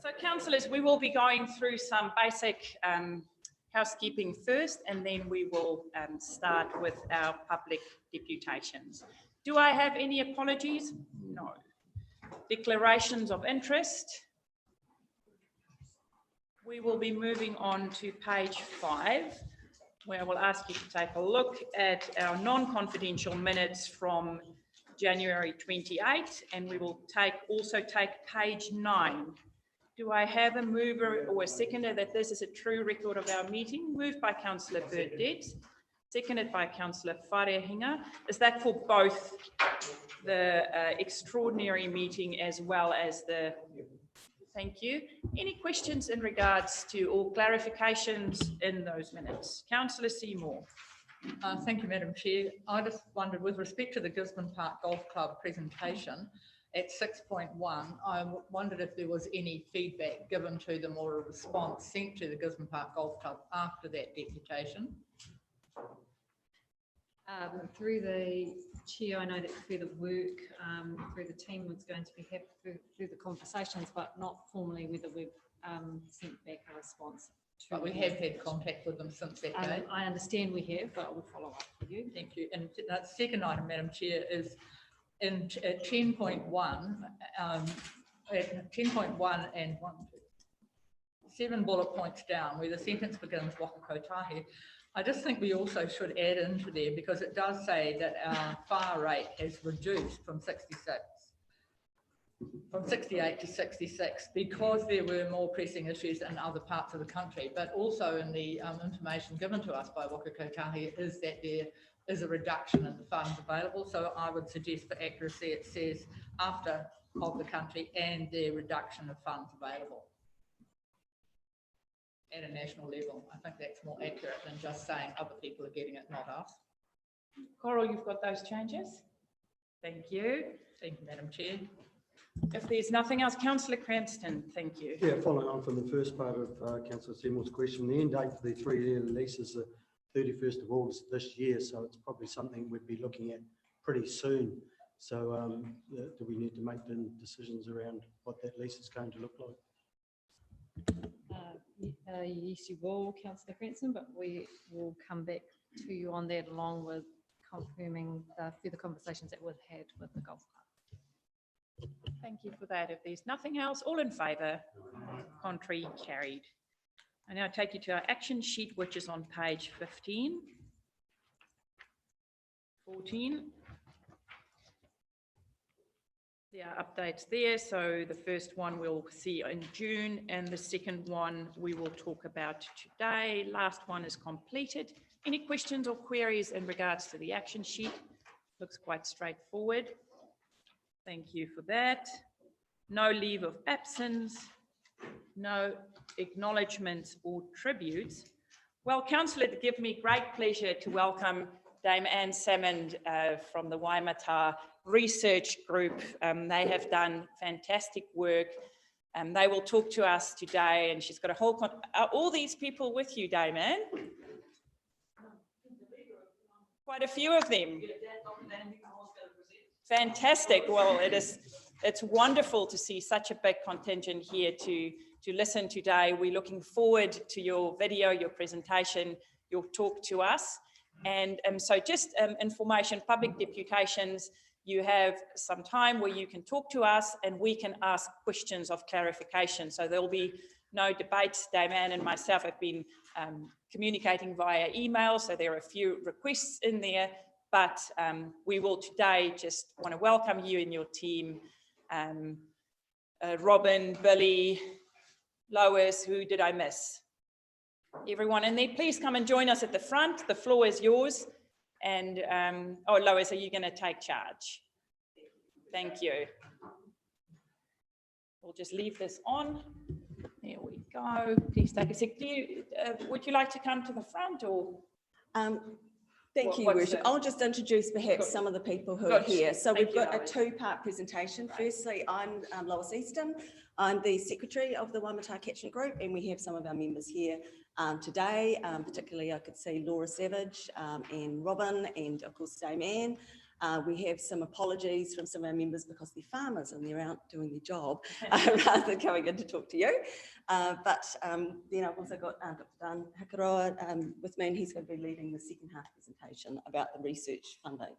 So councillors, we will be going through some basic housekeeping first, and then we will start with our public deputations. Do I have any apologies? No. Declarations of interest. We will be moving on to page 5, where I will ask you to take a look at our non-confidential minutes from January 28, and we will also take page 9. Do I have a mover or a seconder that this is a true record of our meeting? Moved by Councillor Burdett, seconded by Councillor Wharehinga. Is that for both the extraordinary meeting as well as the... Thank you. Any questions in regards to or clarifications in those minutes? Councillor Seymour. Thank you, Madam Chair. I just wondered, with respect to the Gisborne Park Golf Club presentation at 6.1, I wondered if there was any feedback given to them or a response sent to the Gisborne Park Golf Club after that deputation. Through the chair, I know that further work through the team was going to be had through the conversations, but not formally whether we've sent back a response. But we have had contact with them since that day. I understand we have, but I will follow up with you. Thank you. And the second item, Madam Chair, is at 10.1, at 10.1 and 7 bullet points down, where the sentence begins Waka Kotahi. I just think we also should add into there, because it does say that our fire rate has reduced from 68 to 66 because there were more pressing issues in other parts of the country, but also in the information given to us by Waka Kotahi is that there is a reduction in the funds available. So I would suggest for accuracy it says after of the country and the reduction of funds available at a national level. I think that's more accurate than just saying other people are getting it, not us. Coral, you've got those changes? Thank you. Thank you, Madam Chair. If there's nothing else, Councillor Cranston, thank you. Yeah, following on from the first part of Councillor Seymour's question, the end date for the 3-year lease is the 31st of August this year, so it's probably something we'd be looking at pretty soon. So do we need to make the decisions around what that lease is going to look like? Yes, you will, Councillor Cranston, but we will come back to you on that along with confirming the further conversations that we've had with the golf club. Thank you for that. If there's nothing else, all in favour, contrary, carried. I now take you to our action sheet, which is on page 15, 14. There are updates there. So the first one we'll see in June, and the second one we will talk about today. Last one is completed. Any questions or queries in regards to the action sheet? Looks quite straightforward. Thank you for that. No leave of absence, no acknowledgements or tributes. Well, Councillor, it gives me great pleasure to welcome Dame Anne Salmond from the Waimata Research Group. They have done fantastic work. They will talk to us today, and she's got a whole... Are all these people with you, Dame Anne? Quite a few of them. Fantastic. Well, it's wonderful to see such a big contingent here to listen today. We're looking forward to your video, your presentation, your talk to us. And so just information, public deputations, you have some time where you can talk to us and we can ask questions of clarification. So there'll be no debates. Dame Anne and myself have been communicating via email, so there are a few requests in there. But we will today just want to welcome you and your team. Robin, Billy, Lois, who did I miss? Everyone in there, please come and join us at the front. The floor is yours. And, oh, Lois, are you going to take charge? Thank you. We'll just leave this on. There we go. Please take a sec. Would you like to come to the front or? Thank you, Worship. I'll just introduce perhaps some of the people who are here. So we've got a two-part presentation. Firstly, I'm Lois Easton. I'm the Secretary of the Waimata Catchment Group, and we have some of our members here today. Particularly, I could see Laura Savage and Robin, and of course Dame Anne. We have some apologies from some of our members because they're farmers and they're out doing their job rather than coming in to talk to you. Then I've also got Dr. Dan Hakaroa with me, and he's going to be leading the second half presentation about the research funding.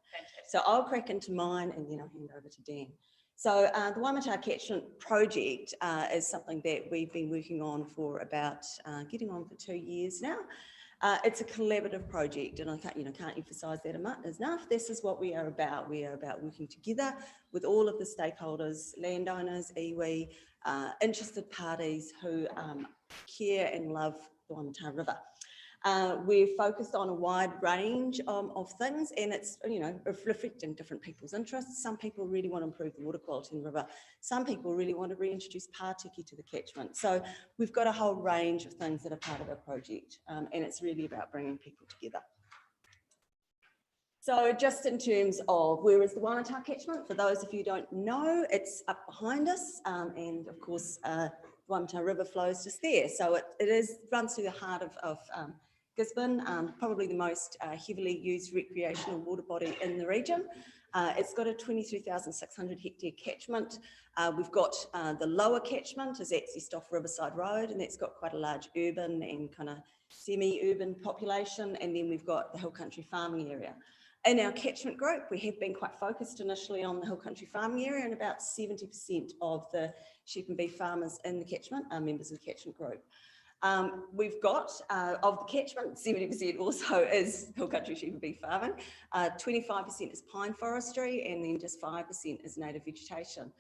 So I'll crack into mine and then I'll hand over to Dan. So the Waimata Catchment Project is something that we've been working on for about getting on for 2 years now. It's a collaborative project, and I can't emphasise that enough. This is what we are about. We are about working together with all of the stakeholders, landowners, iwi, interested parties who care and love the Waimata River. We're focused on a wide range of things, and it's, reflecting different people's interests. Some people really want to improve the water quality in the river. Some people really want to reintroduce Pātiki to the catchment. So we've got a whole range of things that are part of our project, and it's really about bringing people together. So just in terms of where is the Waimata catchment, for those of you who don't know, it's up behind us, and of course, the Waimata River flows just there. So it runs through the heart of Gisborne, probably the most heavily used recreational water body in the region. It's got a 23,600 hectare catchment. We've got the lower catchment is accessed off Riverside Road, and that's got quite a large urban and kind of semi-urban population. And then we've got the hill country farming area. In our catchment group, we have been quite focused initially on the hill country farming area, and about 70% of the sheep and beef farmers in the catchment are members of the catchment group. We've got, of the catchment, 70% also is hill country sheep and beef farming, 25% is pine forestry, and then just 5% is native vegetation.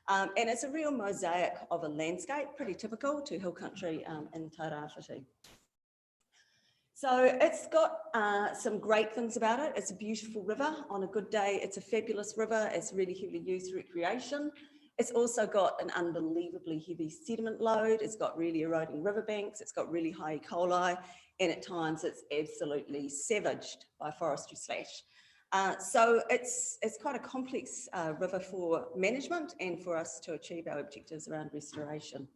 And it's a real mosaic of a landscape, pretty typical to hill country in Tairāwhiti. So it's got some great things about it. It's a beautiful river. On a good day, it's a fabulous river. It's really heavily used for recreation. It's also got an unbelievably heavy sediment load. It's got really eroding riverbanks. It's got really high E. coli, and at times it's absolutely savaged by forestry slash. So it's quite a complex river for management and for us to achieve our objectives around restoration.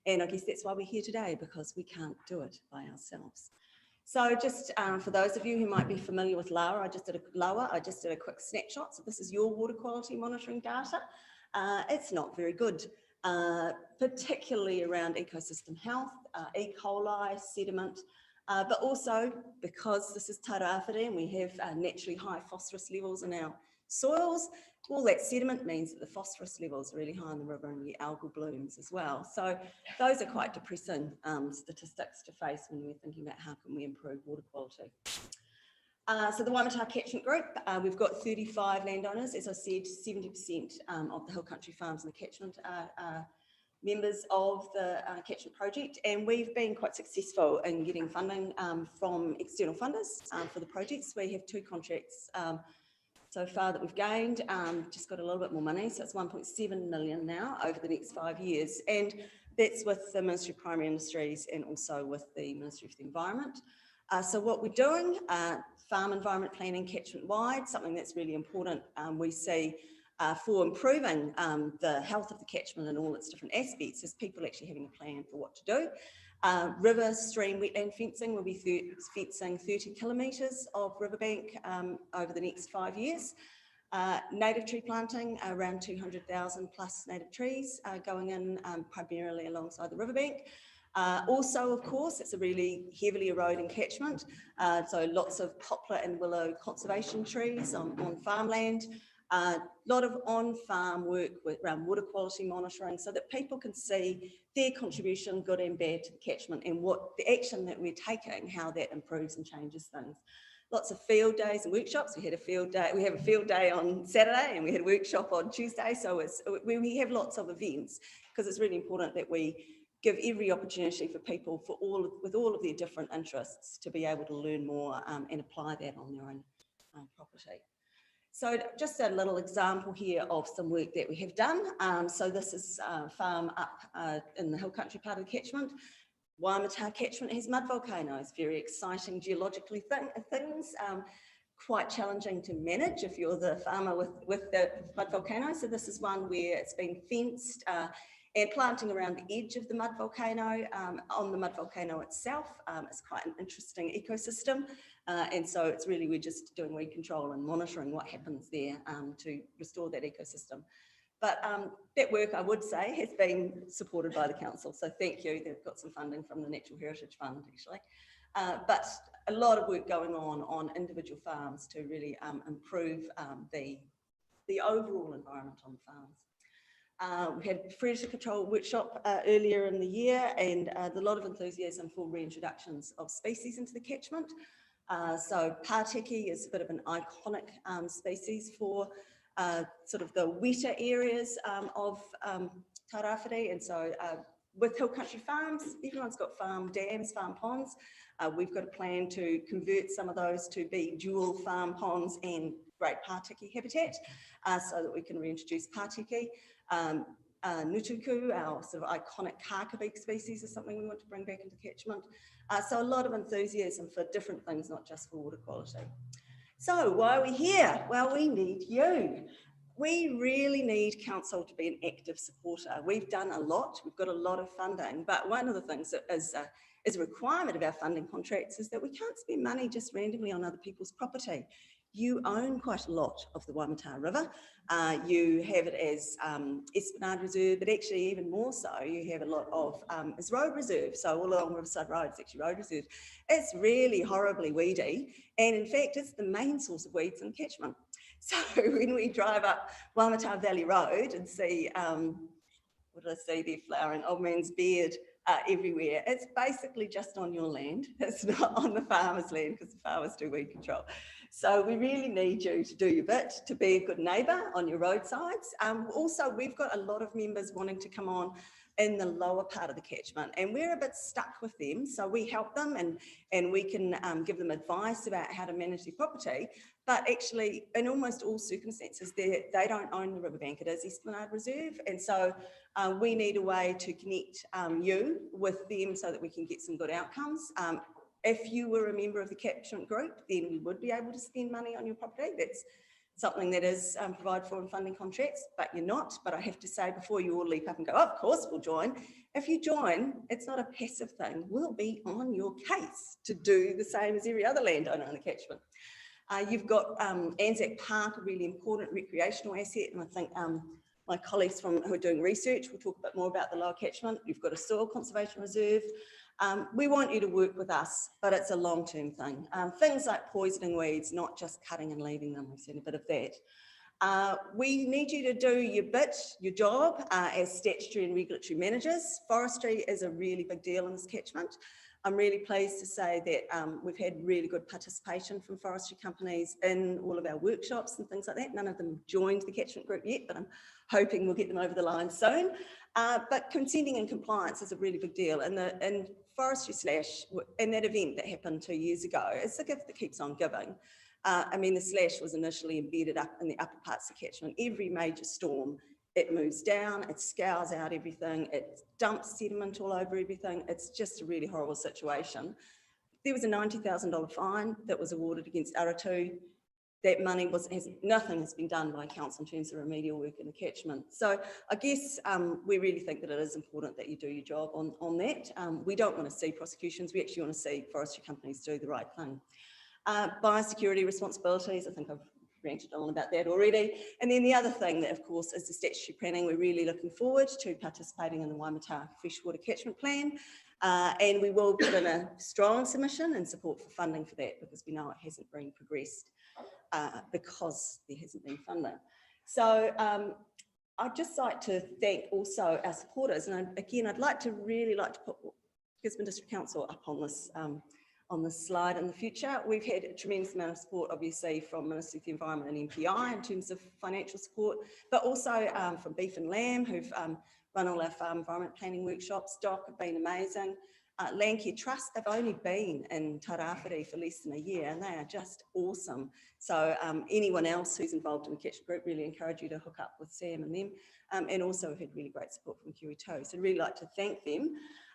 And I guess that's why we're here today, because we can't do it by ourselves. So just for those of you who might be familiar with LAWA, I just did a quick snapshot. So this is your water quality monitoring data. It's not very good, particularly around ecosystem health, E. coli, sediment, but also because this is Tairāwhiti and we have naturally high phosphorus levels in our soils, all that sediment means that the phosphorus levels are really high in the river, and the algal blooms as well. So those are quite depressing statistics to face when we're thinking about how can we improve water quality. So the Waimata Catchment Group, we've got 35 landowners. As I said, 70% of the hill country farms in the catchment are members of the catchment project, and we've been quite successful in getting funding from external funders for the projects. We have 2 contracts so far that we've gained, just got a little bit more money, so it's 1.7 million now over the next 5 years, and that's with the Ministry of Primary Industries and also with the Ministry of the Environment. So what we're doing, farm environment planning catchment wide, something that's really important we see for improving the health of the catchment and all its different aspects, is people actually having a plan for what to do. River, stream, wetland fencing, will be fencing 30 kilometres of riverbank over the next 5 years. Native tree planting, around 200,000 plus native trees going in primarily alongside the riverbank. Also, of course, it's a really heavily eroding catchment, so lots of poplar and willow conservation trees on farmland. A lot of on-farm work around water quality monitoring so that people can see their contribution, good and bad, to the catchment, and what the action that we're taking, how that improves and changes things. Lots of field days and workshops. We have a field day on Saturday, and we had a workshop on Tuesday. So we have lots of events, because it's really important that we give every opportunity for people with all of their different interests to be able to learn more and apply that on their own property. So just a little example here of some work that we have done. So this is a farm up in the hill country part of the catchment. Waimata catchment has mud volcanoes, very exciting geologically things, quite challenging to manage if you're the farmer with the mud volcano. So this is one where it's been fenced And planting around the edge of the mud volcano, on the mud volcano itself, is quite an interesting ecosystem. And so it's really, we're just doing weed control and monitoring what happens there to restore that ecosystem. But that work, I would say, has been supported by the council. So thank you. They've got some funding from the Natural Heritage Fund, actually. But a lot of work going on individual farms to really improve the overall environment on the farms. We had predator control workshop earlier in the year, and a lot of enthusiasm for reintroductions of species into the catchment. So Pārteki is a bit of an iconic species for sort of the wetter areas of Tairāwhiti, and so with Hill Country Farms, everyone's got farm dams, farm ponds. We've got a plan to convert some of those to be dual farm ponds and great Pārteki habitat, so that we can reintroduce Pārteki. Nutuku, our sort of iconic kakabeak species, is something we want to bring back into catchment. So a lot of enthusiasm for different things, not just for water quality. So why are we here? Well, we need you. We really need council to be an active supporter. We've done a lot, we've got a lot of funding, but one of the things that is a requirement of our funding contracts is that we can't spend money just randomly on other people's property. You own quite a lot of the Waimata River. You have it as Esplanade Reserve, but actually even more so, you have a lot of as road reserve. So all along Riverside Road, it's actually road reserve. It's really horribly weedy. And in fact, it's the main source of weeds in catchment. So when we drive up Waimata Valley Road and see, what did I see there flowering? Old man's beard everywhere. It's basically just on your land. It's not on the farmer's land because the farmers do weed control. So we really need you to do your bit, to be a good neighbour on your roadsides. Also, we've got a lot of members wanting to come on in the lower part of the catchment, and we're a bit stuck with them. So we help them and we can give them advice about how to manage their property. But actually, in almost all circumstances, they don't own the riverbank. It is Esplanade Reserve. And so we need a way to connect you with them so that we can get some good outcomes. If you were a member of the catchment group, then we would be able to spend money on your property. That's something that is provided for in funding contracts, but you're not. But I have to say, before you all leap up and go, oh, of course we'll join. If you join, it's not a passive thing. We'll be on your case to do the same as every other landowner in the catchment. You've got Anzac Park, a really important recreational asset, and I think my colleagues who are doing research will talk a bit more about the lower catchment. You've got a soil conservation reserve. We want you to work with us, but it's a long-term thing. Things like poisoning weeds, not just cutting and leaving them. We've seen a bit of that. We need you to do your bit, your job as statutory and regulatory managers. Forestry is a really big deal in this catchment. I'm really pleased to say that we've had really good participation from forestry companies in all of our workshops and things like that. None of them have joined the catchment group yet, but I'm hoping we'll get them over the line soon. But consenting and compliance is a really big deal. And Forestry Slash, in that event that happened 2 years ago, it's a gift that keeps on giving. I mean, the slash was initially embedded up in the upper parts of the catchment. Every major storm, it moves down, it scours out everything, it dumps sediment all over everything. It's just a really horrible situation. There was a $90,000 fine that was awarded against Aratu. That money nothing has been done by council in terms of remedial work in the catchment. So I guess we really think that it is important that you do your job on that. We don't want to see prosecutions. We actually want to see forestry companies do the right thing. Biosecurity responsibilities, I think I've ranted on about that already. And then the other thing that, of course, is the statutory planning. We're really looking forward to participating in the Waimata Freshwater Catchment Plan. And we will put in a strong submission and support for funding for that, because we know it hasn't been progressed because there hasn't been funding. So I'd just like to thank also our supporters. And again, I'd really like to put Gisborne District Council up on this slide in the future. We've had a tremendous amount of support, obviously, from Ministry of the Environment and MPI in terms of financial support, but also from Beef and Lamb, who've run all our farm environment planning workshops. DOC have been amazing. Landcare Trust, they've only been in Tairāwhiti for less than a year, and they are just awesome. So anyone else who's involved in the catchment group, really encourage you to hook up with Sam and them. And also we've had really great support from Kiwi Too. So I'd really like to thank them.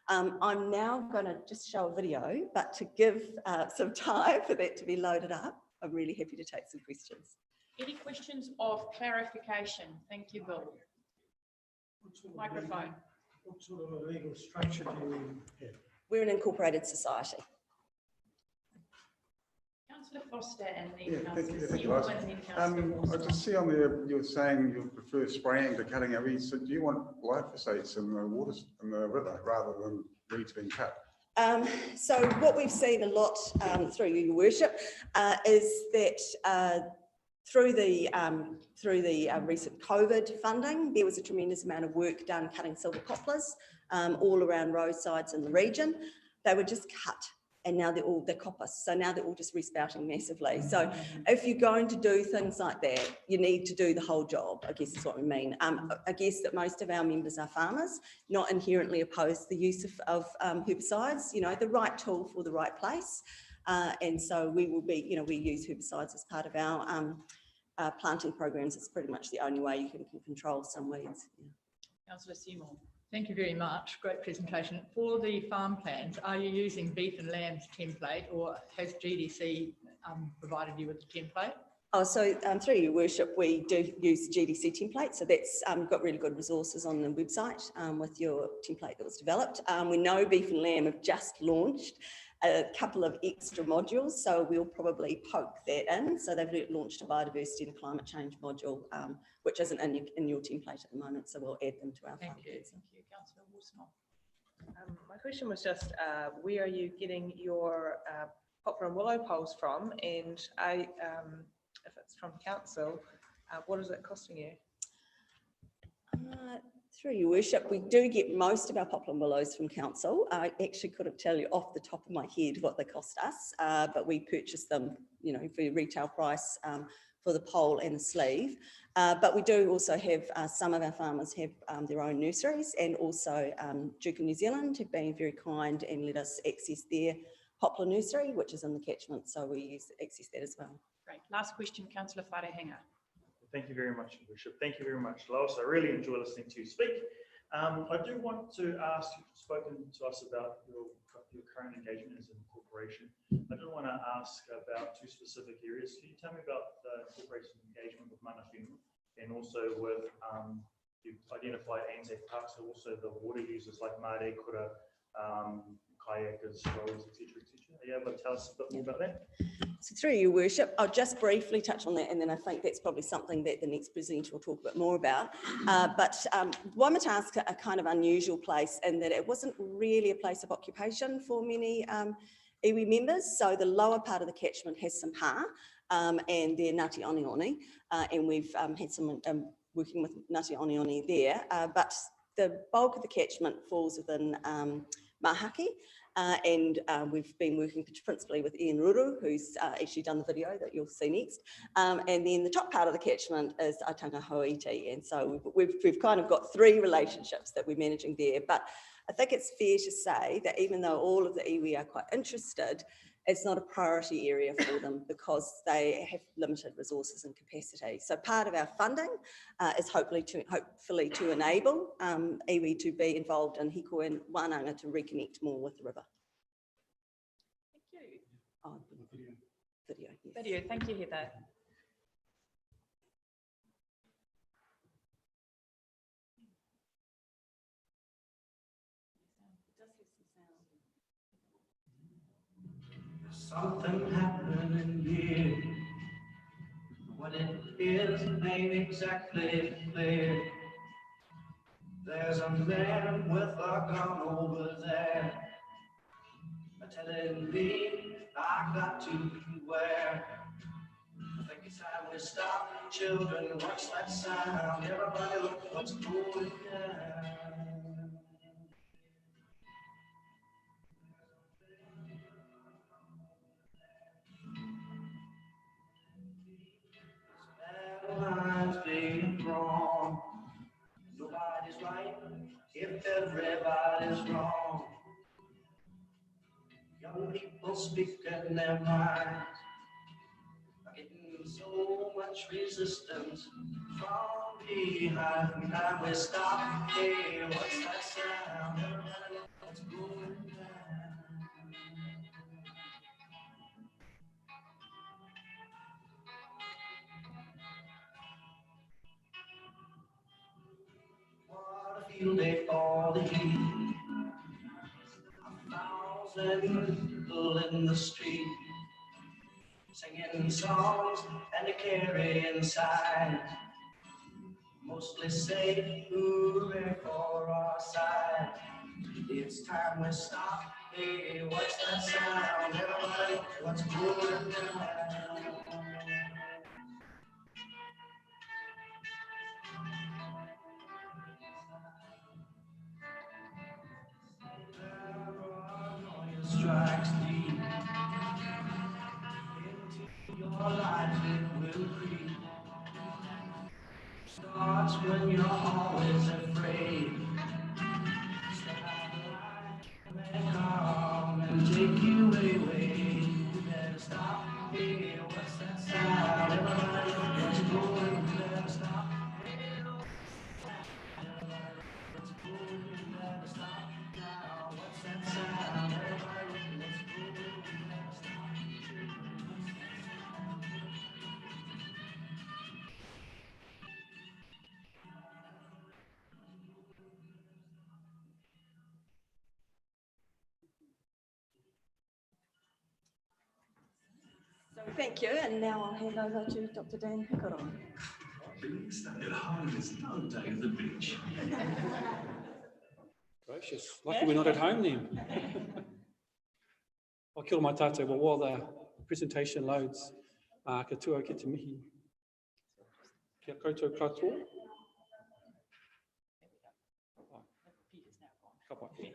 I'm now going to just show a video, but to give some time for that to be loaded up, I'm really happy to take some questions. Any questions of clarification? Thank you, Bill. Microphone. What sort of a legal structure do you have? We're an incorporated society. Councillor Foster and Yeah, then thank you, Councillor thank you, Seymour guys. and then Councillor I Walsall. just see on there, you're saying you prefer spraying to cutting a weed. So do you want glyphosates in the water, in the river, rather than weeds being cut? So what we've seen a lot through your worship is that through the recent COVID funding, there was a tremendous amount of work done cutting silver poplars all around roadsides in the region. They were just cut, and now they're coppice. So now they're all just respouting massively. So if you're going to do things like that, you need to do the whole job, I guess is what we mean. I guess that most of our members are farmers, not inherently opposed to the use of herbicides, you know, the right tool for the right place. And so we will be, you know, we use herbicides as part of our planting programs. It's pretty much the only way you can control some weeds. Yeah. Councillor Seymour. Thank you very much. Great presentation. For the farm plans, are you using beef and lambs template, or has GDC provided you with a template? Oh, so through your worship, we do use the GDC template. So that's got really good resources on the website with your template that was developed. We know Beef and Lamb have just launched a couple of extra modules, so we'll probably poke that in. So they've launched a biodiversity and climate change module, which isn't in your template at the moment. So we'll add them to our Thank farm you. plans. Thank you, Councillor Walsall. My question was just, where are you getting your poplar and willow poles from? And if it's from council, what is it costing you? Through your worship, we do get most of our poplar and willows from council. I actually couldn't tell you off the top of my head what they cost us, but we purchase them, you know, for retail price for the pole and the sleeve. But we do also have some of our farmers have their own nurseries, and also Duke of New Zealand have been very kind and let us access their poplar nursery, which is in the catchment. So we access that as well. Great. Last question, Councillor Wharehenga. Thank you very much, Your Worship. Thank you very much, Lois. I really enjoy listening to you speak. I do want to ask, you've spoken to us about your current engagement as an incorporation. I do want to ask about two specific areas. Can you tell me about the incorporation engagement with Mana Whenua, and also with, you've identified Anzac Park, so also the water users like Mare Kura, kayakers, rowers, etc., etc. Are you able to tell us a bit more about that? So through your worship, I'll just briefly touch on that, and then I think that's probably something that the next presenter will talk a bit more about. But Waimata's a kind of unusual place in that it wasn't really a place of occupation for many iwi members. So the lower part of the catchment has some pa, and they're Ngāti Onioni, and we've had some working with Ngāti Onioni there. But the bulk of the catchment falls within Mahaki. And we've been working principally with Ian Ruru, who's actually done the video that you'll see next. And then the top part of the catchment is Aitanga Hoiti. And so we've kind of got three relationships that we're managing there. But I think it's fair to say that even though all of the iwi are quite interested, it's not a priority area for them because they have limited resources and capacity. So part of our funding is hopefully to enable iwi to be involved in hiko and wānanga to reconnect more with the river. Thank you. Oh, video, yes. Video. Thank you, Heather. Something happening here. What it is ain't exactly clear. There's a man with a gun over there, telling me I got to beware. I think it's time we stop, children, watch that sound. Everybody look what's going down. Lines being drawn. Nobody's right if everybody's wrong. Young people speaking their minds, getting so much resistance from behind. Now we stop. Hey, what's that sound? Everybody look what's going down. What if field day for the heat. 1,000 people in the street, singing songs and a carrying signs. Mostly say hooray for our side. It's time we stop. Hey, what's that sound? Everybody, what's going down? Strikes deep into your life, it will creep. Starts when you're always afraid. Step out of line and come and take you away. You better stop. Hey, what's that sound? Everybody, what's going? You better stop. Hey, what's going? You better stop now. What's that sound? Everybody, what's going? You better stop. So thank you, and now I'll hand over to Dr. Dan Hikaron. Being stuck at home is no day at the beach. Gracious, lucky we're not at home then. I'll kill my tātou, but while the presentation loads, ka tua ki te mihi. Kia koutou katoa. Ka pai.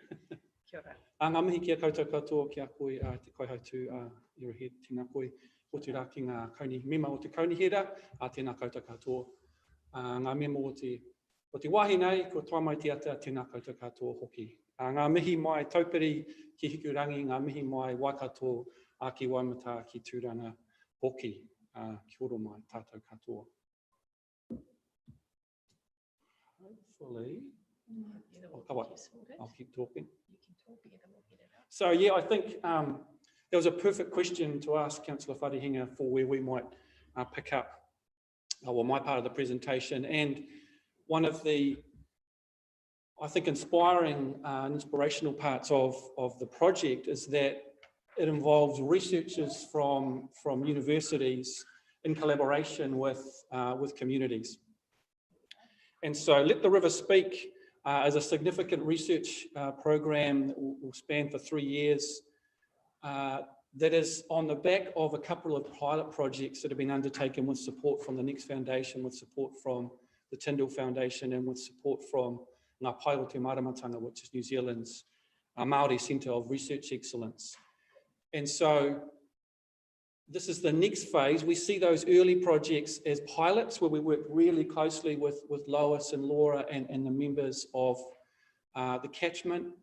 Kia ora. Ngā mihi kia koutou katoa kia koe te kaihautu i rohe tēnā koe o te rā ki ngā kauni mema o te kauni hera tēnā koutou katoa. Ngā mema o te wāhi nei, ko toa mai te ata tēnā koutou katoa hoki. Ngā mihi mai taupiri ki Hikurangi, ngā mihi mai Waikato ki Waimata ki Tūrana hoki. Kia ora mai tātou katoa. Hopefully, I'll keep talking. So yeah, I think there was a perfect question to ask Councillor Wharehinga for where we might pick up my part of the presentation. And one of the, I think, inspiring and inspirational parts of the project is that it involves researchers from universities in collaboration with communities. And so Let the River Speak is a significant research program that will span for 3 years that is on the back of a couple of pilot projects that have been undertaken with support from the Next Foundation, with support from the Tyndall Foundation, and with support from Ngā Pai o Te Maramatanga, which is New Zealand's Māori Centre of Research Excellence. And so this is the next phase. We see those early projects as pilots where we work really closely with Lois and Laura and the members of the catchment,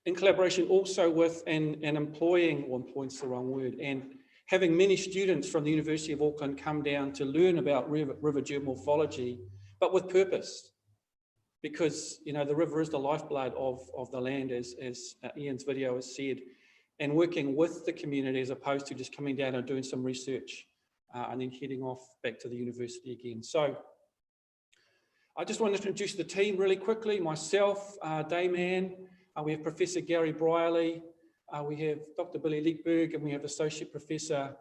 in collaboration also with and employing, or employing's the wrong word, and having many students from the University of Auckland come down to learn about river geomorphology, but with purpose. Because, you know, the river is the lifeblood of the land, as Ian's video has said, and working with the community as opposed to just coming down and doing some research and then heading off back to the university again. So I just want to introduce the team really quickly. Myself, Dayman, we have Professor Gary Brierley, we have Dr. Billy Legberg, and we have Associate Professor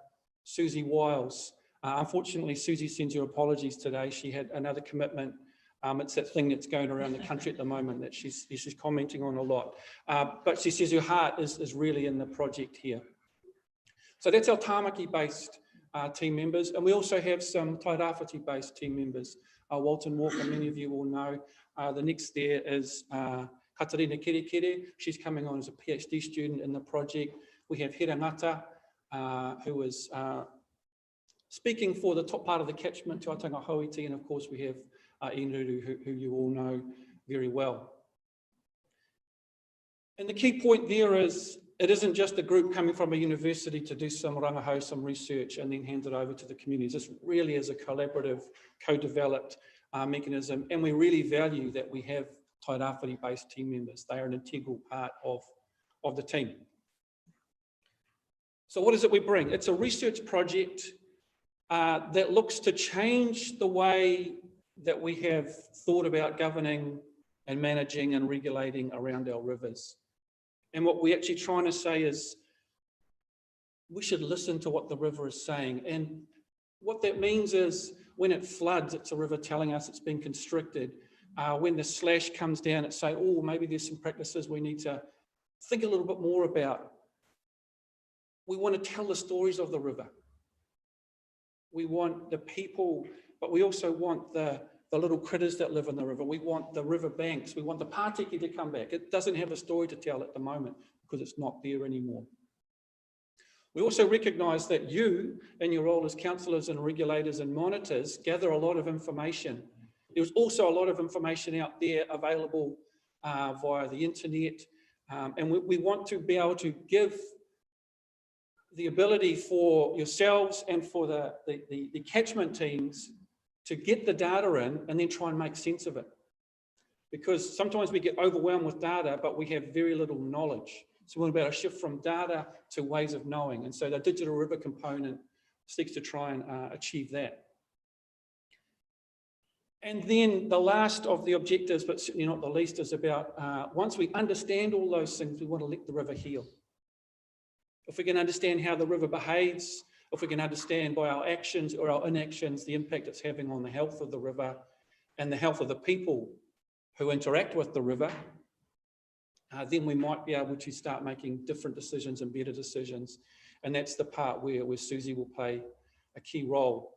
Susie Wiles. Unfortunately, Susie sends her apologies today. She had another commitment. It's that thing that's going around the country at the moment that she's commenting on a lot. But she says her heart is really in the project here. So that's our Tāmaki-based team members. And we also have some Tairāwhiti-based team members. Walton Walker, many of you will know. The next there is Katarina Kerekere. She's coming on as a PhD student in the project. We have Hera Ngata, who is speaking for the top part of the catchment, Te Atanga Hauiti, and of course we have Ian Ruru, who you all know very well. And the key point there is, it isn't just a group coming from a university to do some rangahau, some research, and then hand it over to the communities. This really is a collaborative, co-developed mechanism, and we really value that we have Tairāwhiti-based team members. They are an integral part of the team. So what is it we bring? It's a research project that looks to change the way that we have thought about governing and managing and regulating around our rivers. And what we're actually trying to say is we should listen to what the river is saying. And what that means is when it floods, it's a river telling us it's been constricted. When the slash comes down, it's saying, oh, maybe there's some practices we need to think a little bit more about. We want to tell the stories of the river. We want the people, but we also want the little critters that live in the river. We want the river banks. We want the Pātiki to come back. It doesn't have a story to tell at the moment because it's not there anymore. We also recognise that you, in your role as councillors and regulators and monitors, gather a lot of information. There's also a lot of information out there available via the internet. And we want to be able to give the ability for yourselves and for the catchment teams to get the data in and then try and make sense of it. Because sometimes we get overwhelmed with data, but we have very little knowledge. So we're about to shift from data to ways of knowing. And so the digital river component seeks to try and achieve that. And then the last of the objectives, but certainly not the least, is about once we understand all those things, we want to let the river heal. If we can understand how the river behaves, if we can understand by our actions or our inactions the impact it's having on the health of the river and the health of the people who interact with the river, then we might be able to start making different decisions and better decisions. And that's the part where Susie will play a key role.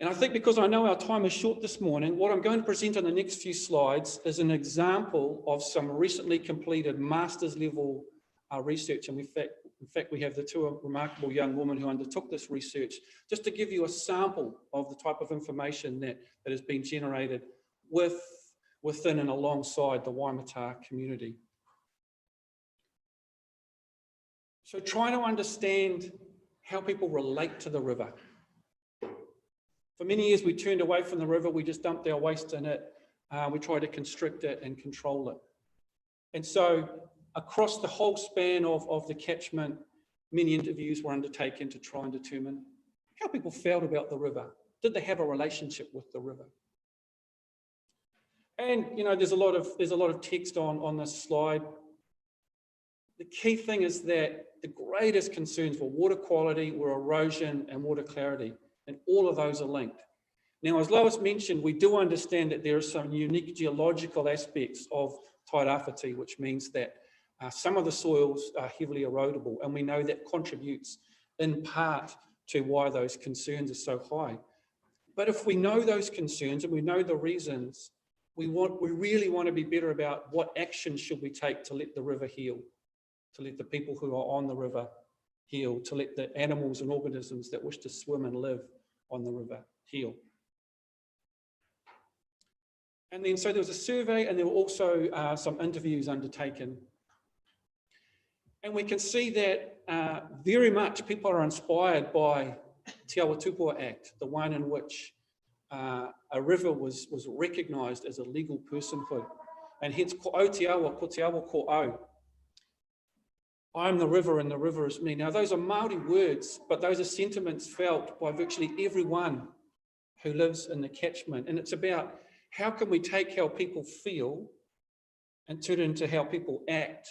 And I think because I know our time is short this morning, what I'm going to present on the next few slides is an example of some recently completed master's level research. And in fact, we have the two remarkable young women who undertook this research, just to give you a sample of the type of information that has been generated within and alongside the Waimata community. So trying to understand how people relate to the river. For many years, we turned away from the river. We just dumped our waste in it. We tried to constrict it and control it. And so across the whole span of the catchment, many interviews were undertaken to try and determine how people felt about the river. Did they have a relationship with the river? And there's a lot of text on this slide. The key thing is that the greatest concerns were water quality, were erosion, and water clarity, and all of those are linked. Now, as Lois mentioned, we do understand that there are some unique geological aspects of Tairāwhiti, which means that some of the soils are heavily erodible, and we know that contributes in part to why those concerns are so high. But if we know those concerns and we know the reasons, we really want to be better about what action should we take to let the river heal, to let the people who are on the river heal, to let the animals and organisms that wish to swim and live on the river heal. And then so there was a survey, and there were also some interviews undertaken. And we can see that very much people are inspired by Te Awa Tupua Act, the one in which a river was recognised as a legal personhood. And hence, ko au te awa, ko te awa ko au. I am the river and the river is me. Now, those are Māori words, but those are sentiments felt by virtually everyone who lives in the catchment. And it's about how can we take how people feel and turn it into how people act.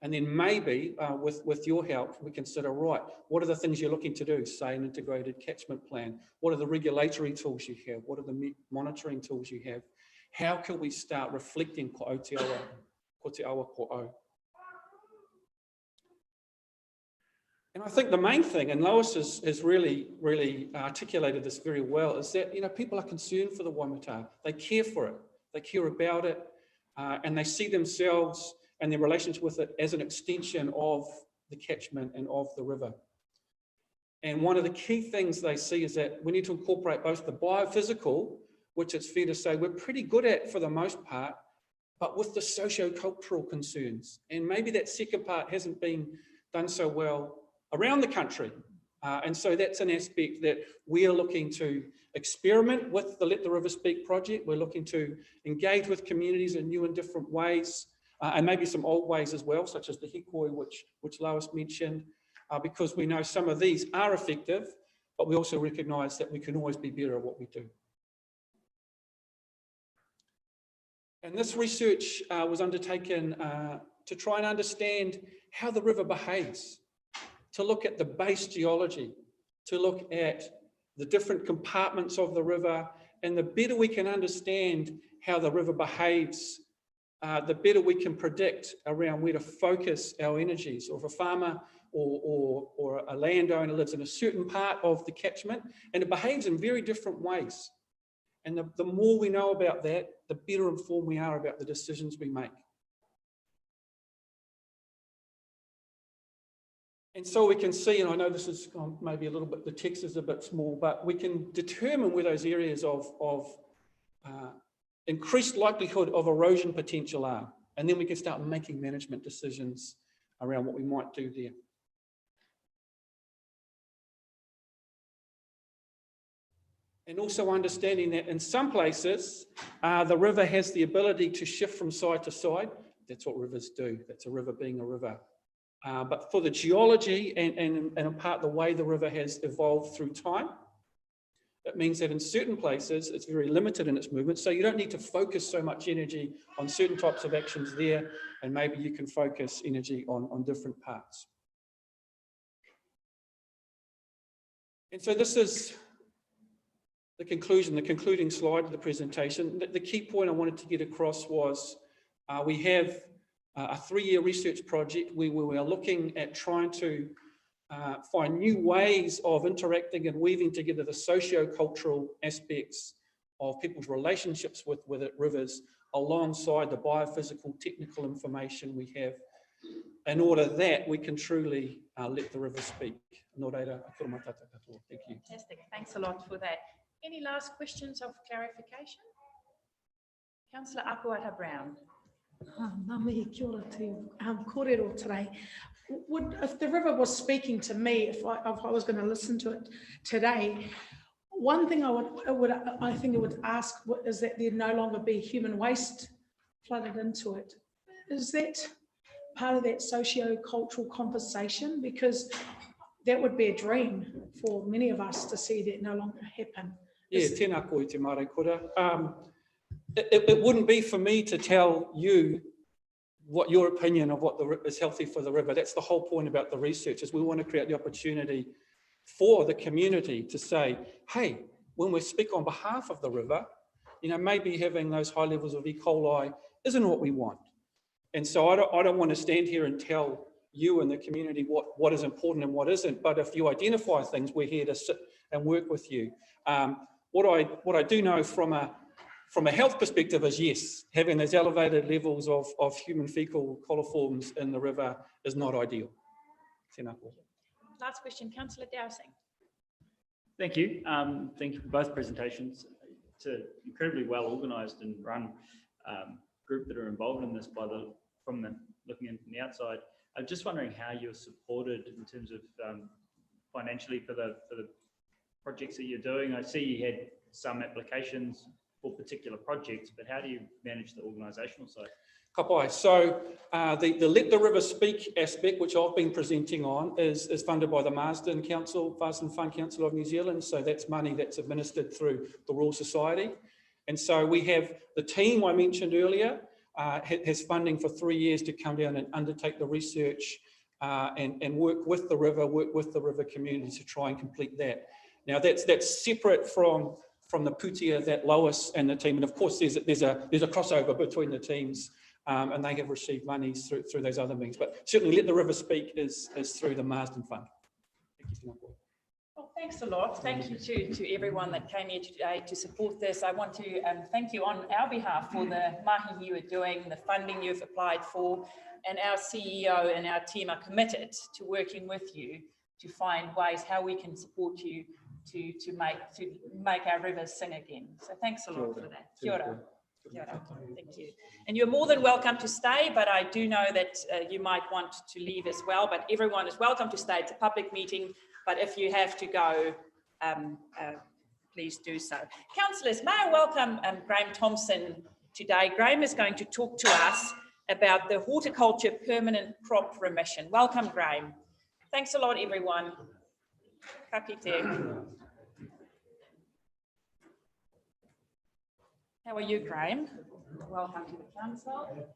And then maybe, with your help, we consider, right, what are the things you're looking to do? Say an integrated catchment plan. What are the regulatory tools you have? What are the monitoring tools you have? How can we start reflecting ko au te awa ko au? And I think the main thing, and Lois has really articulated this very well, is that people are concerned for the Waimata. They care for it. They care about it, and they see themselves and their relationship with it as an extension of the catchment and of the river. And one of the key things they see is that we need to incorporate both the biophysical, which it's fair to say we're pretty good at for the most part, but with the socio-cultural concerns. And maybe that second part hasn't been done so well around the country. And so that's an aspect that we are looking to experiment with the Let the River Speak project. We're looking to engage with communities in new and different ways, and maybe some old ways as well, such as the hikoi, which Lois mentioned, because we know some of these are effective, but we also recognise that we can always be better at what we do. And this research was undertaken to try and understand how the river behaves, to look at the base geology, to look at the different compartments of the river, and the better we can understand how the river behaves, the better we can predict around where to focus our energies. Or if a farmer or a landowner lives in a certain part of the catchment, and it behaves in very different ways. And the more we know about that, the better informed we are about the decisions we make. And so we can see, and I know this is maybe a little bit, the text is a bit small, but we can determine where those areas of increased likelihood of erosion potential are. And then we can start making management decisions around what we might do there. And also understanding that in some places, the river has the ability to shift from side to side. That's what rivers do. That's a river being a river. But for the geology and in part the way the river has evolved through time, it means that in certain places, it's very limited in its movement. So you don't need to focus so much energy on certain types of actions there, and maybe you can focus energy on different parts. And so this is the conclusion, the concluding slide of the presentation. The key point I wanted to get across was we have a 3-year research project where we are looking at trying to find new ways of interacting and weaving together the socio-cultural aspects of people's relationships with rivers alongside the biophysical technical information we have, in order that we can truly let the river speak. Thank you. Fantastic. Thanks a lot for that. Any last questions of clarification? Councillor Akuata Brown. Ngā mihi kia ora te kōrero today. If the river was speaking to me, if I was going to listen to it today, one thing I think it would ask is that there no longer be human waste flooded into it. Is that part of that socio-cultural conversation? Because that would be a dream for many of us to see that no longer happen. Yeah, tēnā koe te mare kura. It wouldn't be for me to tell you what your opinion of what is healthy for the river. That's the whole point about the research, is we want to create the opportunity for the community to say, hey, when we speak on behalf of the river, maybe having those high levels of E. coli isn't what we want. And so I don't want to stand here and tell you and the community what is important and what isn't, but if you identify things, we're here to sit and work with you. What I do know from a health perspective is, yes, having those elevated levels of human fecal coliforms in the river is not ideal. Last question, Councillor Dowsing. Thank you. Thank you for both presentations. It's an incredibly well organised and run group that are involved in this looking in from the outside. I'm just wondering how you're supported in terms of financially for the projects that you're doing. I see you had some applications for particular projects, but how do you manage the organisational side? Ka pai. So the Let the River Speak aspect, which I've been presenting on, is funded by the Marsden Fund Council of New Zealand. So that's money that's administered through the Royal Society. And so we have the team I mentioned earlier has funding for 3 years to come down and undertake the research and work with the river community to try and complete that. Now that's separate from the putia that Lois and the team, and of course there's a crossover between the teams, and they have received monies through those other means. But certainly Let the River Speak is through the Marsden Fund. Thank you. Well, thanks a lot. Thank you to everyone that came here today to support this. I want to thank you on our behalf for the mahi you are doing, the funding you've applied for, and our CEO and our team are committed to working with you to find ways how we can support you to make our rivers sing again. So thanks a lot for that. Kia ora. Kia ora. Thank you. And you're more than welcome to stay, but I do know that you might want to leave as well, but everyone is welcome to stay. It's a public meeting, but if you have to go, please do so. Councillors, may I welcome Graham Thompson today. Graham is going to talk to us about the horticulture permanent crop remission. Welcome, Graham. Thanks a lot, everyone. Ka kite. How are you, Graham? Welcome to the council. Take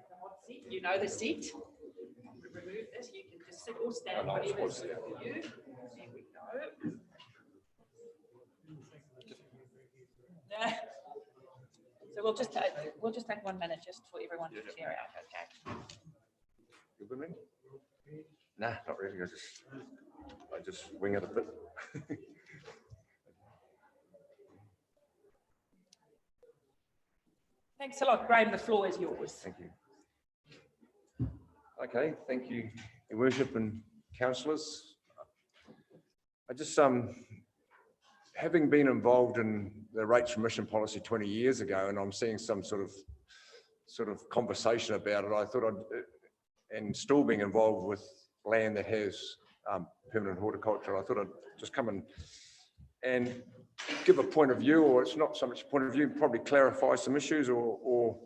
the hot seat. You know the seat. Remove this. You can just sit or stand, whatever is good for you. There we go. Yeah. So we'll just take 1 minute just for everyone to clear out. Okay. You with me? Nah, not really. I just wing it a bit. Thanks a lot, Graham. The floor is yours. Thank you. Okay, thank you, Your Worship and councillors. I just having been involved in the rates remission policy 20 years ago, and I'm seeing some sort of conversation about it. I thought and still being involved with land that has permanent horticulture, I thought I'd just come and give a point of view, or it's not so much a point of view, probably clarify some issues or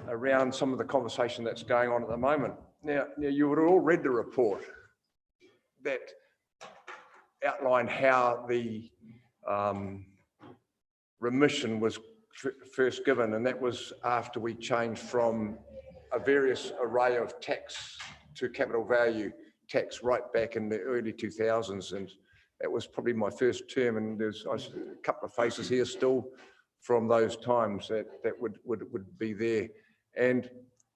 around some of the conversation that's going on at the moment. Now you would have all read the report that outlined how the remission was first given, and that was after we changed from a various array of tax to capital value tax right back in the early 2000s, and that was probably my first term, and there's a couple of faces here still from those times that would be there. And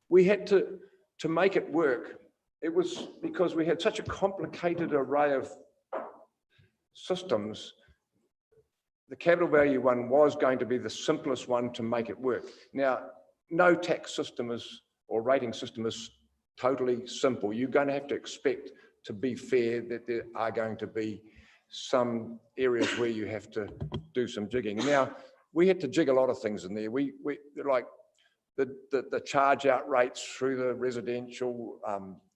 we had to make it work. It was because we had such a complicated array of systems. The capital value one was going to be the simplest one to make it work. Now, no tax system or rating system is totally simple. You're going to have to expect, to be fair, that there are going to be some areas where you have to do some jigging. Now, we had to jig a lot of things in there. We like the charge out rates through the residential,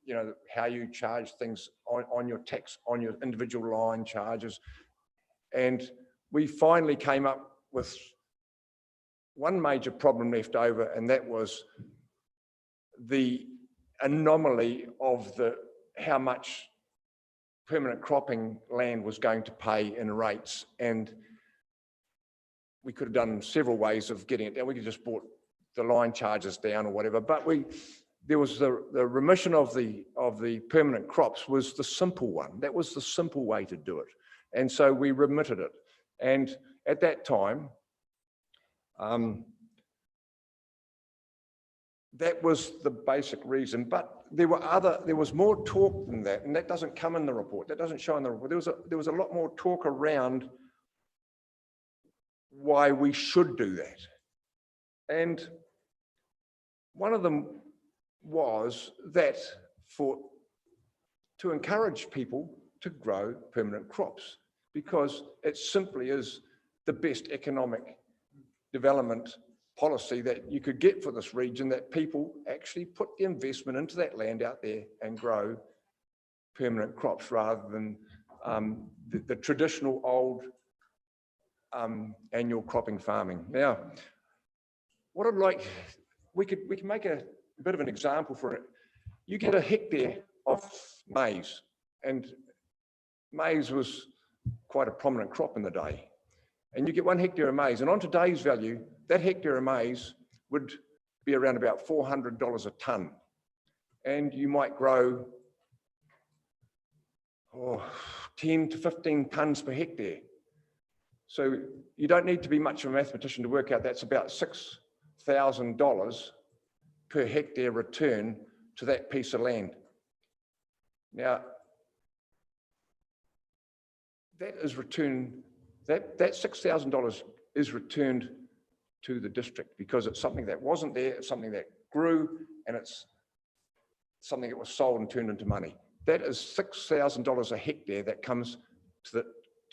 you know, how you charge things on your tax, on your individual line charges. And we finally came up with one major problem left over, and that was the anomaly of how much permanent cropping land was going to pay in rates. And we could have done several ways of getting it down. We could just brought the line charges down or whatever, but there was the remission of the permanent crops was the simple one. That was the simple way to do it. And so we remitted it. And at that time, that was the basic reason, but there was more talk than that, and that doesn't come in the report. That doesn't show in the report. There was a lot more talk around why we should do that. And one of them was that to encourage people to grow permanent crops, because it simply is the best economic development policy that you could get for this region, that people actually put the investment into that land out there and grow permanent crops rather than the traditional old annual cropping farming. Now, what I'd like, we can make a bit of an example for it. You get a hectare of maize, and maize was quite a prominent crop in the day. And you get 1 hectare of maize, and on today's value, that hectare of maize would be around about $400 a tonne. And you might grow 10 to 15 tonnes per hectare. So you don't need to be much of a mathematician to work out that's about $6,000 per hectare return to that piece of land. Now, that is returned, that $6,000 is returned to the district because it's something that wasn't there, it's something that grew, and it's something that was sold and turned into money. That is $6,000 a hectare that comes to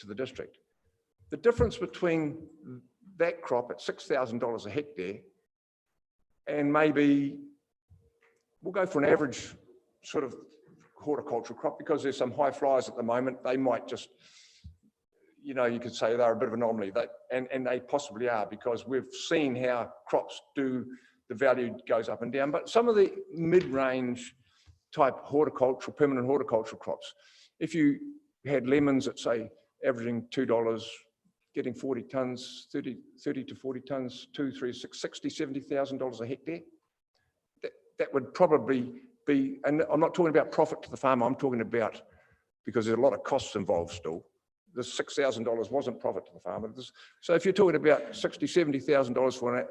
the district. The difference between that crop at $6,000 a hectare and maybe, we'll go for an average sort of horticultural crop, because there's some high flyers at the moment. They might just, you know, you could say they're a bit of an anomaly, and they possibly are, because we've seen how crops do, the value goes up and down. But some of the mid-range type horticultural, permanent horticultural crops, if you had lemons at say averaging $2, getting 40 tonnes, 30 to 40 tonnes, 2, 3, 6, $60,000, $70,000 a hectare. That would probably be, and I'm not talking about profit to the farmer, I'm talking about, because there's a lot of costs involved still. The $6,000 wasn't profit to the farmer. So if you're talking about $60,000, $70,000 for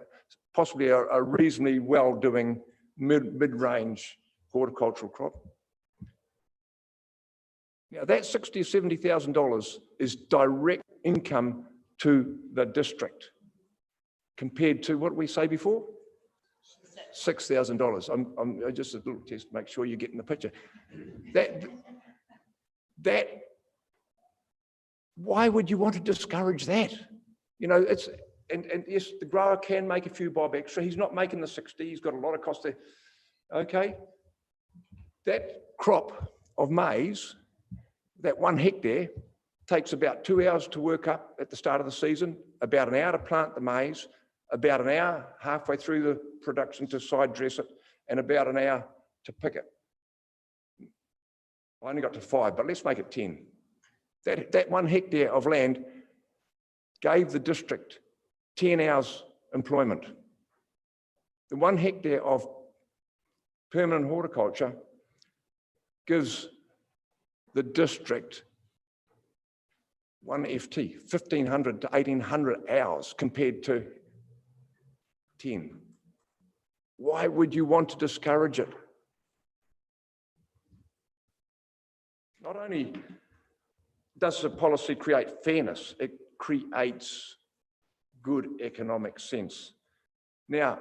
possibly a reasonably well-doing mid-range horticultural crop. Now that $60,000 or $70,000 is direct income to the district compared to what we say before? $6,000. I'm just a little test to make sure you're getting the picture. Why would you want to discourage that? You know, it's, and yes, the grower can make a few bob extra. He's not making the 60, he's got a lot of cost there. Okay, that crop of maize, that 1 hectare, takes about 2 hours to work up at the start of the season, about an hour to plant the maize, about an hour halfway through the production to side dress it, and about an hour to pick it. I only got to 5, but let's make it 10. That 1 hectare of land gave the district 10 hours employment. The 1 hectare of permanent horticulture gives the district 1 FT, 1,500 to 1,800 hours compared to 10. Why would you want to discourage it? Not only does the policy create fairness, it creates good economic sense. Now,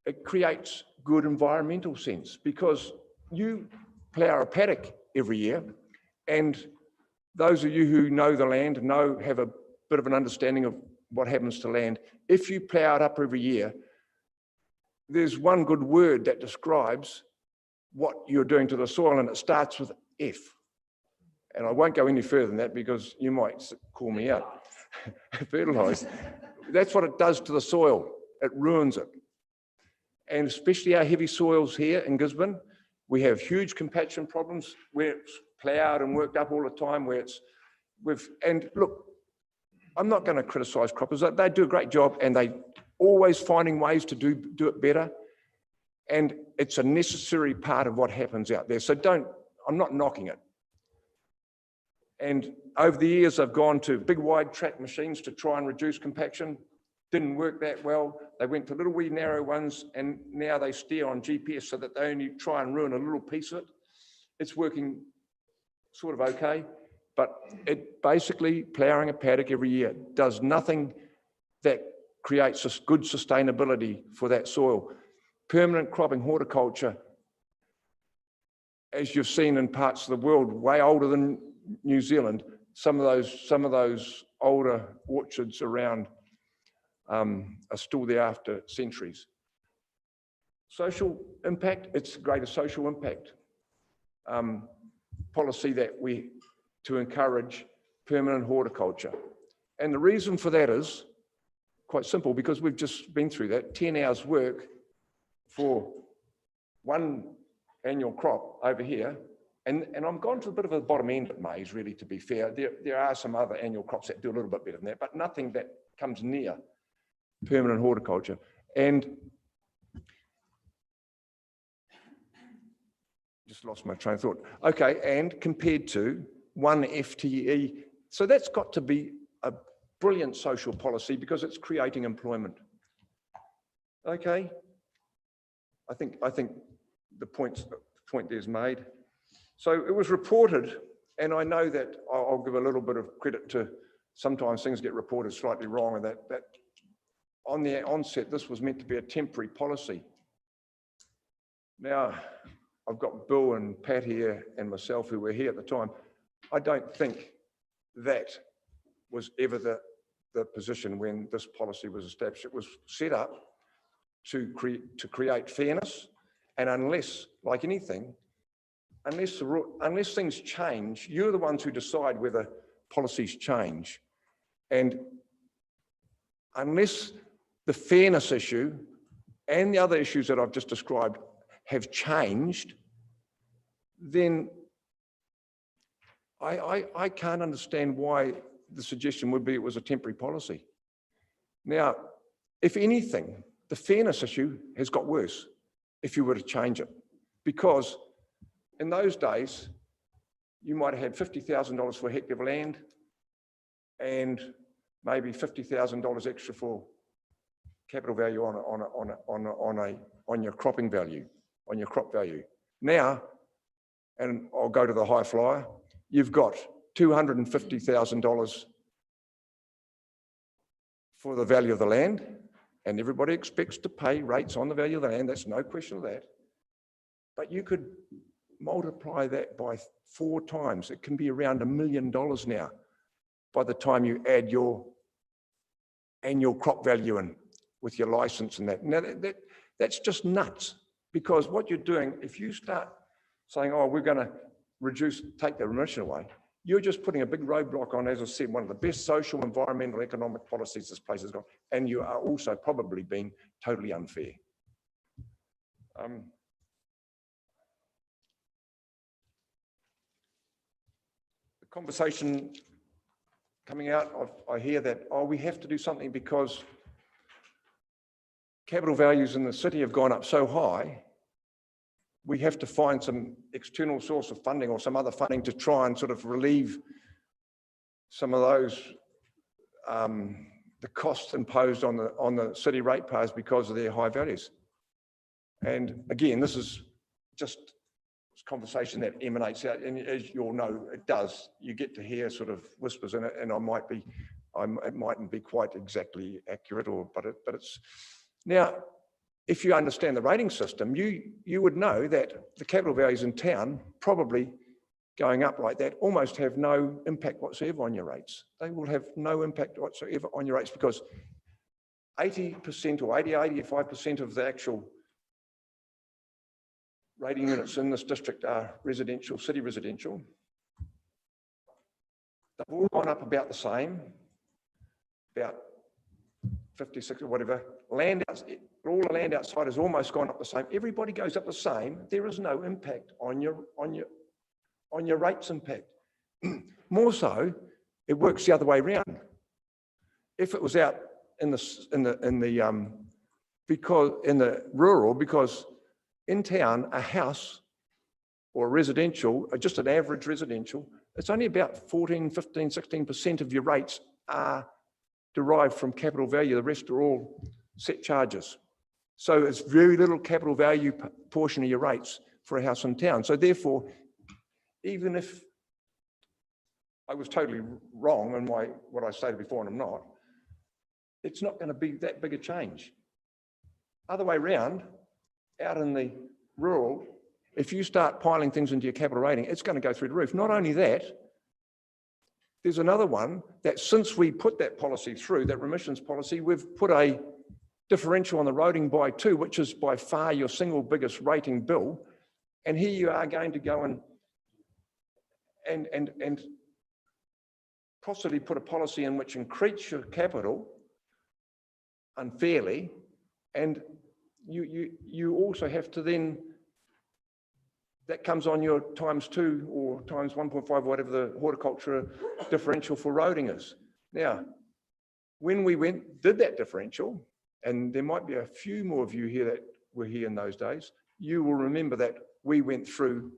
it creates good environmental sense because you plough a paddock every year, and those of you who know the land have a bit of an understanding of what happens to land. If you plough it up every year, there's one good word that describes what you're doing to the soil, and it starts with F. And I won't go any further than that because you might call me out. Fertilise. That's what it does to the soil. It ruins it. And especially our heavy soils here in Gisborne, we have huge compaction problems where it's ploughed and worked up all the time, and look, I'm not going to criticise croppers. They do a great job and they always finding ways to do it better. And it's a necessary part of what happens out there. So I'm not knocking it. And over the years, I've gone to big wide track machines to try and reduce compaction. Didn't work that well. They went to little wee narrow ones, and now they steer on GPS so that they only try and ruin a little piece of it. It's working sort of okay, but it basically, ploughing a paddock every year does nothing that creates a good sustainability for that soil. Permanent cropping horticulture, as you've seen in parts of the world, way older than New Zealand, some of those older orchards around are still there after centuries. Social impact, it's greater social impact. Policy to encourage permanent horticulture. And the reason for that is quite simple, because we've just been through that. 10 hours work for 1 annual crop over here. And I'm gone to a bit of a bottom end of maize, really, to be fair. There are some other annual crops that do a little bit better than that, but nothing that comes near permanent horticulture. And just lost my train of thought. Okay, and compared to 1 FTE. So that's got to be a brilliant social policy because it's creating employment. Okay, I think the point there is made. So it was reported, and I know that I'll give a little bit of credit to, sometimes things get reported slightly wrong, and that on the onset, this was meant to be a temporary policy. Now, I've got Bill and Pat here and myself who were here at the time. I don't think that was ever the position when this policy was established. It was set up to create fairness, and unless, like anything, unless things change, you're the ones who decide whether policies change. And unless the fairness issue and the other issues that I've just described have changed, then I can't understand why the suggestion would be it was a temporary policy. Now, if anything, the fairness issue has got worse if you were to change it, because in those days, you might have had $50,000 for a hectare of land and maybe $50,000 extra for capital value on your cropping value, on your crop value. Now, and I'll go to the high flyer, you've got $250,000 for the value of the land, and everybody expects to pay rates on the value of the land, that's no question of that. But you could multiply that by 4 times. It can be around $1 million now by the time you add your annual crop value in with your license and that. Now, that's just nuts, because what you're doing, if you start saying, oh, we're going to take the remission away, you're just putting a big roadblock on, as I said, one of the best social, environmental, economic policies this place has got, and you are also probably being totally unfair. The conversation coming out, I hear that, oh, we have to do something because capital values in the city have gone up so high, we have to find some external source of funding or some other funding to try and sort of relieve some of those, the costs imposed on the city ratepayers because of their high values. And again, this is just a conversation that emanates out, and as you all know, it does. You get to hear sort of whispers in it, and it mightn't be quite exactly accurate, but it's now. If you understand the rating system, you would know that the capital values in town probably going up like that almost have no impact whatsoever on your rates. They will have no impact whatsoever on your rates because 80% or 85% of the actual rating units in this district are residential, city residential. They've all gone up about the same, about 50, 60, whatever. All the land outside has almost gone up the same. Everybody goes up the same. There is no impact on your rates impact. More so, it works the other way around. If it was out in the rural, because in town a house or a residential, just an average residential, it's only about 14, 15, 16% of your rates are derived from capital value. The rest are all set charges. So it's very little capital value portion of your rates for a house in town. So therefore, even if I was totally wrong in what I stated before and I'm not, it's not going to be that big a change. Other way around, out in the rural, if you start piling things into your capital rating, it's going to go through the roof. Not only that, there's another one that since we put that policy through, that remissions policy, we've put a differential on the roading by 2, which is by far your single biggest rating bill. And here you are going to go and possibly put a policy in which increase your capital unfairly. And you also have to then, that comes on your ×2 or ×1.5, whatever the horticulture differential for roading is. Now, when we did that differential, and there might be a few more of you here that were here in those days, you will remember that we went through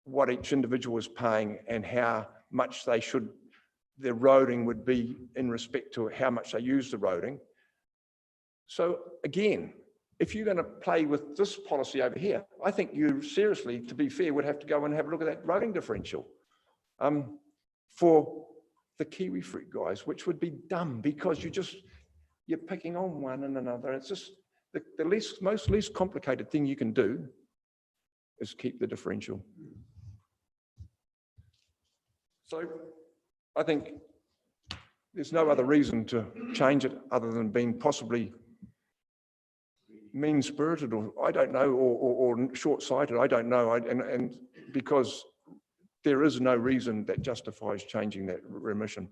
what each individual was paying and how much their roading would be in respect to how much they use the roading. So again, if you're going to play with this policy over here, I think you seriously, to be fair, would have to go and have a look at that roading differential for the kiwi fruit guys, which would be dumb because you're picking on one and another. It's just the least complicated thing you can do is keep the differential. So I think there's no other reason to change it other than being possibly mean-spirited, or I don't know, or short-sighted, I don't know, and because there is no reason that justifies changing that remission.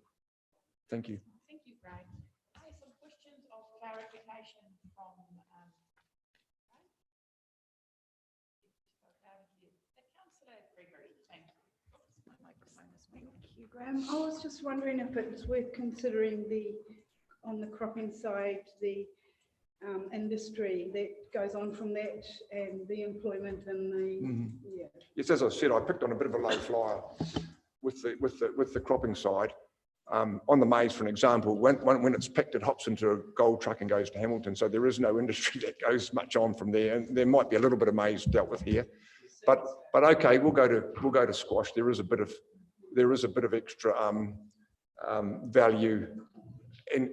Thank you. Thank you, Craig. I have some questions of clarification from the Councillor Gregory. Thank you. My microphone speak. Thank you, Graham. I was just wondering if it's worth considering on the cropping side, the industry that goes on from that and the employment and the, yeah. Yes, as I said, I picked on a bit of a low flyer with the cropping side. On the maize, for an example, when it's picked, it hops into a gold truck and goes to Hamilton. So there is no industry that goes much on from there. And there might be a little bit of maize dealt with here, but okay, we'll go to squash. There is a bit of extra value in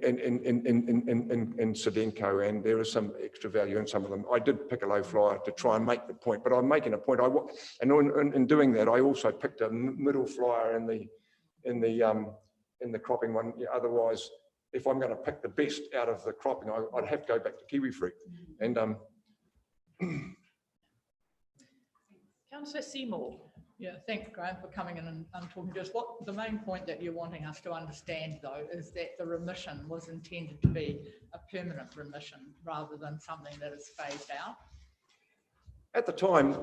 Sedenco, and there is some extra value in some of them. I did pick a low flyer to try and make the point, but I'm making a point. And in doing that, I also picked a middle flyer in the cropping one. Otherwise, if I'm going to pick the best out of the cropping, I'd have to go back to kiwi fruit. And Councillor Seymour. Yeah, thanks, Graham, for coming in and talking to us. What the main point that you're wanting us to understand, though, is that the remission was intended to be a permanent remission rather than something that is phased out. at the time,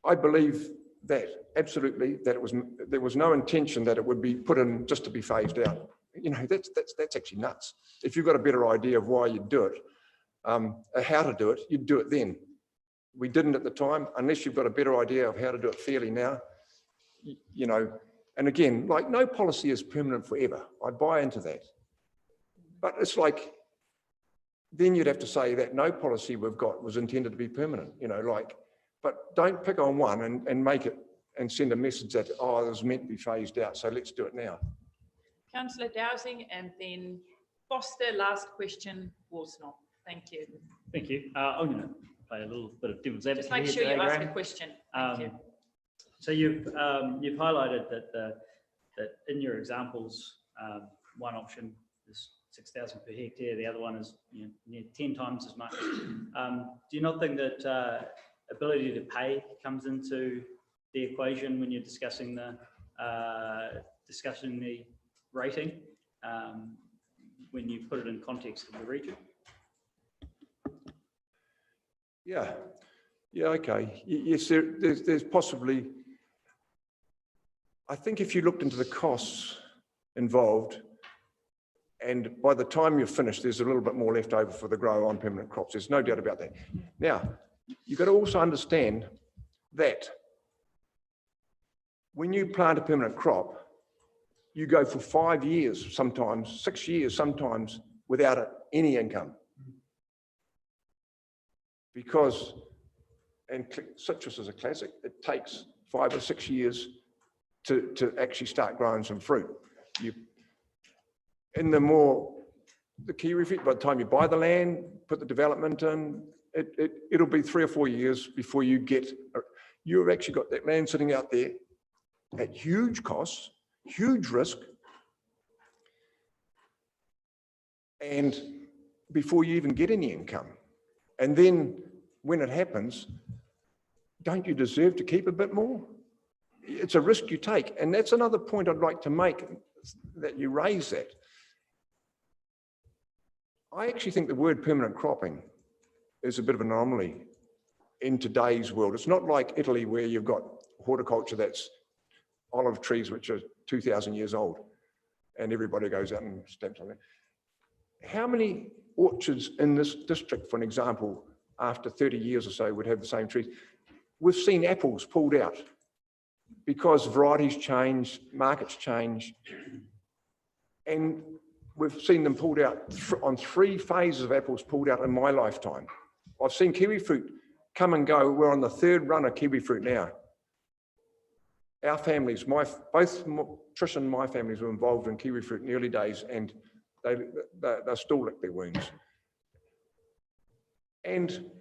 I believe that absolutely that there was no intention that it would be put in just to be phased out. You know, that's actually nuts. If you've got a better idea of why you'd do it, how to do it, you'd do it then. We didn't at the time, unless you've got a better idea of how to do it fairly now, you know. And again, like, no policy is permanent forever. I buy into that. But it's like, then you'd have to say that no policy we've got was intended to be permanent, you know, like, but don't pick on one and make it and send a message that, oh, it was meant to be phased out, so let's do it now. Councillor Dowsing, and then Foster, last question, Worsnop. Thank you. Thank you. I'm going to play a little bit of devil's advocate. Just make sure you ask a question. Thank you. So you've highlighted that that in your examples, one option is 6,000 per hectare, the other one is near 10 times as much. Do you not think that ability to pay comes into the equation when you're discussing the rating, when you put it in context of the region? Yeah, okay. Yes, there's possibly, I think if you looked into the costs involved, and by the time you're finished, there's a little bit more left over for the grower on permanent crops. There's no doubt about that. Now, you've got to also understand that when you plant a permanent crop, you go for 5 years, sometimes 6 years, sometimes without any income. Because, and citrus is a classic, it takes 5 or 6 years to actually start growing some fruit. The kiwi fruit, by the time you buy the land, put the development in, it'll be 3 or 4 years before you've actually got that land sitting out there at huge costs, huge risk, and before you even get any income. And then when it happens, don't you deserve to keep a bit more? It's a risk you take. And that's another point I'd like to make, that you raise that. I actually think the word permanent cropping is a bit of an anomaly in today's world. It's not like Italy, where you've got horticulture that's olive trees which are 2,000 years old and everybody goes out and stamps on it. How many orchards in this district, for an example, after 30 years or so would have the same trees? We've seen apples pulled out because varieties change, markets change, and we've seen them pulled out on 3 phases of apples pulled out in my lifetime. I've seen kiwi fruit come and go. We're on the 3rd run of kiwi fruit now. Our families, both Trish and my families were involved in kiwi fruit in the early days, and they still lick their wounds. And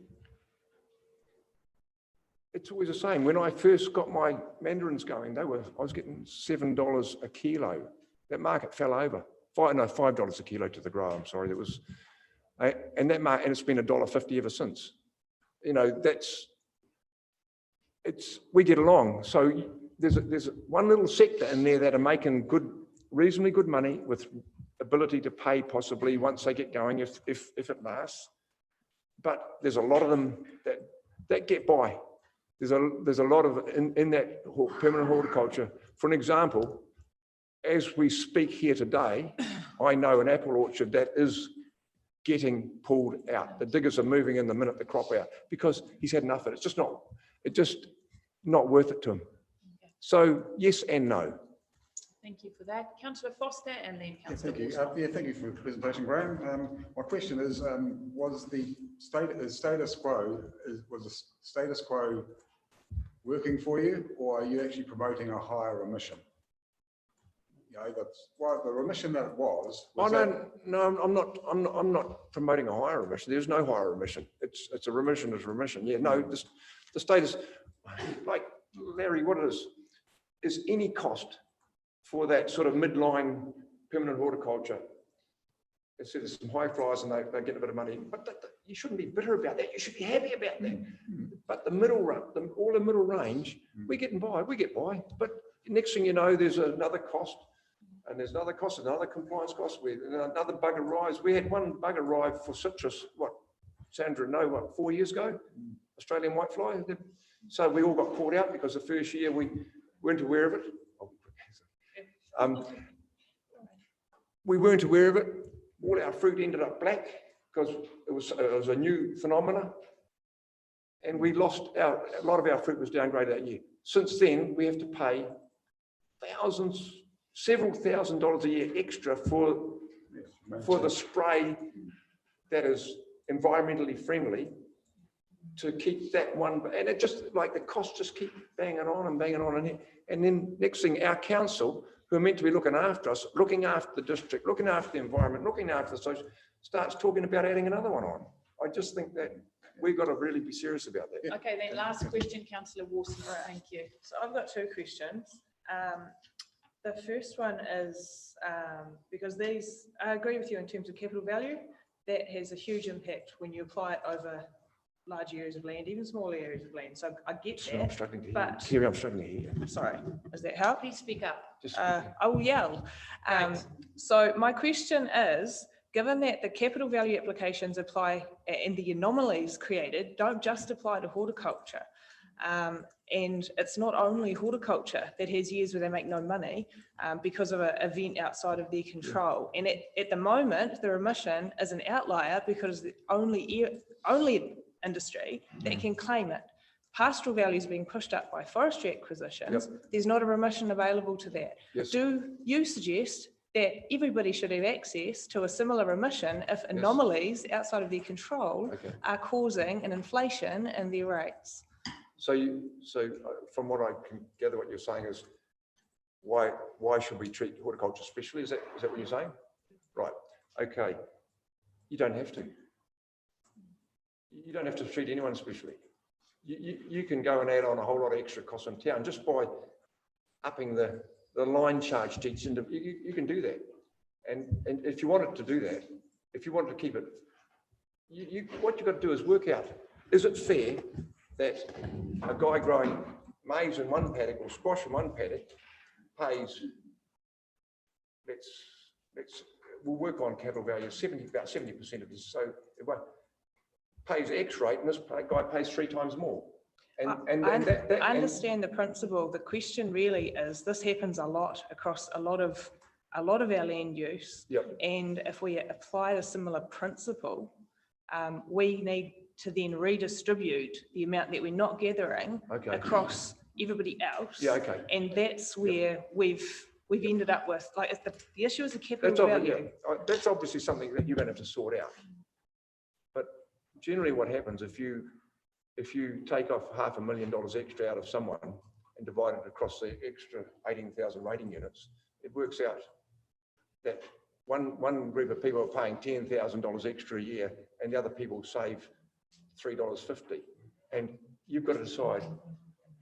it's always the same. When I first got my mandarins going, I was getting $7 a kilo. That market fell over. $5 a kilo to the grower. I'm sorry. That was, and it's been $1.50 ever since. You know, we get along. So there's one little sector in there that are making reasonably good money with ability to pay possibly once they get going, if it lasts. But there's a lot of them that get by. there's a lot of, in that permanent horticulture. For an example, as we speak here today, I know an apple orchard that is getting pulled out. The diggers are moving in the minute the crop out because he's had enough of it. It's just not worth it to him. So yes and no. Thank you for that. Councillor Foster and then Councillor Thank you. Wilson. Thank you for the presentation, Graham. My question is, was the status quo working for you, or are you actually promoting a higher emission? You know, the remission that it was. No, I'm not promoting a higher emission. There's no higher emission. It's a remission is remission. Yeah, no, the status, like Larry, what it is any cost for that sort of midline permanent horticulture. They said there's some high flyers and they get a bit of money, but you shouldn't be bitter about that. You should be happy about that. But the middle run, all the middle range, we get by. But next thing you know, there's another cost, and there's another cost, another compliance cost, another bug arrives. We had one bug arrive for citrus, Sandra, 4 years ago, Australian whitefly. So we all got caught out because the first year we weren't aware of it. We weren't aware of it. All our fruit ended up black because it was a new phenomena, and we lost a lot of our fruit was downgraded that year. Since then, we have to pay several $1,000s a year extra for the spray that is environmentally friendly to keep that one, and it just like the costs just keep banging on, and then next thing, our council, who are meant to be looking after us, looking after the district, looking after the environment, looking after the social, starts talking about adding another one on. I just think that we've got to really be serious about that. Okay, then last question, Councillor Wilson. Thank you. So I've got two questions. The first one is because I agree with you in terms of capital value. That has a huge impact when you apply it over large areas of land, even small areas of land. So I get that. I'm struggling to hear. But I'm struggling to hear. Sorry, does that help? Please speak up. I will yell. So my question is, given that the capital value applications apply and the anomalies created don't just apply to horticulture, and it's not only horticulture that has years where they make no money because of an event outside of their control. And at the moment, the remission is an outlier because the only industry that can claim it. Pastoral value is being pushed up by forestry acquisitions. Yep. There's not a remission available to that. Yes. Do you suggest that everybody should have access to a similar remission if anomalies outside of their control are causing an inflation in their rates? So from what I can gather, what you're saying is, why should we treat horticulture specially? Is that what you're saying? Right. Okay. You don't have to. You don't have to treat anyone specially. You can go and add on a whole lot of extra costs in town just by upping the line charge to each individual. You can do that. And if you wanted to do that, if you wanted to keep it, what you've got to do is work out, is it fair that a guy growing maize in one paddock or squash in one paddock pays, we'll work on capital value, about 70% of this. So it won't, pays X rate and this guy pays 3 times more. I understand the principle. The question really is, this happens a lot across a lot of our land use. Yep. And if we apply a similar principle, we need to then redistribute the amount that we're not gathering across everybody else. Yeah, okay. And that's where we've ended up with, like, the issue is a capital value. That's obviously something that you're going to have to sort out. But generally what happens if you take off $500,000 extra out of someone and divide it across the extra 18,000 rating units, it works out that one group of people are paying $10,000 extra a year and the other people save $3.50. And you've got to decide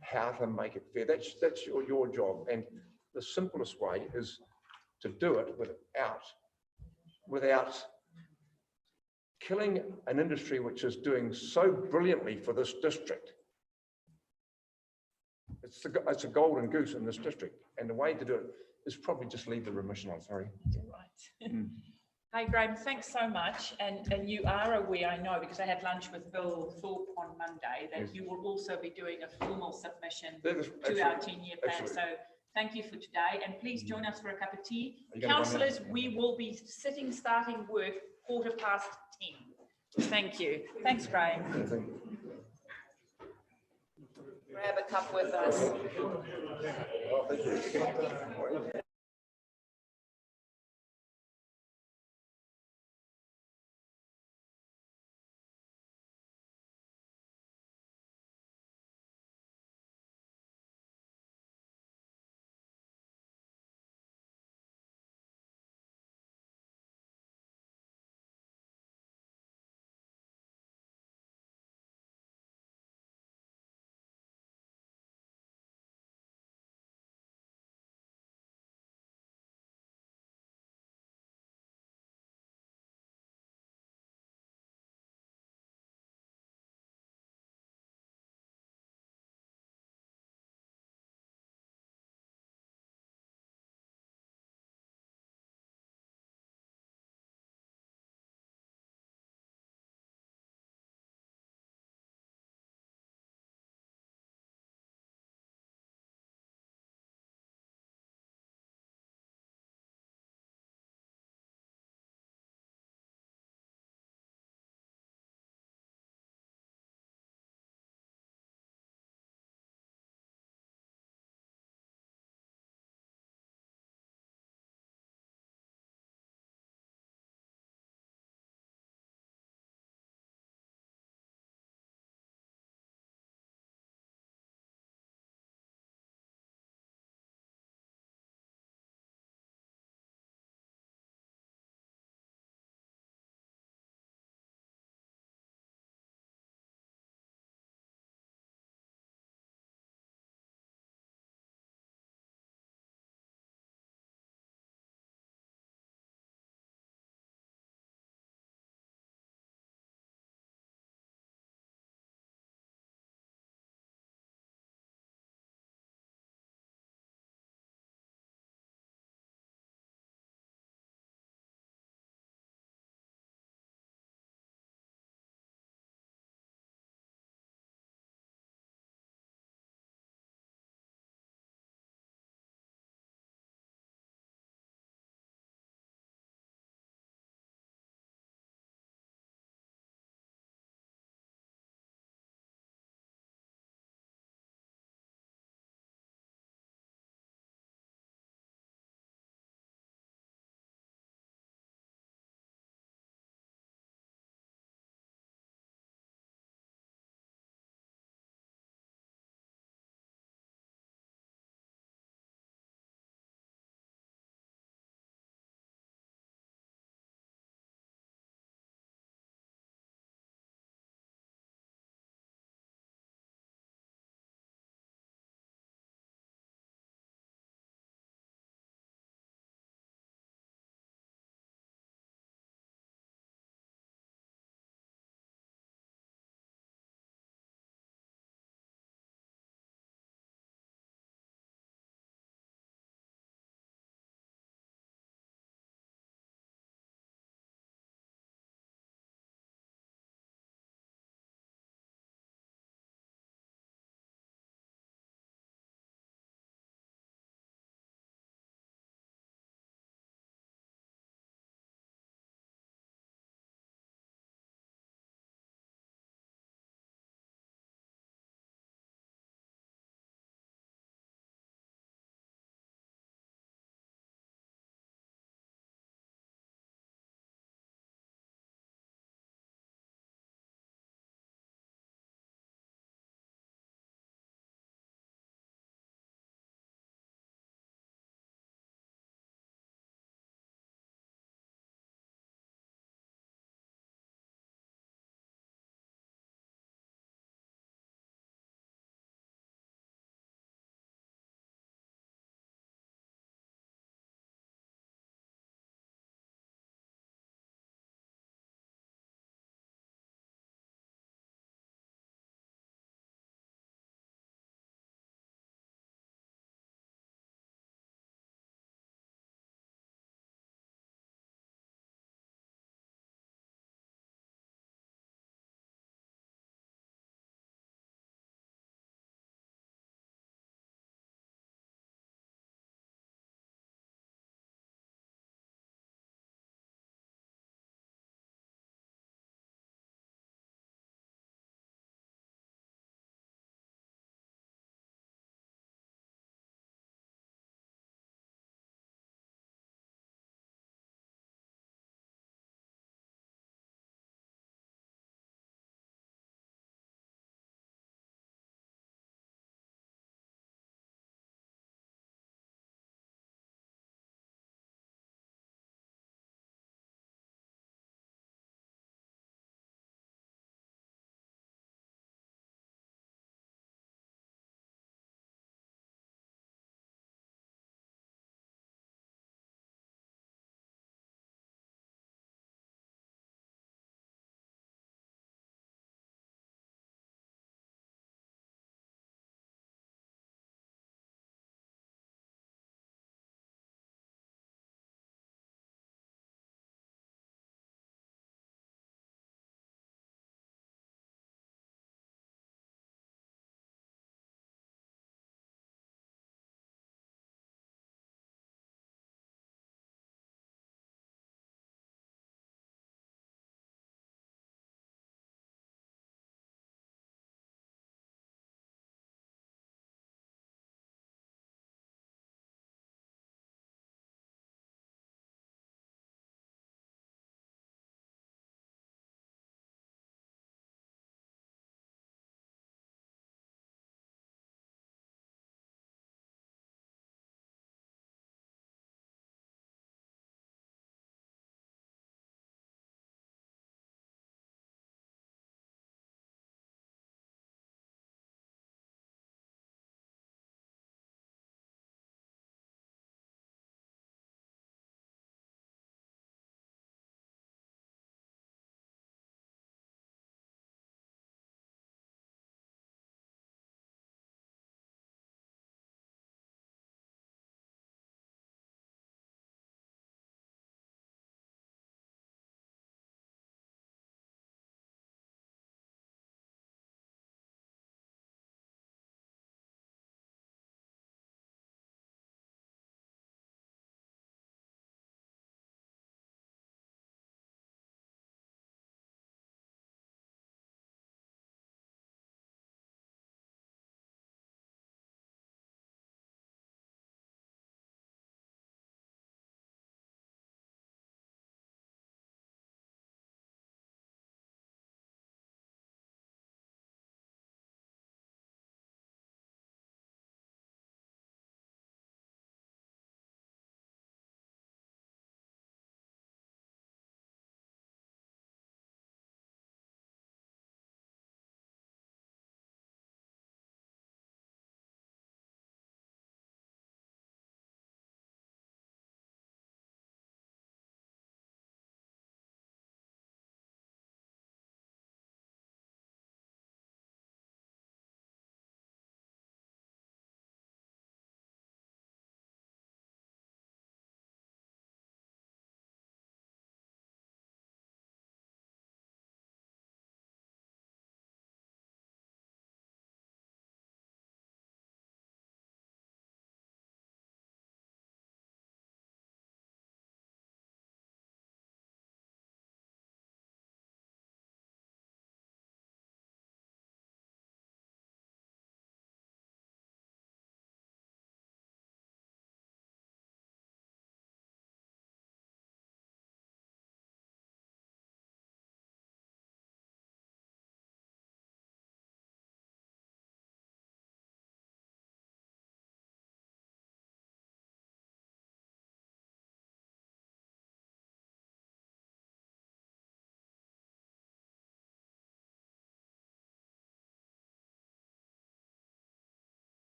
how to make it fair. That's your job. And the simplest way is to do it without killing an industry which is doing so brilliantly for this district. It's a golden goose in this district, and the way to do it is probably just leave the remission on. Sorry. Right. Hey, Graham, thanks so much. And you are aware, I know, because I had lunch with Bill Thorpe on Monday, that you will also be doing a formal submission to our 10-year plan. So thank you for today, and please join us for a cup of tea. Councillors, we will be starting work 10:15. Thank you. Thanks, Graham. Grab a cup with us.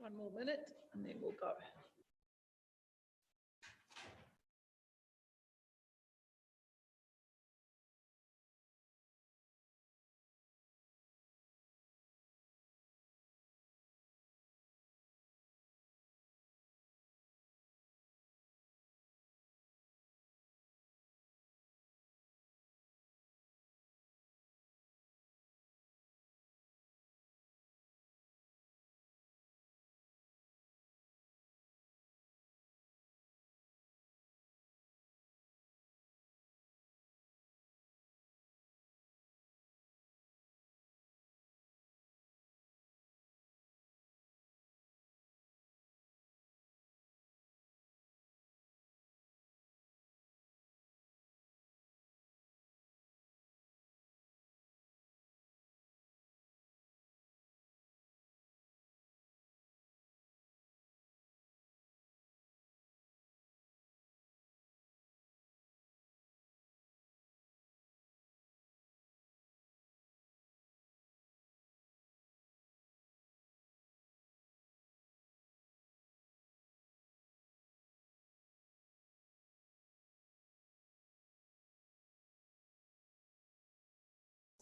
One more minute and then we'll go.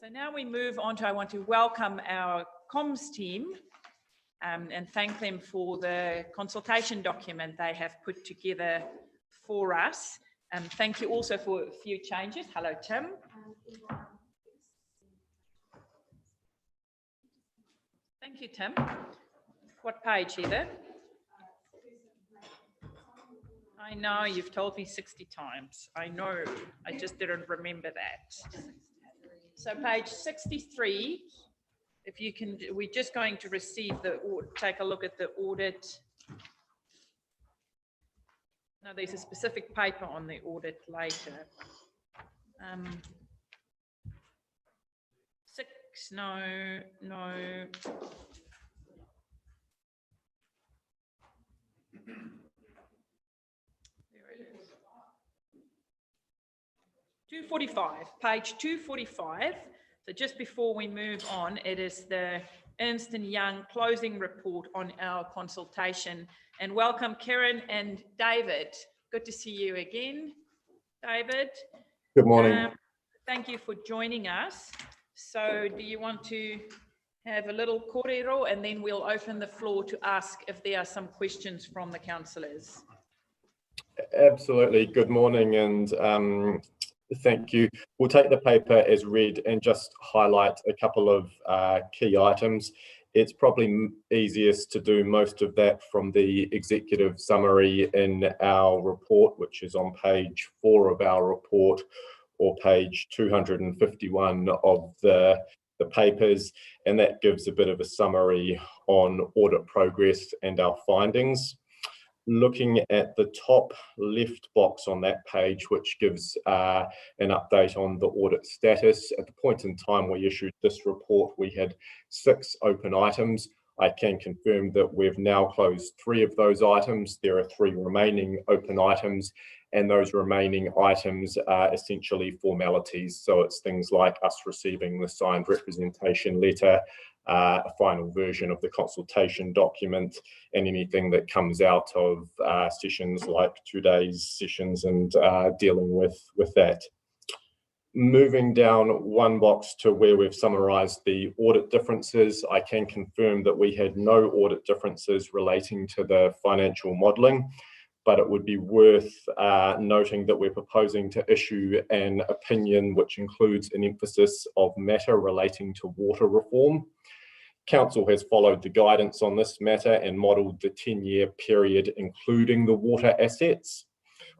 So now we move on to, I want to welcome our comms team and thank them for the consultation document they have put together for us. Thank you also for a few changes. Hello, Tim. Thank you, Tim. What page, Heather? I know, you've told me 60 times. I know, I just didn't remember that. So page 63, if you can, we're just going to receive take a look at the audit. No, there's a specific paper on the audit later. 6, no. There it is. 245, page 245. So just before we move on, it is the Ernst & Young closing report on our consultation. And welcome Karen and David. Good to see you again, David. Good morning. Thank you for joining us. So do you want to have a little kōrero and then we'll open the floor to ask if there are some questions from the councillors? Absolutely. Good morning and thank you. We'll take the paper as read and just highlight a couple of key items. It's probably easiest to do most of that from the executive summary in our report, which is on page 4 of our report, or page 251 of the papers, and that gives a bit of a summary on audit progress and our findings. Looking at the top left box on that page, which gives an update on the audit status. At the point in time we issued this report, we had 6 open items. I can confirm that we've now closed 3 of those items. There are 3 remaining open items, and those remaining items are essentially formalities. So it's things like us receiving the signed representation letter, a final version of the consultation document, and anything that comes out of sessions like today's sessions and dealing with that. Moving down one box to where we've summarised the audit differences, I can confirm that we had no audit differences relating to the financial modelling, but it would be worth noting that we're proposing to issue an opinion which includes an emphasis of matter relating to water reform. Council has followed the guidance on this matter and modelled the 10-year period, including the water assets.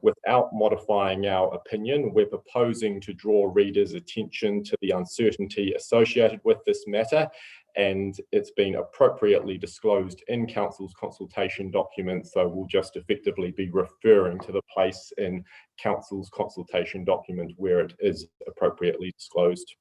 Without modifying our opinion, we're proposing to draw readers' attention to the uncertainty associated with this matter, and it's been appropriately disclosed in Council's consultation document, so we'll just effectively be referring to the place in Council's consultation document where it is appropriately disclosed.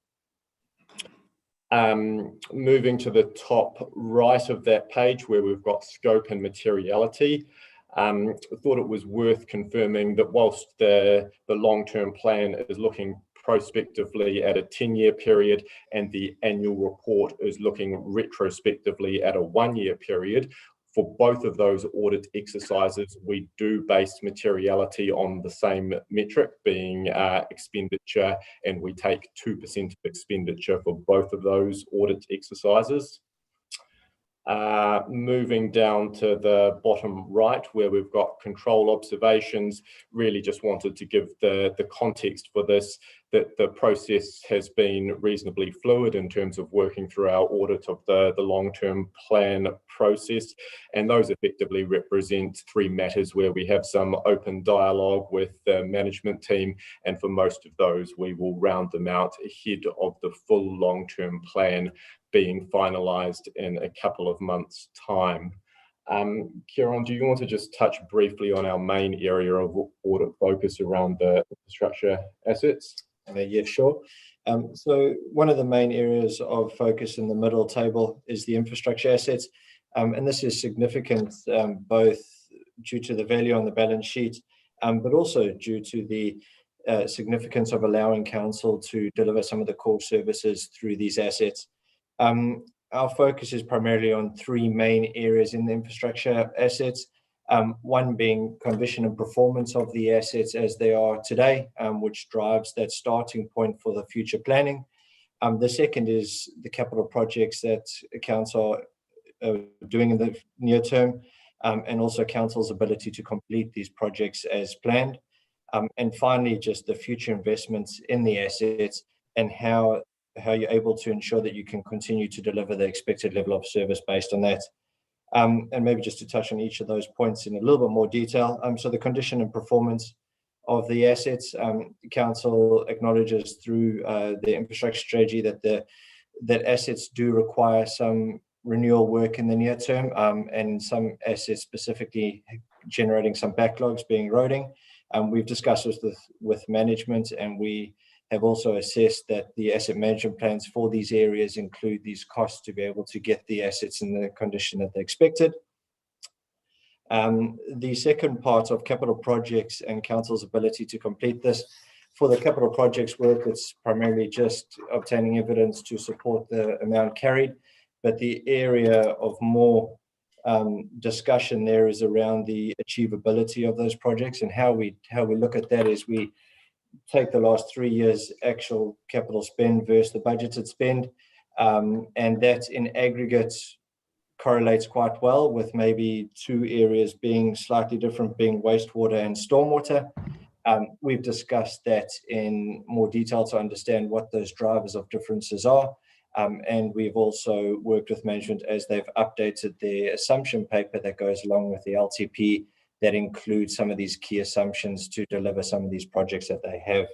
Moving to the top right of that page where we've got scope and materiality, I thought it was worth confirming that whilst the long-term plan is looking prospectively at a 10-year period and the annual report is looking retrospectively at a 1-year period, For both of those audit exercises, we do base materiality on the same metric, being expenditure, and we take 2% of expenditure for both of those audit exercises. Moving down to the bottom right where we've got control observations, really just wanted to give the context for this, that the process has been reasonably fluid in terms of working through our audit of the long-term plan process. And those effectively represent 3 matters where we have some open dialogue with the management team. And for most of those, we will round them out ahead of the full long-term plan being finalised in a couple of months' time. Kieran, do you want to just touch briefly on our main area of audit focus around the infrastructure assets? Yeah, sure. So one of the main areas of focus in the middle table is the infrastructure assets. And this is significant both due to the value on the balance sheet, but also due to the significance of allowing council to deliver some of the core services through these assets. Our focus is primarily on 3 main areas in the infrastructure assets. One being condition and performance of the assets as they are today, which drives that starting point for the future planning. The second is the capital projects that council are doing in the near term, and also council's ability to complete these projects as planned. And finally, just the future investments in the assets and how you're able to ensure that you can continue to deliver the expected level of service based on that. And maybe just to touch on each of those points in a little bit more detail. So the condition and performance of the assets, council acknowledges through the infrastructure strategy that assets do require some renewal work in the near term, and some assets specifically generating some backlogs being eroding. We've discussed this with management, and we have also assessed that the asset management plans for these areas include these costs to be able to get the assets in the condition that they expected. The second part of capital projects and council's ability to complete this. For the capital projects work, it's primarily just obtaining evidence to support the amount carried, but the area of more discussion there is around the achievability of those projects. And how we look at that is we take the last 3 years actual capital spend versus the budgeted spend, and that in aggregate correlates quite well, with maybe 2 areas being slightly different, being wastewater and stormwater. We've discussed that in more detail to understand what those drivers of differences are, and we've also worked with management as they've updated the assumption paper that goes along with the LTP that includes some of these key assumptions to deliver some of these projects that they have.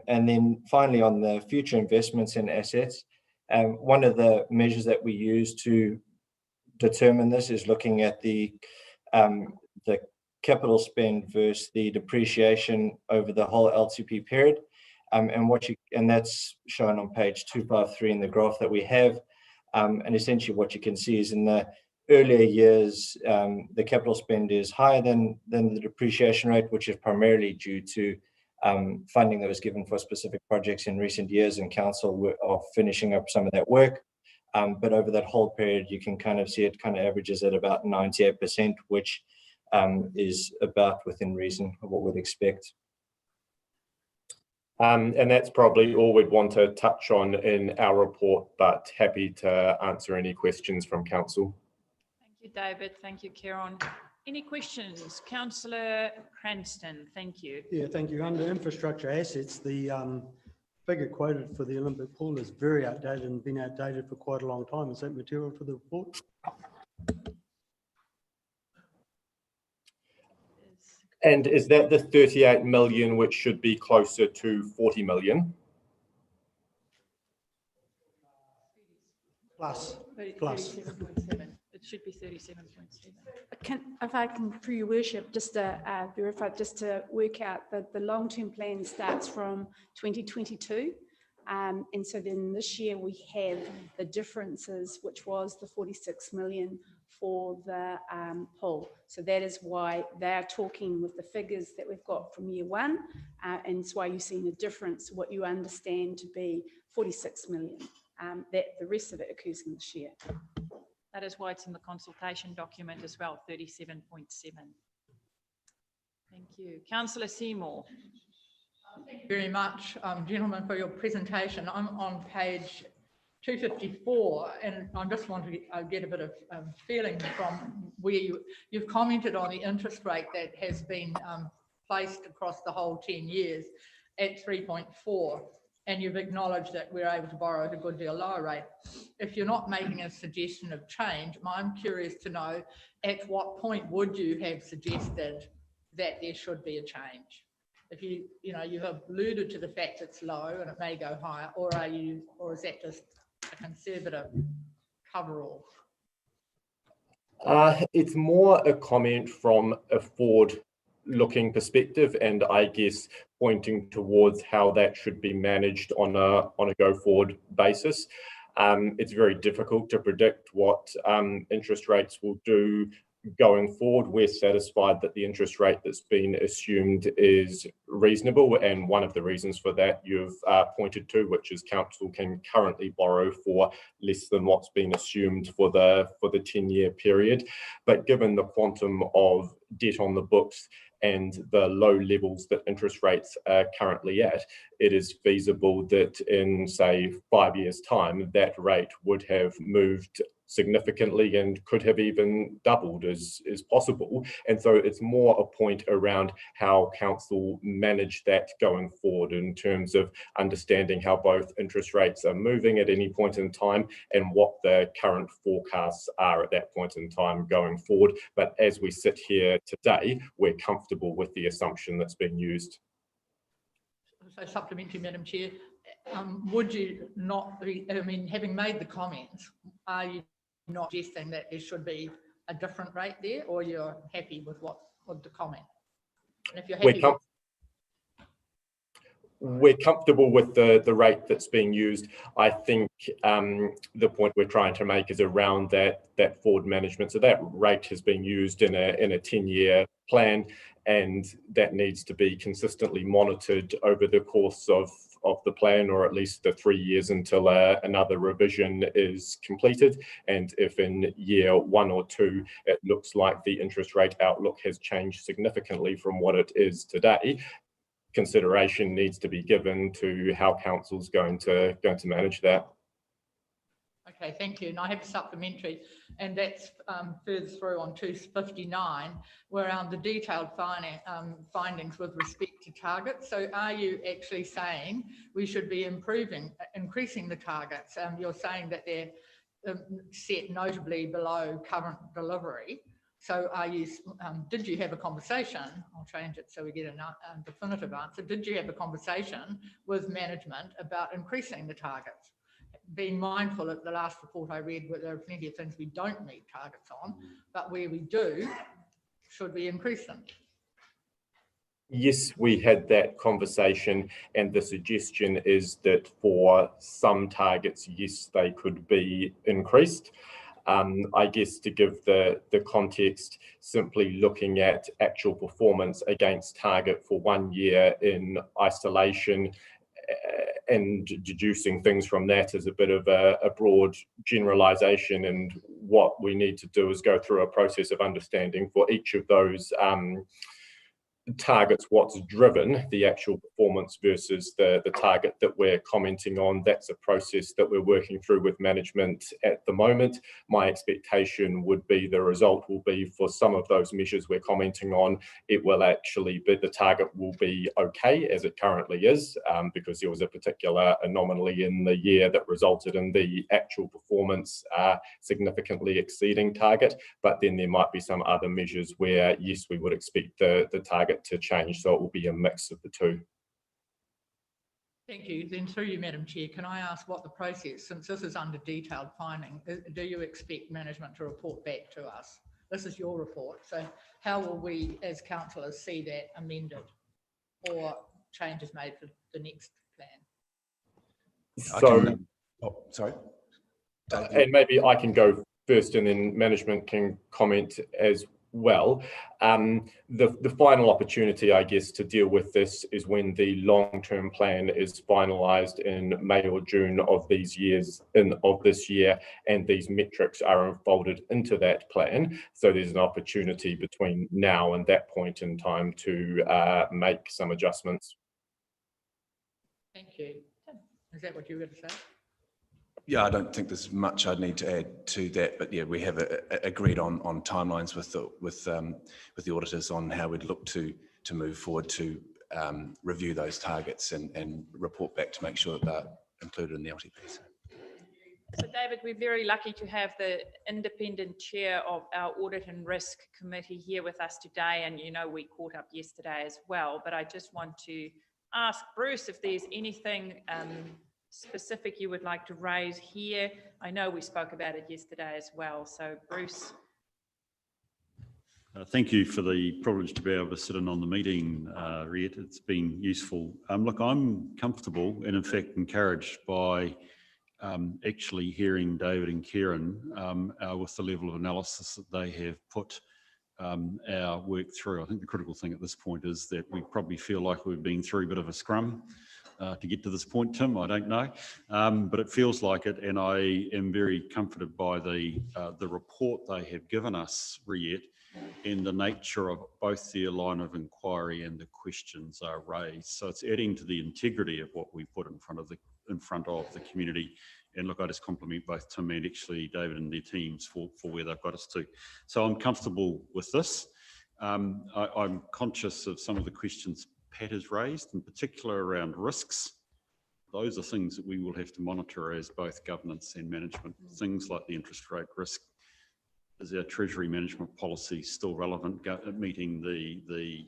And then finally, on the future investments in assets, one of the measures that we use to determine this is looking at the capital spend versus the depreciation over the whole LTP period. And that's shown on page 253 in the graph that we have. And essentially what you can see is in the earlier years, the capital spend is higher than the depreciation rate, which is primarily due to funding that was given for specific projects in recent years, and council are finishing up some of that work. But over that whole period, you can kind of see it kind of averages at about 98%, which is about within reason of what we'd expect. And that's probably all we'd want to touch on in our report, but happy to answer any questions from council. Thank you, David. Thank you, Kieran. Any questions? Councillor Cranston, thank you. Yeah, thank you. Under infrastructure assets, the figure quoted for the Olympic pool is very outdated and been outdated for quite a long time. Is that material for the report? And is that the 38 million, which should be closer to 40 million? Plus. It should be 37.7. If I can, through your worship, just to verify, just to work out that the long-term plan starts from 2022. And so then this year we have the differences, which was the 46 million for the pool. So that is why they are talking with the figures that we've got from year 1. And it's why you're seeing a difference, what you understand to be 46 million. That the rest of it occurs in this year. That is why it's in the consultation document as well, 37.7. Thank you. Councillor Seymour. Thank you very much, gentlemen, for your presentation. I'm on page 254, and I just want to get a bit of feeling from where you've commented on the interest rate that has been placed across the whole 10 years at 3.4, and you've acknowledged that we're able to borrow at a good deal lower rate. If you're not making a suggestion of change, I'm curious to know at what point would you have suggested that there should be a change? If you've alluded to the fact it's low and it may go higher, or is that just a conservative coverall? It's more a comment from a forward-looking perspective, and I guess pointing towards how that should be managed on a go-forward basis. It's very difficult to predict what interest rates will do going forward. We're satisfied that the interest rate that's been assumed is reasonable, and one of the reasons for that you've pointed to, which is council can currently borrow for less than what's been assumed for the 10-year period. But given the quantum of debt on the books and the low levels that interest rates are currently at, it is feasible that in, say, 5 years' time, that rate would have moved significantly and could have even doubled is possible. And so it's more a point around how council manage that going forward in terms of understanding how both interest rates are moving at any point in time and what the current forecasts are at that point in time going forward. But as we sit here today, we're comfortable with the assumption that's been used. So supplementary, Madam Chair, would you not be, having made the comments, are you not suggesting that there should be a different rate there, or you're happy with the comment? And if you're happy we're comfortable with the rate that's being used. I think the point we're trying to make is around that forward management. So that rate has been used in a 10-year plan, and that needs to be consistently monitored over the course of the plan, or at least the 3 years until another revision is completed. And if in year 1 or 2 it looks like the interest rate outlook has changed significantly from what it is today, consideration needs to be given to how council's going to manage that. Okay, thank you. And I have a supplementary, and that's further through on 259, where the detailed findings with respect to targets. So are you actually saying we should be increasing the targets? You're saying that they're set notably below current delivery. So did you have a conversation? I'll change it so we get a definitive answer. Did you have a conversation with management about increasing the targets? Being mindful at the last report I read, where there are plenty of things we don't meet targets on, but where we do, should we increase them? Yes, we had that conversation, and the suggestion is that for some targets, yes, they could be increased. I guess to give the context, simply looking at actual performance against target for 1 year in isolation and deducing things from that is a bit of a broad generalization, and what we need to do is go through a process of understanding for each of those targets what's driven the actual performance versus the target that we're commenting on. That's a process that we're working through with management at the moment. My expectation would be the result will be for some of those measures we're commenting on, it will actually be, the target will be okay as it currently is, because there was a particular anomaly in the year that resulted in the actual performance significantly exceeding target. But then there might be some other measures where, yes, we would expect the target to change, so it will be a mix of the two. Thank you. Then through you, Madam Chair, can I ask what the process, since this is under detailed finding, do you expect management to report back to us? This is your report, so how will we as councillors see that amended or changes made for the next plan? So, sorry. And maybe I can go first and then management can comment as well. The final opportunity, I guess, to deal with this is when the long-term plan is finalised in May or June of this year, and these metrics are unfolded into that plan. So there's an opportunity between now and that point in time to make some adjustments. Thank you. Is that what you were going to say? Yeah, I don't think there's much I'd need to add to that, but yeah, we have agreed on timelines with the auditors on how we'd look to move forward to review those targets and report back to make sure that they're included in the LTP. So David, we're very lucky to have the independent chair of our Audit and Risk Committee here with us today, and you know we caught up yesterday as well, but I just want to ask Bruce if there's anything specific you would like to raise here. I know we spoke about it yesterday as well, so Bruce. Thank you for the privilege to be able to sit in on the meeting, Riet. It's been useful. Look, I'm comfortable and in fact encouraged by actually hearing David and Kieran with the level of analysis that they have put our work through. I think the critical thing at this point is that we probably feel like we've been through a bit of a scrum to get to this point, Tim, I don't know, but it feels like it, and I am very comforted by the report they have given us, Riet, and the nature of both the line of inquiry and the questions are raised. So it's adding to the integrity of what we put in front of the community. And look, I just compliment both Tim and actually David and their teams for where they've got us to. So I'm comfortable with this. I'm conscious of some of the questions Pat has raised, in particular around risks. Those are things that we will have to monitor as both governance and management. Things like the interest rate risk. Is our treasury management policy still relevant, meeting the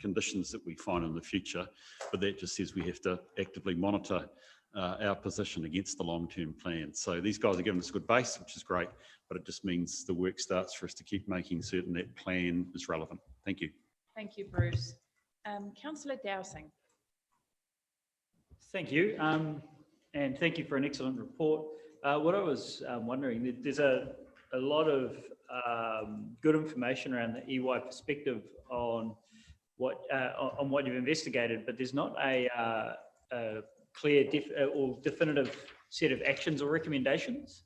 conditions that we find in the future? But that just says we have to actively monitor our position against the long-term plan. So these guys are giving us a good base, which is great, but it just means the work starts for us to keep making certain that plan is relevant. Thank you. Thank you, Bruce. Councillor Dowsing. Thank you, and thank you for an excellent report. What I was wondering, there's a lot of good information around the EY perspective on what you've investigated, but there's not a clear or definitive set of actions or recommendations.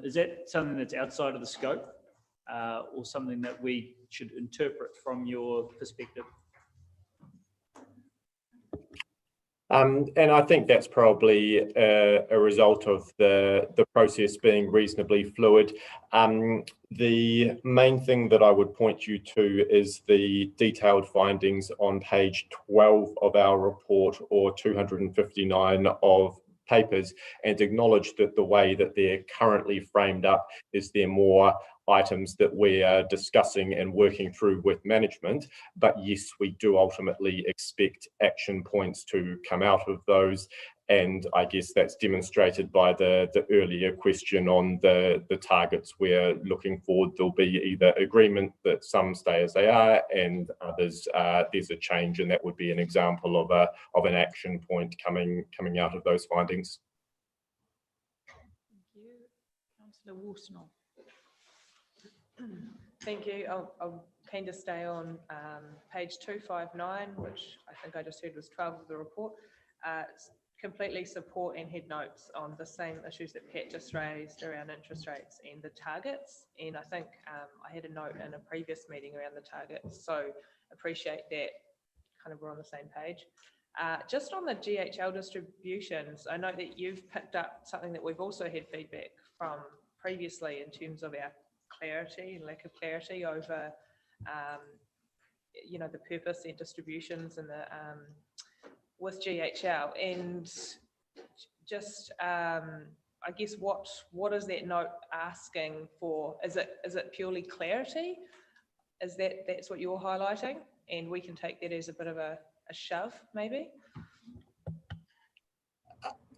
Is that something that's outside of the scope or something that we should interpret from your perspective? And I think that's probably a result of the process being reasonably fluid. The main thing that I would point you to is the detailed findings on page 12 of our report, or 259 of papers, and acknowledge that the way that they're currently framed up is they're more items that we are discussing and working through with management. But yes, we do ultimately expect action points to come out of those. And I guess that's demonstrated by the earlier question on the targets we're looking forward. There'll be either agreement that some stay as they are and others there's a change, and that would be an example of an action point coming out of those findings. Thank you. Councillor Woosnell. Thank you. I'll keen to stay on page 259, which I think I just heard was 12 of the report. Completely support and head notes on the same issues that Pat just raised around interest rates and the targets. And I think I had a note in a previous meeting around the targets, so appreciate that kind of we're on the same page. Just on the GHL distributions, I know that you've picked up something that we've also had feedback from previously in terms of our clarity and lack of clarity over, you know, the purpose and distributions and the with GHL, and just I guess what is that note asking for? Is it purely clarity? Is that's what you're highlighting, and we can take that as a bit of a shove maybe?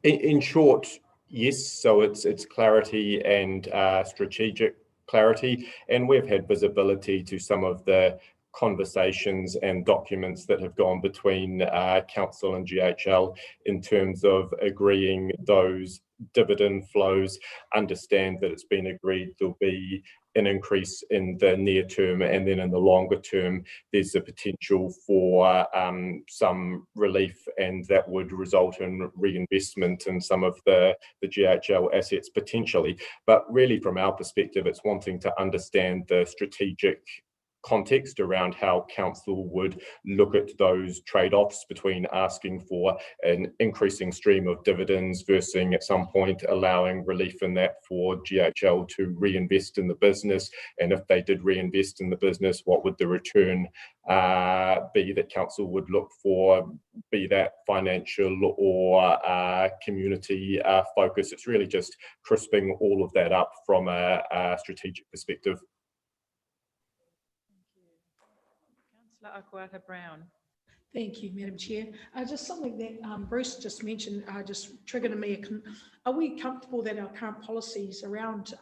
In short, yes. So it's clarity and strategic clarity, and we've had visibility to some of the conversations and documents that have gone between council and GHL in terms of agreeing those dividend flows. Understand that it's been agreed there'll be an increase in the near term, and then in the longer term, there's the potential for some relief, and that would result in reinvestment in some of the GHL assets potentially. But really, from our perspective, it's wanting to understand the strategic context around how council would look at those trade-offs between asking for an increasing stream of dividends versus at some point allowing relief in that for GHL to reinvest in the business. And if they did reinvest in the business, what would the return be that council would look for, be that financial or community focus? It's really just crisping all of that up from a strategic perspective. Councillor Akwata-Brown. Thank you, Madam Chair. Just something that Bruce just mentioned just triggered in me. Are we comfortable that our current policies around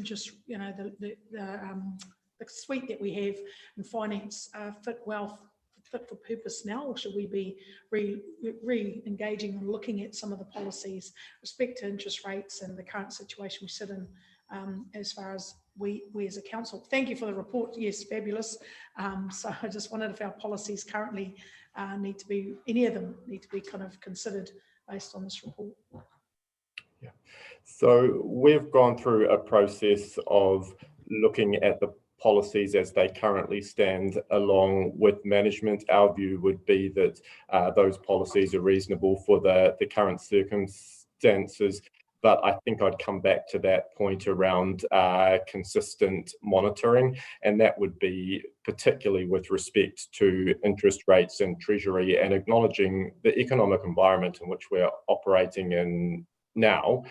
just, you know, the suite that we have in finance fit for purpose now, or should we be re-engaging and looking at some of the policies with respect to interest rates and the current situation we sit in as far as we as a council? Thank you for the report. Yes, fabulous. So I just wondered if our policies currently need to be, any of them need to be kind of considered based on this report. Yeah. So we've gone through a process of looking at the policies as they currently stand along with management. Our view would be that those policies are reasonable for the current circumstances. But I think I'd come back to that point around consistent monitoring, and that would be particularly with respect to interest rates and treasury, and acknowledging the economic environment in which we're operating in now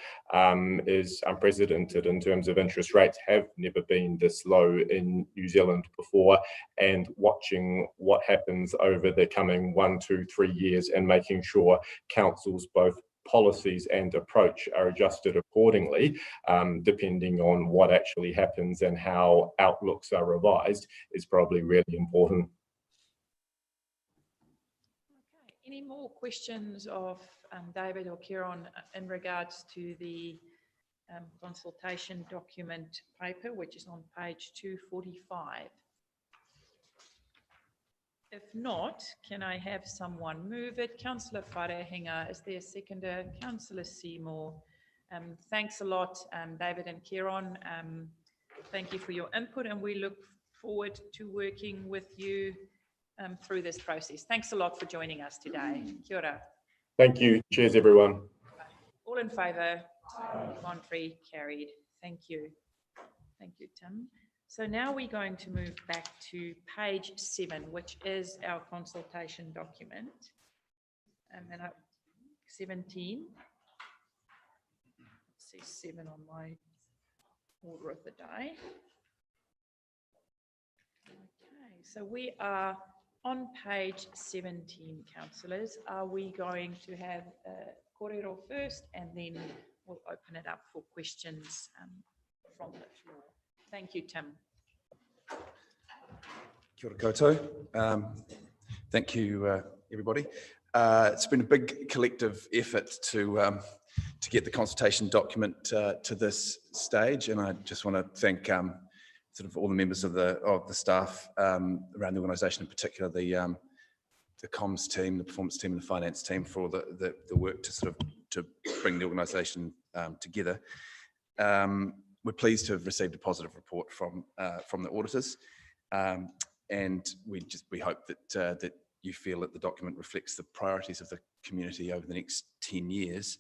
is unprecedented in terms of interest rates have never been this low in New Zealand before, and watching what happens over the coming 1, 2, 3 years and making sure councils both policies and approach are adjusted accordingly, depending on what actually happens and how outlooks are revised, is probably really important. Okay. Any more questions of David or Kieran in regards to the consultation document paper, which is on page 245? If not, can I have someone move it? Councillor Wharehinga, is there a seconder? Councillor Seymour. Thanks a lot, David and Kieran. Thank you for your input, and we look forward to working with you through this process. Thanks a lot for joining us today. Kia ora. Thank you. Cheers, everyone. All in favour? Contrary? Carried. Thank you. Thank you, Tim. So now we're going to move back to page 7, which is our consultation document. And 17. It says 7 on my order of the day. Okay, so we are on page 17, councillors. Are we going to have kōrero first, and then we'll open it up for questions from the floor? Thank you, Tim. Kia ora koutou. Thank you, everybody. It's been a big collective effort to get the consultation document to this stage, and I just want to thank sort of all the members of the staff around the organisation, in particular the comms team, the performance team, and the finance team for all the work to sort of to bring the organisation together. We're pleased to have received a positive report from the auditors, and we hope that you feel that the document reflects the priorities of the community over the next 10 years.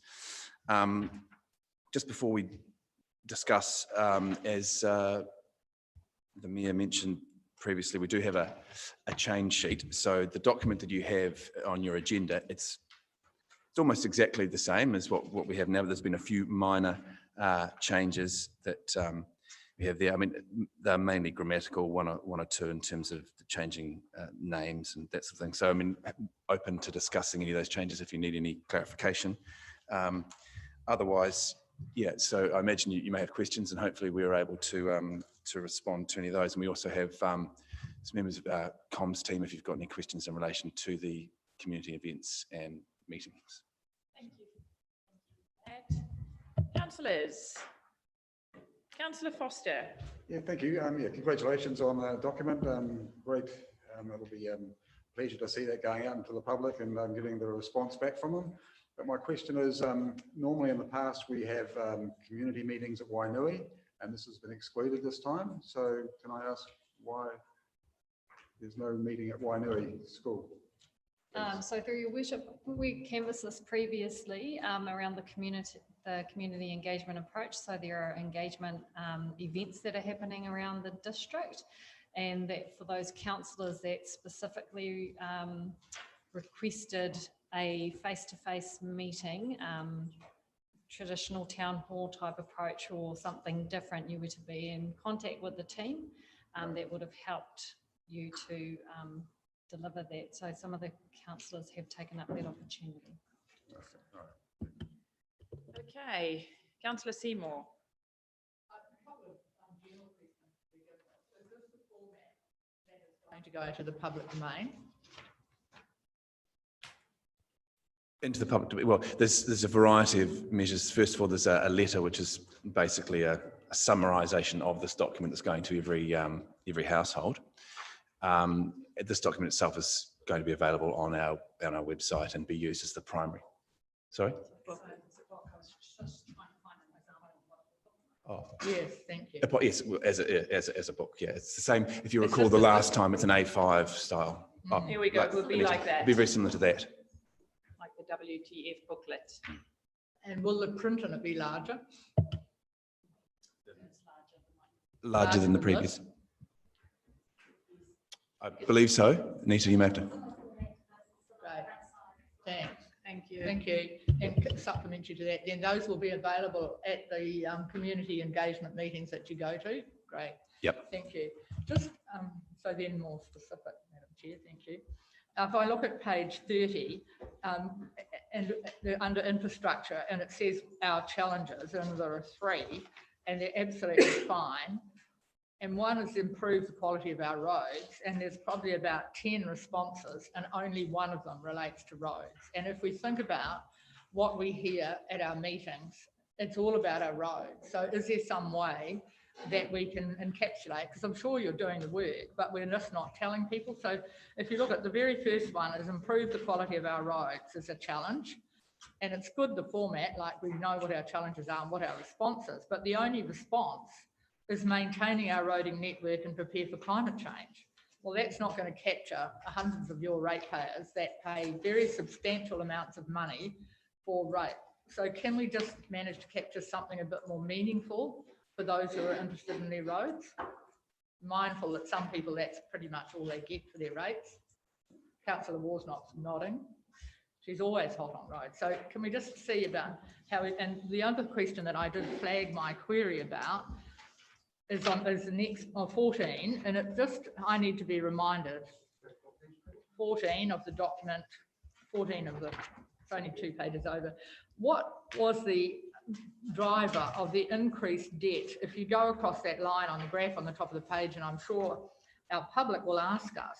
Just before we discuss, as the Mayor mentioned previously, we do have a change sheet. So the document that you have on your agenda, it's almost exactly the same as what we have now. There's been a few minor changes that we have there. I mean, they're mainly grammatical, one or two in terms of the changing names and that sort of thing. So, I mean, open to discussing any of those changes if you need any clarification. Otherwise, yeah, so I imagine you may have questions, and hopefully we are able to respond to any of those. And we also have some members of our comms team if you've got any questions in relation to the community events and meetings. Thank you. Councillors, Councillor Foster. Yeah, thank you. Yeah, congratulations on the document. Great. It'll be a pleasure to see that going out into the public and getting the response back from them. But my question is, normally in the past we have community meetings at Wainui, and this has been excluded this time. So can I ask why there's no meeting at Wainui School? So through your worship, we canvassed this previously around the community engagement approach. So there are engagement events that are happening around the district, and that for those councillors that specifically requested a face-to-face meeting, traditional town hall type approach or something different, you were to be in contact with the team that would have helped you to deliver that. So some of the councillors have taken up that opportunity. Okay, Councillor Seymour. Going to go into the public domain. Into the public domain. Well, there's a variety of measures. First of all, there's a letter which is basically a summarisation of this document that's going to every household. This document itself is going to be available on our website and be used as the primary. Sorry. Oh. Yes, thank you. Yes, as a book. Yeah, it's the same. If you recall, the last time it's an A5 style. Oh, Here we go. It would be like that. It'd be very similar to that. Like the WTF booklet. And will the print in it be larger? Larger than the previous. I believe so. Anita, you may have to. Right. Thanks. Thank you. Thank you. And supplementary to that, then those will be available at the community engagement meetings that you go to. Great. Yep. Thank you. Just so then more specific, Madam Chair, thank you. If I look at page 30 and under infrastructure, and it says our challenges, and there are 3, and they're absolutely fine. And one is improve the quality of our roads, and there's probably about 10 responses, and only one of them relates to roads. And if we think about what we hear at our meetings, it's all about our roads. So is there some way that we can encapsulate, because I'm sure you're doing the work, but we're just not telling people. So if you look at the very first one, is improve the quality of our roads is a challenge. And it's good, the format, like we know what our challenges are and what our response is, but the only response is maintaining our roading network and prepare for climate change. Well, that's not going to capture hundreds of your ratepayers that pay very substantial amounts of money for rate. So can we just manage to capture something a bit more meaningful for those who are interested in their roads? Mindful that some people, that's pretty much all they get for their rates. Councillor Waugh's not nodding. She's always hot on roads. So can we just see about how, and the other question that I did flag my query about is the next 14, and it just, I need to be reminded, 14 of the document, 14 of the, it's only 2 pages over. What was the driver of the increased debt? If you go across that line on the graph on the top of the page, and I'm sure our public will ask us,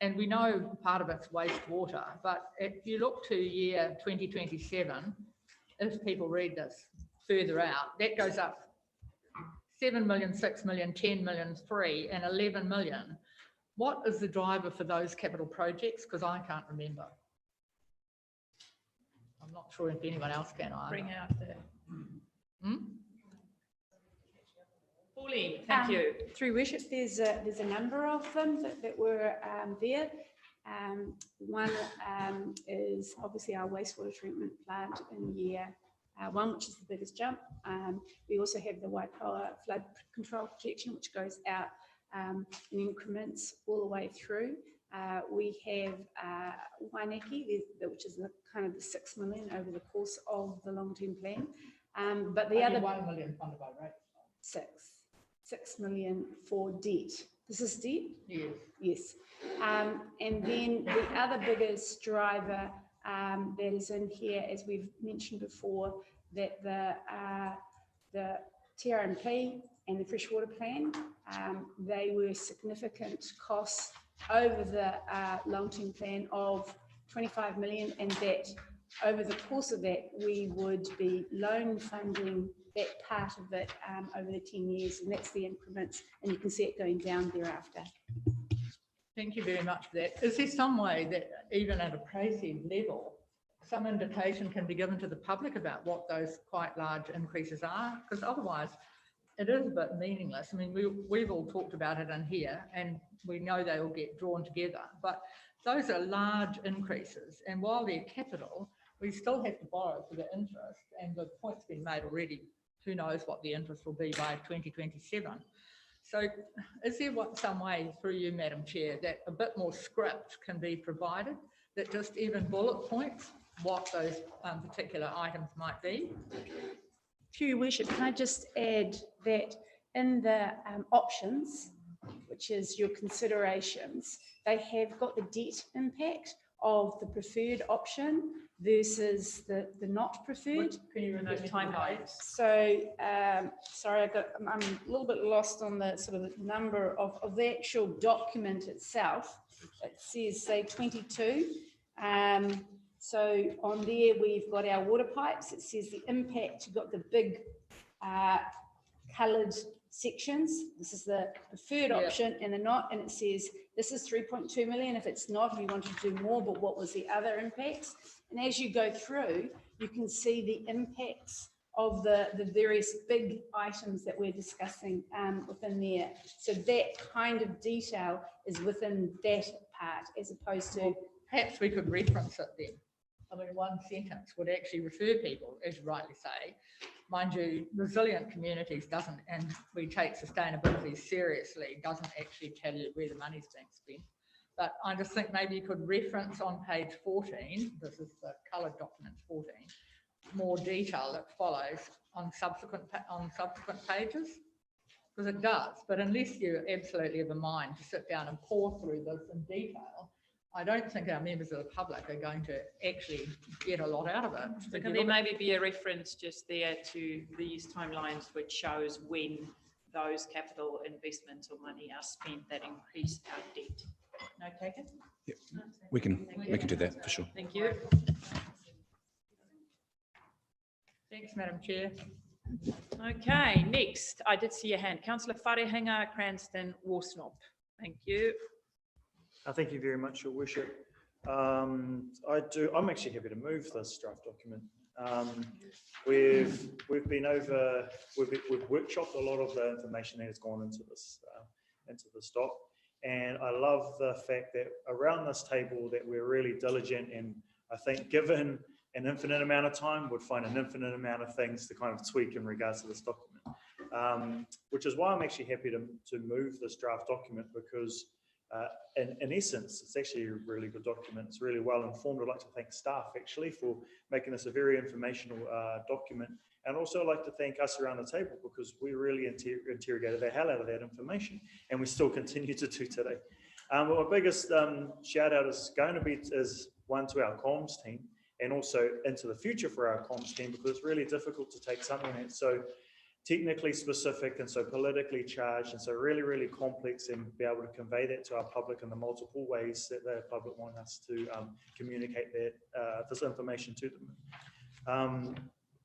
and we know part of it's wastewater, but if you look to year 2027, if people read this further out, that goes up 7 million, 6 million, 10 million, 3 and 11 million. What is the driver for those capital projects? Because I can't remember. I'm not sure if anyone else can either. Bring out the... Pauline, thank you. Through worship, there's a number of them that were there. One is obviously our wastewater treatment plant in year 1, which is the biggest jump. We also have the Waipoa flood control protection, which goes out in increments all the way through. We have Waineki, which is kind of the 6 million over the course of the long-term plan. But the other 1 million funded by rate. 6 million for debt. This is debt? Yes. Yes. And then the other biggest driver that is in here, as we've mentioned before, that the TRMP and the freshwater plan, they were significant costs over the long-term plan of 25 million, and that over the course of that, we would be loan funding that part of it over the 10 years, and that's the increments, and you can see it going down thereafter. Thank you very much for that. Is there some way that even at a PRACED level, some indication can be given to the public about what those quite large increases are? Because otherwise it is a bit meaningless. I mean, we've all talked about it in here and we know they will get drawn together, but those are large increases. And while they're capital, we still have to borrow for the interest, and the point's been made already, who knows what the interest will be by 2027. So is there some way through you, Madam Chair, that a bit more script can be provided, that just even bullet points what those particular items might be? Through your worship, can I just add that in the options, which is your considerations, they have got the debt impact of the preferred option versus the not preferred. Can you remove timelines? So, sorry, I'm a little bit lost on the sort of the number of the actual document itself. It says, say, 22. So on there, we've got our water pipes. It says the impact, you've got the big coloured sections. This is the preferred option and the not, and it says this is 3.2 million. If it's not, we wanted to do more, but what was the other impacts? And as you go through, you can see the impacts of the various big items that we're discussing within there. So that kind of detail is within that part, as opposed to... Well, perhaps we could reference it then. I mean, one sentence would actually refer people, as you rightly say. Mind you, resilient communities doesn't, and we take sustainability seriously, doesn't actually tell you where the money's being spent. But I just think maybe you could reference on page 14, this is the coloured document 14, more detail that follows on subsequent pages, because it does. But unless you absolutely have a mind to sit down and pore through this in detail, I don't think our members of the public are going to actually get a lot out of it. So can there maybe be a reference just there to these timelines which shows when those capital investments or money are spent that increase our debt? No, take it? Yep. We can do that for sure. Thank you. Thanks, Madam Chair. Okay, next, I did see a hand. Councillor Wharehinga, Cranston, Worsnop. Thank you. Thank you very much, Your Worship. I'm actually happy to move this draft document. We've workshopped a lot of the information that has gone into this doc, and I love the fact that around this table that we're really diligent, and I think given an infinite amount of time, would find an infinite amount of things to kind of tweak in regards to this document, which is why I'm actually happy to move this draft document, because in essence, it's actually a really good document. It's really well informed. I'd like to thank staff actually for making this a very informational document. And also I'd like to thank us around the table, because we really interrogated the hell out of that information, and we still continue to do today. But my biggest shout out is going to be one to our comms team, and also into the future for our comms team, because it's really difficult to take something that's so technically specific and so politically charged and so really, really complex, and be able to convey that to our public in the multiple ways that the public want us to communicate this information to them.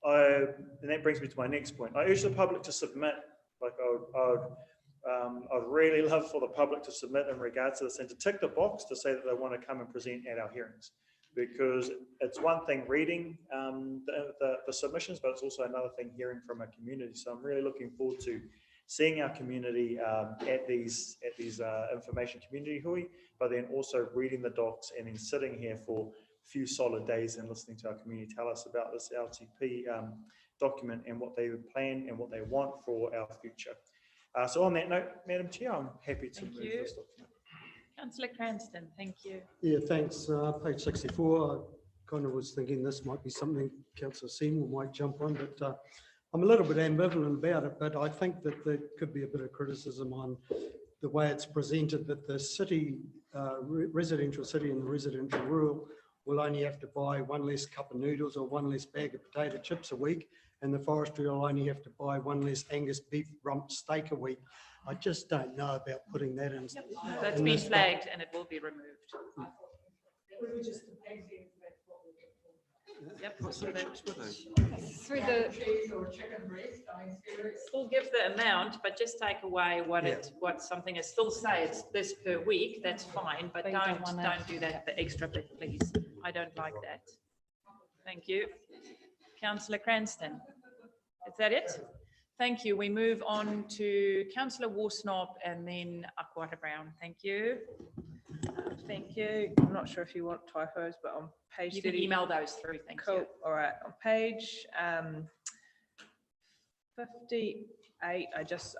And that brings me to my next point. I urge the public to submit, like I'd really love for the public to submit in regards to this, and to tick the box to say that they want to come and present at our hearings. Because it's one thing reading the submissions, but it's also another thing hearing from our community. So I'm really looking forward to seeing our community at these information community hui, but then also reading the docs and then sitting here for a few solid days and listening to our community tell us about this LTP document and what they would plan and what they want for our future. So on that note, Madam Chair, I'm happy to move this document. Councillor Cranston, thank you. Yeah, thanks. Page 64, I kind of was thinking this might be something Councillor Seymour might jump on, but I'm a little bit ambivalent about it, but I think that there could be a bit of criticism on the way it's presented, that the city, residential city and the residential rural will only have to buy one less cup of noodles or one less bag of potato chips a week, and the forestry will only have to buy one less Angus beef rump steak a week. I just don't know about putting that in. That's been flagged and it will be removed. Yep. So that Through the, still give the amount, but just take away what something is. Still say it's this per week. That's fine, but But you don't don't wanna- do that. The extra bit, please. I don't like that. Thank you, Councillor Cranston. Is that it? Thank you. We move on to Councillor Worsnop and then Akwata Brown. Thank you. Thank you. I'm not sure if you want typos, but on page You can 30 email those through. Thank Cool. you. All right. On page 58,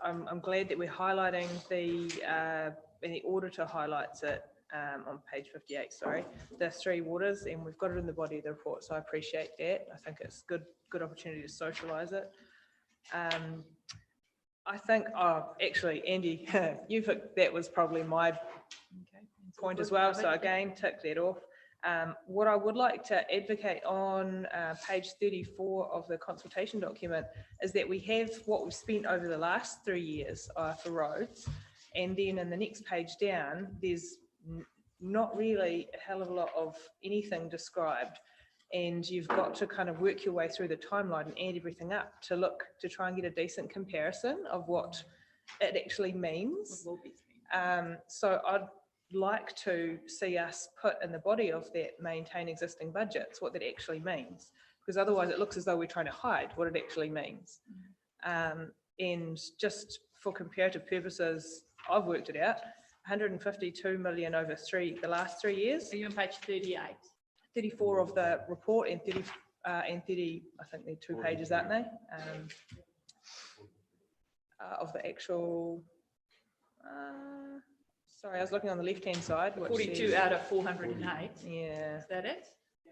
I'm glad that we're highlighting and the auditor highlights it on page 58, sorry, the three waters, and we've got it in the body of the report, so I appreciate that. I think it's good opportunity to socialise it. I think, actually, Andy, that was probably my point as well, so again, tick that off. What I would like to advocate on page 34 of the consultation document is that we have what we've spent over the last 3 years for roads, and then in the next page down, there's not really a hell of a lot of anything described, and you've got to kind of work your way through the timeline and add everything up to try and get a decent comparison of what it actually means. So I'd like to see us put in the body of that maintain existing budgets what that actually means, because otherwise it looks as though we're trying to hide what it actually means. And just for comparative purposes, I've worked it out, 152 million over the last 3 years. Are you on page 38? 34 of the report and 30, I think they're 2 pages, aren't they? Of the actual, sorry, I was looking on the left-hand side. 42 out of 408. Yeah. Is that it?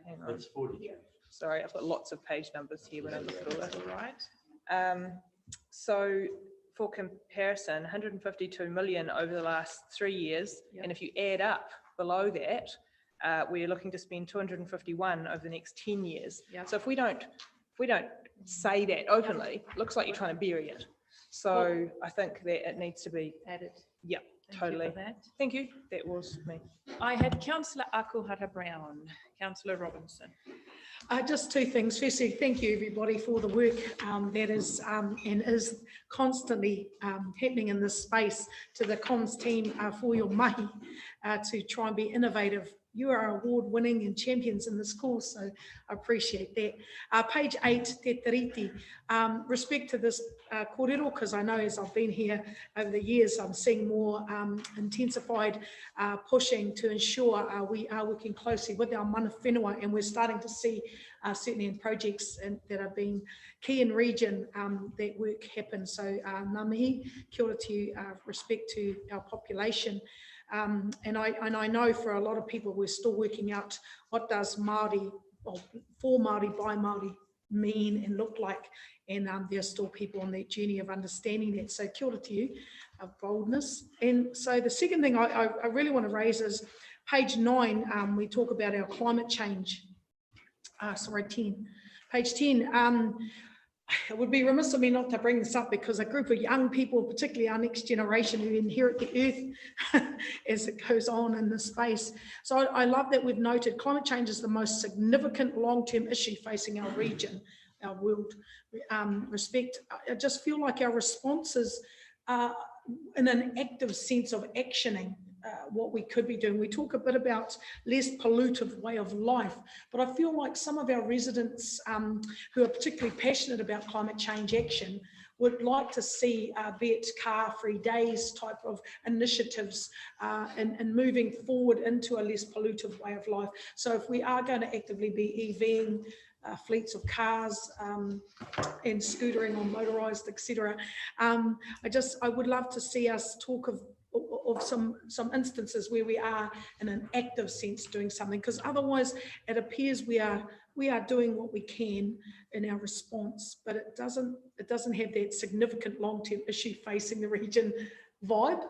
Hang on. That's 40. Sorry, I've got lots of page numbers here when I look at all That's that. all right. So for comparison, 152 million over the last 3 years. And if you add up below that, we're looking to spend 251 over the next 10 years. So if we don't say that openly, it looks like you're trying to bury it. So I think that it needs to be added. Yeah, Thank totally. you for that. Thank you. That was me. I had Councillor Akuhara Brown, Councillor Robinson. Just 2 things. Firstly, thank you everybody for the work that is and is constantly happening in this space, to the comms team for your mahi to try and be innovative. You are award-winning and champions in the school, so I appreciate that. Page 8, Te Tiriti. Respect to this kōrero, because I know as I've been here over the years, I'm seeing more intensified pushing to ensure we are working closely with our mana whenua, and we're starting to see certainly in projects that have been key in region that work happen. So ngā mihi, kia ora to you, respect to our population. And I know for a lot of people, we're still working out what does Māori, or for Māori, by Māori mean and look like. And there's still people on that journey of understanding that. So kia ora to you, of boldness. And so the second thing I really want to raise is page 9, we talk about our climate change. Sorry, 10. Page 10. It would be remiss of me not to bring this up, because a group of young people, particularly our next generation, who inherit the earth as it goes on in this space. So I love that we've noted climate change is the most significant long-term issue facing our region, our world. Respect, I just feel like our responses are in an active sense of actioning what we could be doing. We talk a bit about less pollutive way of life, but I feel like some of our residents who are particularly passionate about climate change action would like to see be it car-free days type of initiatives and moving forward into a less pollutive way of life. So if we are going to actively be EVing fleets of cars and scootering or motorised, etc. I would love to see us talk of some instances where we are in an active sense doing something, because otherwise it appears we are doing what we can in our response, but it doesn't have that significant long-term issue facing the region vibe.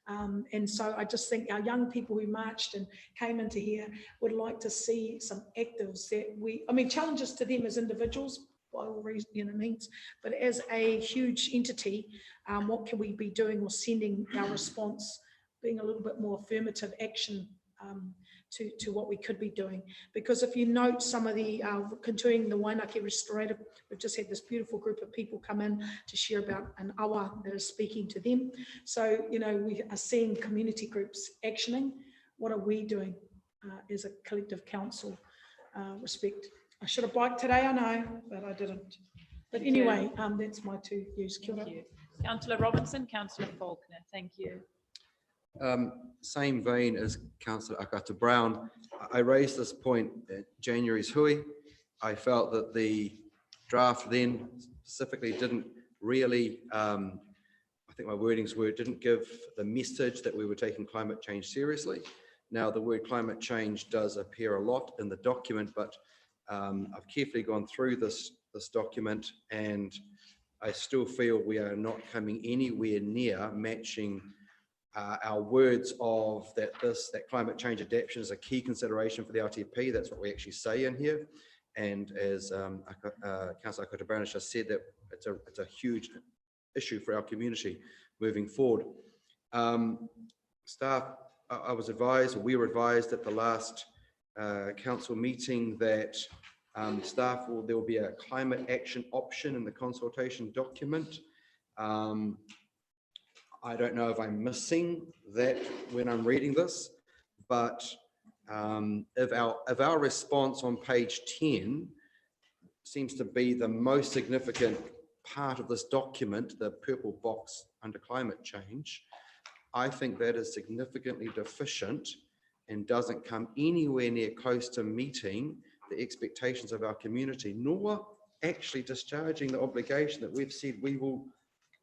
And so I just think our young people who marched and came into here would like to see some actives that challenges to them as individuals by all means, but as a huge entity, what can we be doing or sending our response being a little bit more affirmative action to what we could be doing. Because if you note some of the, continuing the Wainaki Restorative, we've just had this beautiful group of people come in to share about an awa that is speaking to them. So, you know, we are seeing community groups actioning. What are we doing as a collective council? Respect. I should have biked today, I know, but I didn't. But anyway, that's my two views. Kia ora. Thank you. Councillor Robinson, Councillor Faulkner, thank you. Same vein as Councillor Akata Brown, I raised this point at January's hui. I felt that the draft then specifically didn't really, I think my wordings were, didn't give the message that we were taking climate change seriously. Now the word climate change does appear a lot in the document, but I've carefully gone through this document and I still feel we are not coming anywhere near matching our words of that climate change adaptation is a key consideration for the RTP. That's what we actually say in here. And as Councillor Akota Brown has just said, that it's a huge issue for our community moving forward. Staff, I was advised, or we were advised at the last council meeting that there will be a climate action option in the consultation document. I don't know if I'm missing that when I'm reading this, but if our response on page 10 seems to be the most significant part of this document, the purple box under climate change, I think that is significantly deficient and doesn't come anywhere near close to meeting the expectations of our community, nor actually discharging the obligation that we've said we will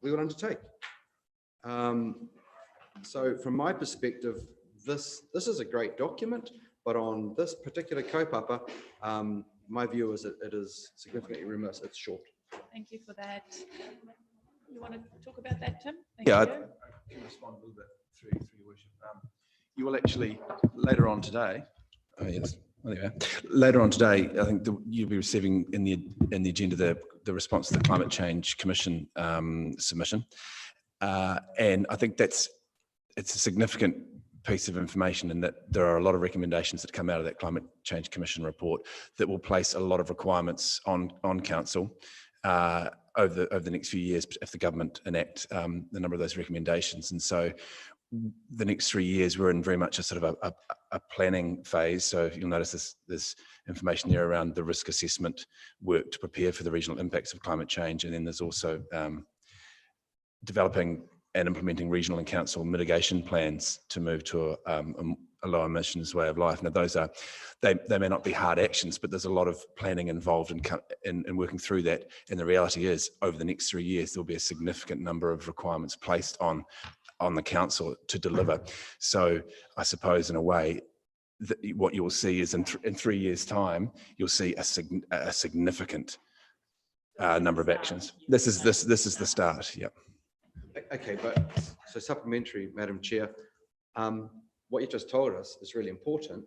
undertake. So from my perspective, this is a great document, but on this particular kaupapa, my view is that it is significantly remiss. It's short. Thank you for that. You want to talk about that, Tim? Yeah, I can respond a little bit through your worship. You will actually later on today. Oh yes, well, there you are. Later on today, I think you'll be receiving in the agenda the response to the Climate Change Commission submission, and I think it's a significant piece of information in that there are a lot of recommendations that come out of that Climate Change Commission report that will place a lot of requirements on council over the next few years if the government enact the number of those recommendations. And so the next 3 years we're in very much a sort of a planning phase. So you'll notice there's information there around the risk assessment work to prepare for the regional impacts of climate change, and then there's also developing and implementing regional and council mitigation plans to move to a low emissions way of life. Now those are, they may not be hard actions, but there's a lot of planning involved in working through that. And the reality is over the next 3 years, there'll be a significant number of requirements placed on the council to deliver. So I suppose in a way, what you will see is in 3 years' time, you'll see a significant number of actions. This is the start. Yep. Okay, but so supplementary, Madam Chair, what you just told us is really important.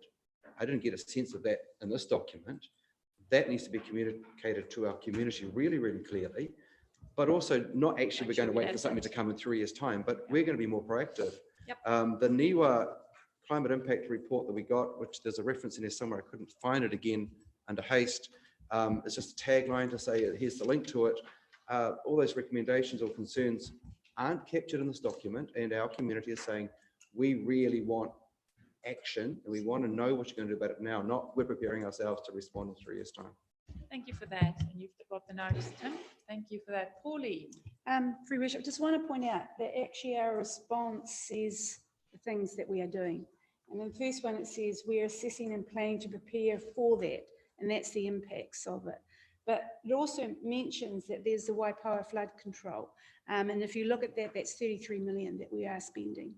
I didn't get a sense of that in this document. That needs to be communicated to our community really, really clearly, but also not actually we're going to wait for something to come in 3 years' time, but we're going to be more proactive. Yep. The NIWA climate impact report that we got, which there's a reference in here somewhere, I couldn't find it again under haste. It's just a tagline to say, here's the link to it. All those recommendations or concerns aren't captured in this document, and our community is saying, we really want action and we want to know what you're going to do about it now, not we're preparing ourselves to respond in 3 years' time. Thank you for that. And you've got the notice, Tim. Thank you for that. Paulie. Free Worship, I just want to point out that actually our response says the things that we are doing. And in the first one, it says we're assessing and planning to prepare for that, and that's the impacts of it. But it also mentions that there's the Waipawa flood control. And if you look at that, that's 33 million that we are spending.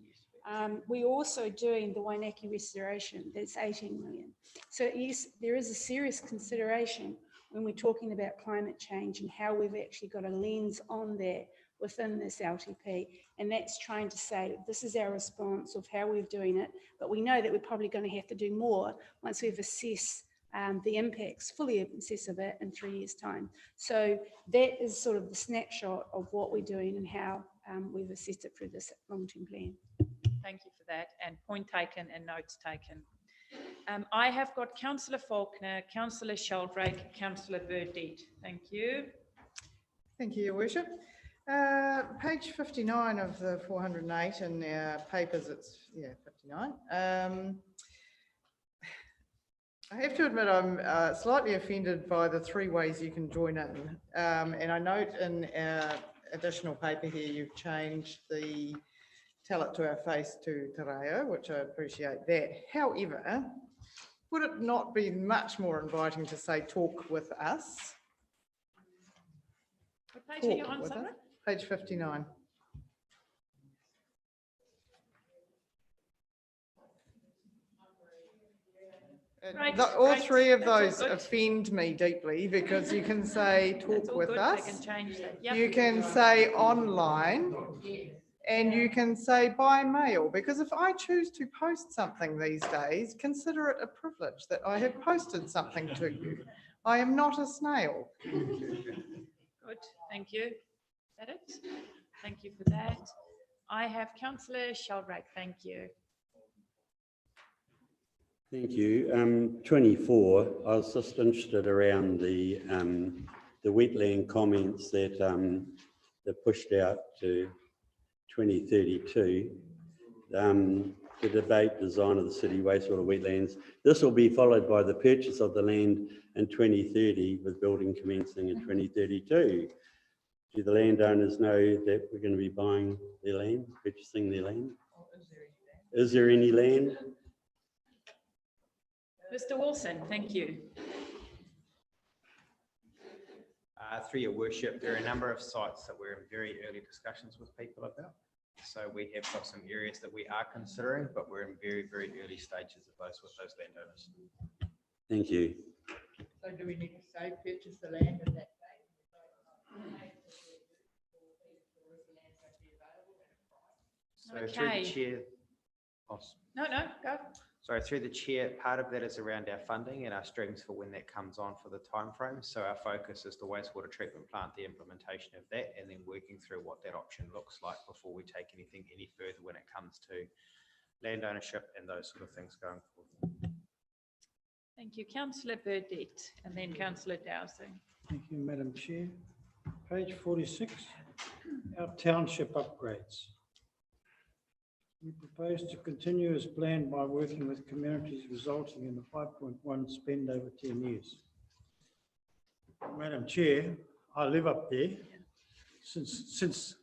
We're also doing the Wainaki restoration, that's 18 million. So yes, there is a serious consideration when we're talking about climate change and how we've actually got a lens on that within this LTP. And that's trying to say, this is our response of how we're doing it, but we know that we're probably going to have to do more once we've assessed the impacts, fully assess of it in 3 years' time. So that is sort of the snapshot of what we're doing and how we've assessed it through this long-term plan. Thank you for that, and point taken and notes taken. I have got Councillor Faulkner, Councillor Sheldrake, Councillor Burdett. Thank you. Thank you, Your Worship. Page 59 of the 408 in our papers, it's, 59. I have to admit I'm slightly offended by the 3 ways you can join in. And I note in our additional paper here, you've changed the tell it to our face to te reo, which I appreciate that. However, would it not be much more inviting to say talk with us? What page are you on, Sandra? Page 59. Right, All right. 3 of That's all those good. offend me deeply because you can say That's talk all with good. us. I can change that. Yep. You can say online, and you can say by mail, because if I choose to post something these days, consider it a privilege that I have posted something to you. I am not a snail. Good, thank you. Is that it? Thank you for that. I have Councillor Sheldrake, thank you. Thank you. 24, I was just interested around the wetland comments that they pushed out to 2032. The debate design of the city wastewater wetlands. This will be followed by the purchase of the land in 2030 with building commencing in 2032. Do the landowners know that we're going to be buying their land, purchasing their land? Is there any land? Mr. Wilson, thank you. Through your worship, there are a number of sites that we're in very early discussions with people about. So we have got some areas that we are considering, but we're in very, very early stages of those with those landowners. Thank you. So do we need to say purchase the land in that So through Okay. the chair, No, go. sorry, through the chair, part of that is around our funding and our streams for when that comes on for the timeframe. So our focus is the wastewater treatment plant, the implementation of that, and then working through what that option looks like before we take anything any further when it comes to land ownership and those sort of things going forward. Thank you. Councillor Burdett and then Councillor Dowsing. Thank you, Madam Chair. Page 46, our township upgrades. We propose to continue as planned by working with communities, resulting in a 5.1 spend over 10 years. Madam Chair, I live up there. Since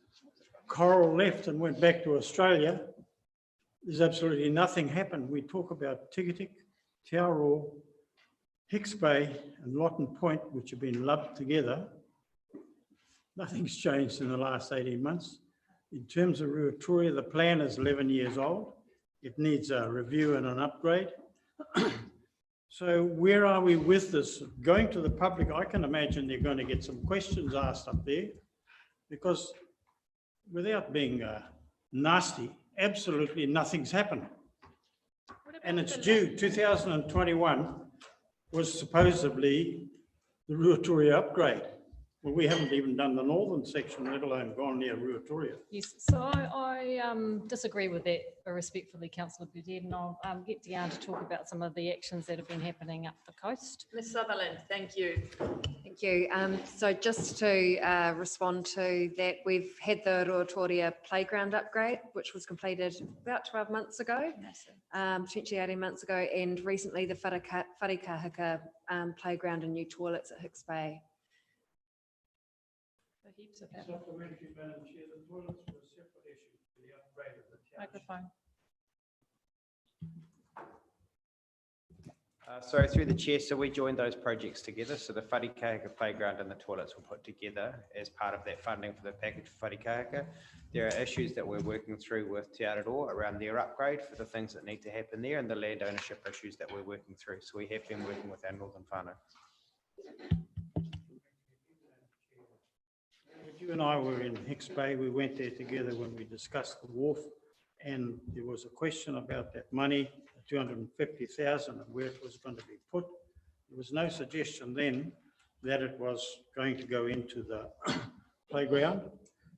Coral left and went back to Australia, there's absolutely nothing happened. We talk about Tigatik, Taurua, Hicks Bay and Lawton Point, which have been lumped together. Nothing's changed in the last 18 months. In terms of Ruatoria, the plan is 11 years old. It needs a review and an upgrade. So where are we with this? Going to the public, I can imagine they're going to get some questions asked up there, because without being nasty, absolutely nothing's happened. And it's due, 2021 was supposedly the Ruatoria upgrade. Well, we haven't even done the northern section, let alone gone near Ruatoria. Yes, so I disagree with that respectfully, Councillor Burdett, and I'll get Diane to talk about some of the actions that have been happening up the coast. Ms Sutherland, thank you. Thank you. So just to respond to that, we've had the Ruatoria playground upgrade, which was completed about 12 months ago, potentially 18 months ago, and recently the Wharikahaka playground and new toilets at Hicks Bay. Heaps of Supplementary, Madam Chair, the toilets were a separate issue to the upgrade of the township. Microphone. So through the chair, so we joined those projects together. So the Wharikahaka playground and the toilets were put together as part of that funding for the package for Wharikahaka. There are issues that we're working through with Te Araroa around their upgrade for the things that need to happen there and the land ownership issues that we're working through. So we have been working with our northern whānau. You and I were in Hicks Bay. We went there together when we discussed the wharf, and there was a question about that money, 250,000, and where it was going to be put. There was no suggestion then that it was going to go into the playground.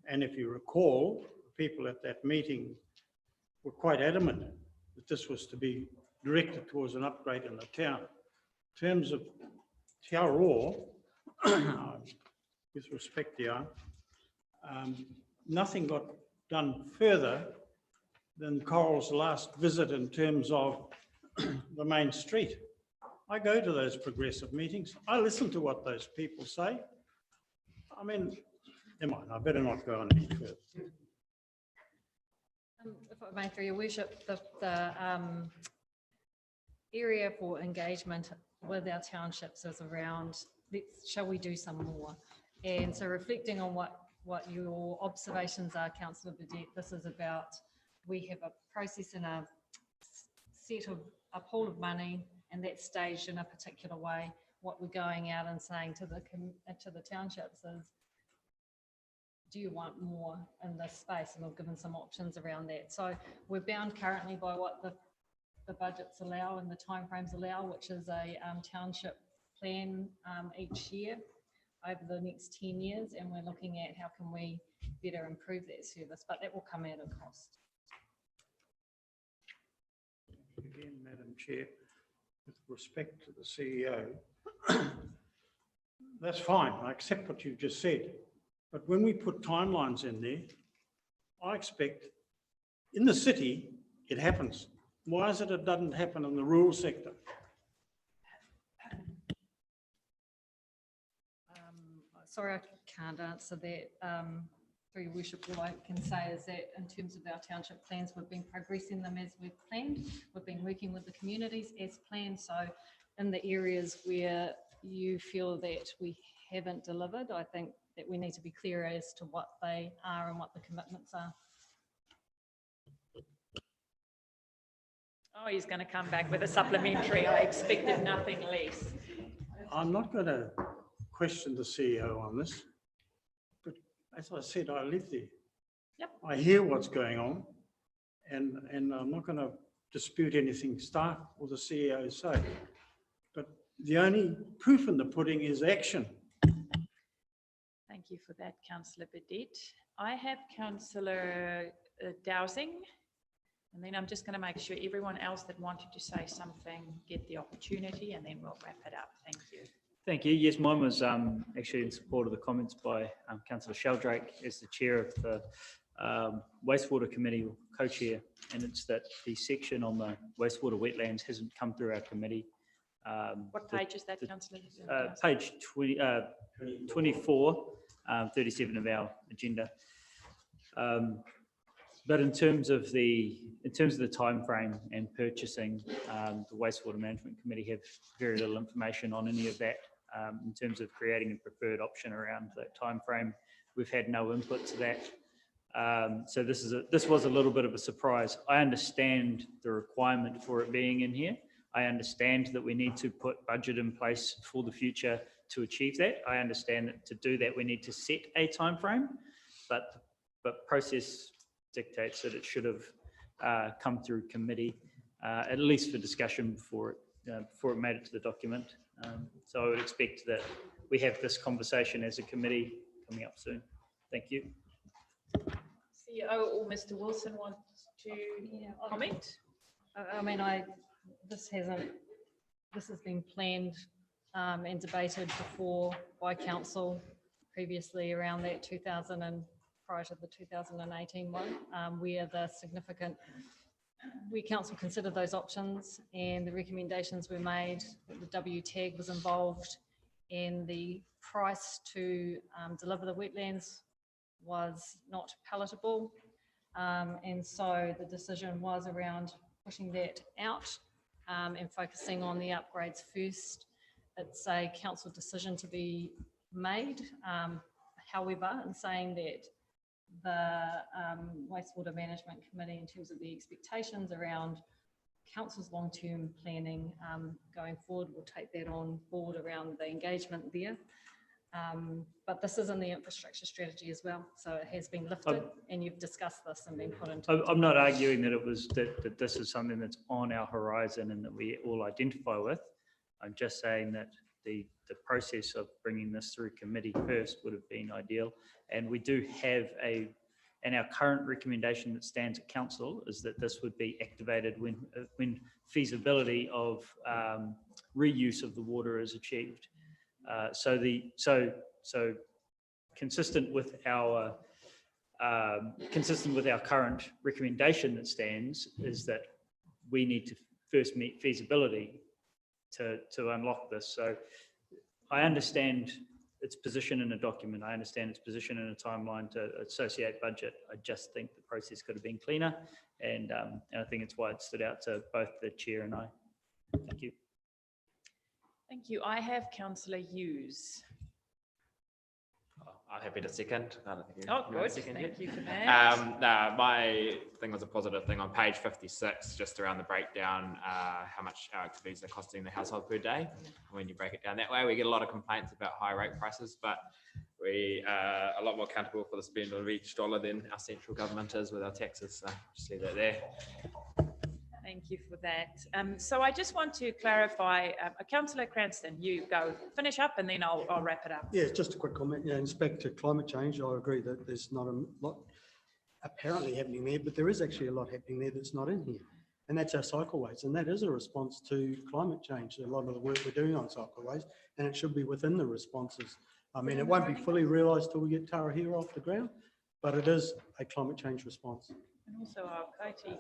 And if you recall, the people at that meeting were quite adamant that this was to be directed towards an upgrade in the town. In terms of Te Aroa, with respect, Dion, nothing got done further than Coral's last visit in terms of the main street. I go to those progressive meetings. I listen to what those people say. I mean, never mind, I better not go on any further. If I may, through your worship, the area for engagement with our townships is around, shall we do some more? And so reflecting on what your observations are, Councillor Burdett, this is about, we have a process and a pool of money, and that's staged in a particular way. What we're going out and saying to the townships is, do you want more in this space? And we've given some options around that. So we're bound currently by what the budgets allow and the timeframes allow, which is a township plan each year over the next 10 years. And we're looking at how can we better improve that service, but that will come at a cost. Again, Madam Chair, with respect to the CEO, that's fine. I accept what you've just said. But when we put timelines in there, I expect in the city, it happens. Why is it doesn't happen in the rural sector? Sorry, I can't answer that. Through your worship, all I can say is that in terms of our township plans, we've been progressing them as we've planned. We've been working with the communities as planned. So in the areas where you feel that we haven't delivered, I think that we need to be clear as to what they are and what the commitments are. Oh, he's going to come back with a supplementary. I expected nothing less. I'm not going to question the CEO on this, but as I said, I live there. Yep. I hear what's going on, and I'm not going to dispute anything staff or the CEO say, but the only proof in the pudding is action. Thank you for that, Councillor Burdett. I have Councillor Dowsing, and then I'm just going to make sure everyone else that wanted to say something get the opportunity, and then we'll wrap it up. Thank you. Thank you. Yes, mine was actually in support of the comments by Councillor Sheldrake as the chair of the Wastewater Committee, co-chair, and it's that the section on the wastewater wetlands hasn't come through our committee. What page is that, Councillor? Page 24, 37 of our agenda. But in terms of the timeframe and purchasing, the Wastewater Management Committee have very little information on any of that. In terms of creating a preferred option around that timeframe, we've had no input to that. So this was a little bit of a surprise. I understand the requirement for it being in here. I understand that we need to put budget in place for the future to achieve that. I understand that to do that, we need to set a timeframe, but process dictates that it should have come through committee, at least for discussion before it made it to the document. So I would expect that we have this conversation as a committee coming up soon. Thank you. CEO or Mr. Wilson wants to comment? I mean, this has been planned and debated before by council previously around that 2000 and prior to the 2018 one, where council considered those options and the recommendations were made, that the WTAG was involved, and the price to deliver the wetlands was not palatable. And so the decision was around pushing that out and focusing on the upgrades first. It's a council decision to be made. However, in saying that, the Wastewater Management Committee, in terms of the expectations around council's long-term planning going forward, will take that on board around the engagement there. But this is in the infrastructure strategy as well, so it has been lifted, and you've discussed this and been put into. I'm not arguing that it was that this is something that's on our horizon and that we all identify with. I'm just saying that the process of bringing this through committee first would have been ideal, and we do have And our current recommendation that stands at council is that this would be activated when feasibility of reuse of the water is achieved. So consistent with our current recommendation that stands is that we need to first meet feasibility to unlock this. So I understand its position in a document. I understand its position in a timeline to associate budget. I just think the process could have been cleaner, and I think it's why it stood out to both the chair and I. Thank you. Thank you. I have Councillor Hughes. I'm happy to second. Oh, good. Thank you for that. No, my thing was a positive thing on page 56, just around the breakdown, how much our activities are costing the household per day. When you break it down that way, we get a lot of complaints about high rate prices, but we are a lot more accountable for the spend of each dollar than our central government is with our taxes. So just leave that there. Thank you for that. So I just want to clarify, Councillor Cranston, you go finish up and then I'll wrap it up. Yeah, just a quick comment. Yeah, in respect to climate change, I agree that there's not a lot apparently happening there, but there is actually a lot happening there that's not in here. And that's our cycleways. And that is a response to climate change. A lot of the work we're doing on cycleways, and it should be within the responses. I mean, it won't be fully realised till we get Tarahira off the ground, but it is a climate change response. And also our Kaiti.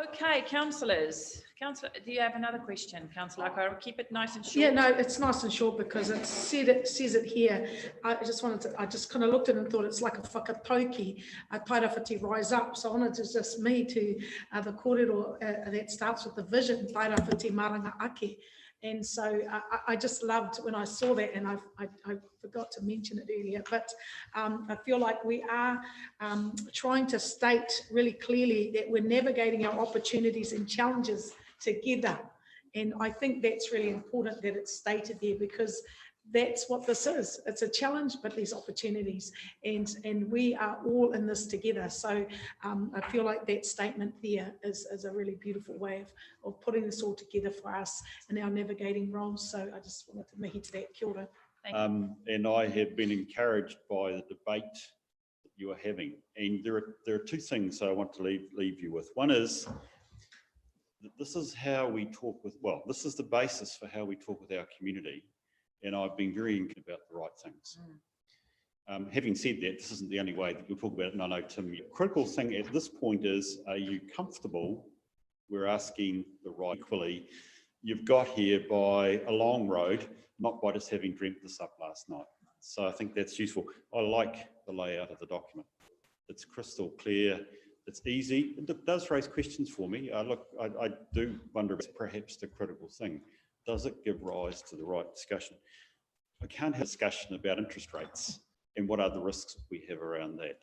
Okay, councillors. Councillor, do you have another question, Councillor? I'll keep it nice and short. Yeah, no, it's nice and short because it says it here. I just kind of looked at it and thought it's like a whakatauki, a tairawhiti rise up. So I wanted to just me to the kōrero that starts with the vision, tairawhiti maranga ake. And so I just loved when I saw that, and I forgot to mention it earlier, but I feel like we are trying to state really clearly that we're navigating our opportunities and challenges together. And I think that's really important that it's stated there, because that's what this is. It's a challenge, but there's opportunities, and we are all in this together. So I feel like that statement there is a really beautiful way of putting this all together for us in our navigating roles. So I just wanted to make it to that. Kia ora. And I have been encouraged by the debate that you are having. And there are two things I want to leave you with. One is that this is how we talk with, well, this is the basis for how we talk with our community. And I've been very encouraged about the right things. Having said that, this isn't the only way that we'll talk about it, and I know, Tim, the critical thing at this point is, are you comfortable? We're asking the right equally. You've got here by a long road, not by just having dreamt this up last night. So I think that's useful. I like the layout of the document. It's crystal clear. It's easy. It does raise questions for me. I do wonder if it's perhaps the critical thing. Does it give rise to the right discussion? I can't have a discussion about interest rates and what are the risks we have around that.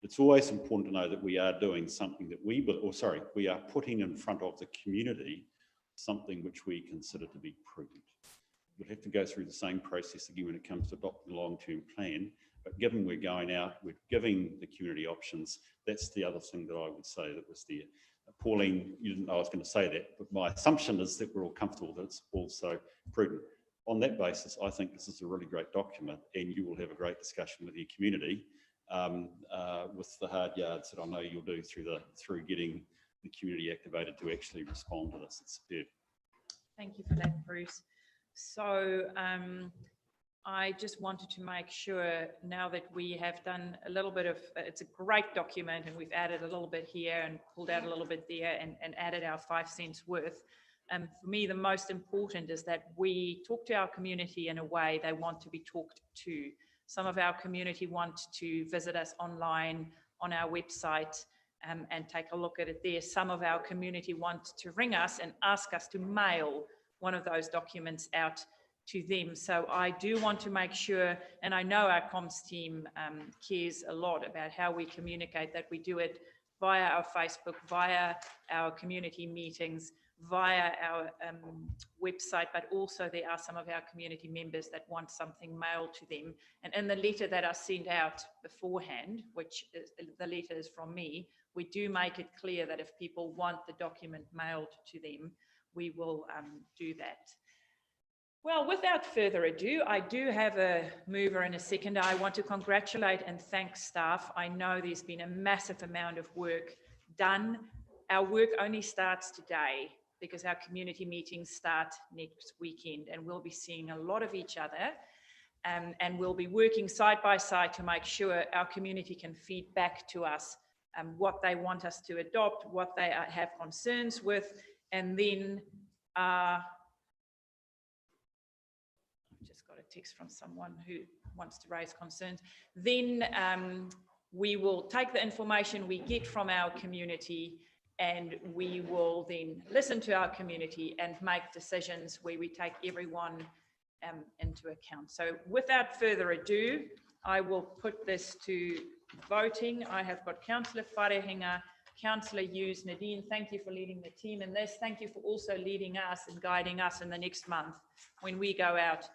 It's always important to know that we are doing something that we are putting in front of the community something which we consider to be prudent. We'll have to go through the same process again when it comes to adopting a long-term plan, but given we're going out, we're giving the community options. That's the other thing that I would say that was there. Pauline, you didn't know I was going to say that, but my assumption is that we're all comfortable that it's also prudent. On that basis, I think this is a really great document, and you will have a great discussion with your community with the hard yards that I know you'll do through getting the community activated to actually respond to this. It's superb. Thank you for that, Bruce. So I just wanted to make sure now that we have done a little bit of, it's a great document and we've added a little bit here and pulled out a little bit there and added our 5 cents worth. For me, the most important is that we talk to our community in a way they want to be talked to. Some of our community want to visit us online on our website and take a look at it there. Some of our community want to ring us and ask us to mail one of those documents out to them. So I do want to make sure, and I know our comms team cares a lot about how we communicate, that we do it via our Facebook, via our community meetings, via our website, but also there are some of our community members that want something mailed to them. And in the letter that I sent out beforehand, which is, the letter is from me, we do make it clear that if people want the document mailed to them, we will do that. Well, without further ado, I do have a mover and a seconder. I want to congratulate and thank staff. I know there's been a massive amount of work done. Our work only starts today because our community meetings start next weekend, and we'll be seeing a lot of each other. And we'll be working side by side to make sure our community can feed back to us what they want us to adopt, what they have concerns with, and then just got a text from someone who wants to raise concerns. Then we will take the information we get from our community, and we will then listen to our community and make decisions where we take everyone into account. So without further ado, I will put this to voting. I have got Councillor Wharehinga, Councillor Hughes, Nadine, thank you for leading the team in this. Thank you for also leading us and guiding us in the next month when we go out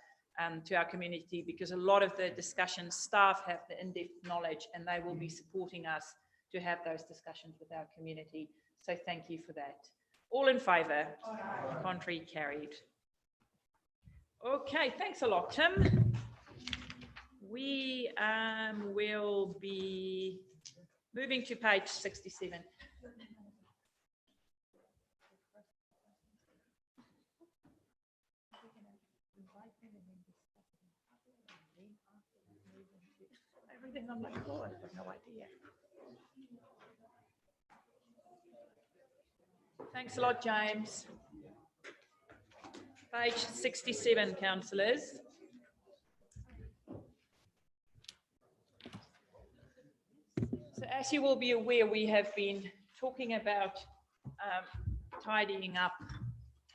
to our community, because a lot of the discussions, staff have the in-depth knowledge and they will be supporting us to have those discussions with our community. So thank you for that. All in favour? Contrary, carried. Okay, thanks a lot, Tim. We will be moving to page 67. Everything on the floor, I have no idea. Thanks a lot, James. Page 67, councillors. So as you will be aware, we have been talking about tidying up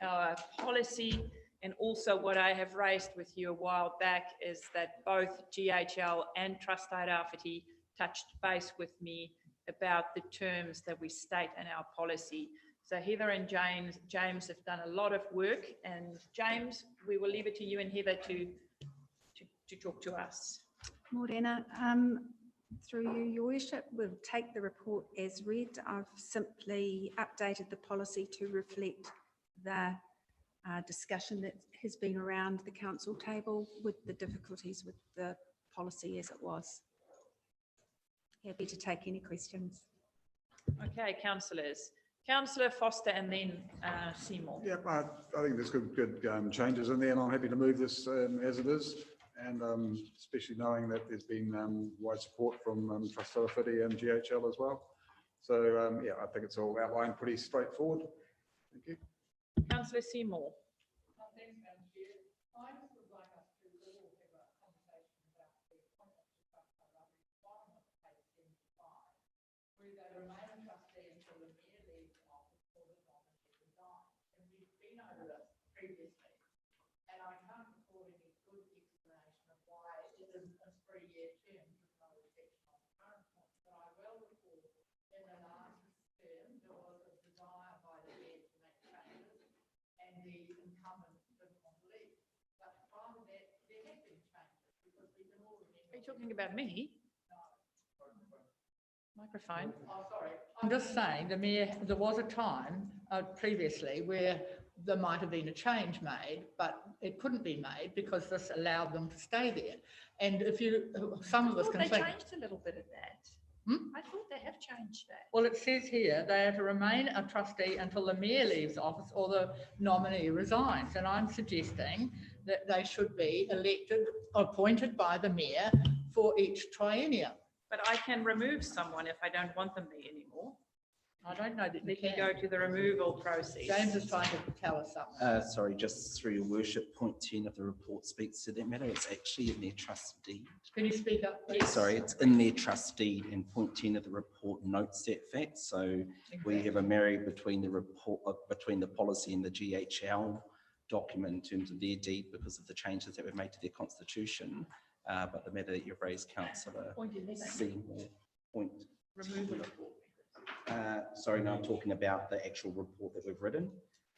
our policy, and also what I have raised with you a while back is that both GHL and Trust Tairāwhiti touched base with me about the terms that we state in our policy. So Heather and James have done a lot of work, and James, we will leave it to you and Heather to talk to us. Morena, through you, Your Worship, we'll take the report as read. I've simply updated the policy to reflect the discussion that has been around the council table with the difficulties with the policy as it was. Happy to take any questions. Okay, councillors. Councillor Foster and then Seymour. Yeah, I think there's good changes in there, and I'm happy to move this as it is, and especially knowing that there's been wide support from Trust Tairāwhiti and GHL as well. So yeah, I think it's all outlined pretty straightforward. Thank you. Councillor Seymour. Are you talking about me? Microphone. Oh, sorry. I'm just saying, the mayor, there was a time previously where there might have been a change made, but it couldn't be made because this allowed them to stay there. And if you, some of us can They think, changed a little bit of that. I thought they have changed that. well, it says here they are to remain a trustee until the mayor leaves office or the nominee resigns. And I'm suggesting that they should be elected, appointed by the mayor for each triennium. But I can remove someone if I don't want them there anymore. I don't know that you They can can. go to the removal process. James is trying to tell us something. Sorry, just through your worship, point 10 of the report speaks to that matter. It's actually in their trust deed. Can you speak up, please? Sorry, it's in their trust deed, and point 10 of the report notes that fact. So we have a marry between the report, between the policy and the GHL document in terms of their deed because of the changes that were made to their constitution. But the matter that you've raised, Councillor Seymour, Removal report. sorry, no, I'm talking about the actual report that we've written.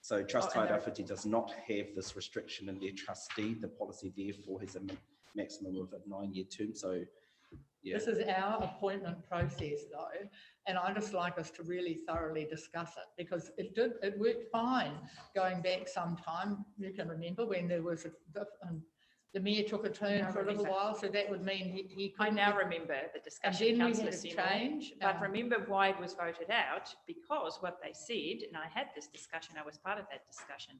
So Trust Tairāwhiti does not have this restriction in their trust deed. The policy therefore has a maximum of a 9-year term. So Yeah. This is our appointment process though, and I'd just like us to really thoroughly discuss it because it worked fine going back some time. You can remember when there was the mayor took a turn for a little while, so that would mean he I couldn't. now remember the discussion, And then we councillor had to Seymour, change, but remember why it was voted out, because what they said, and I had this discussion, I was part of that discussion,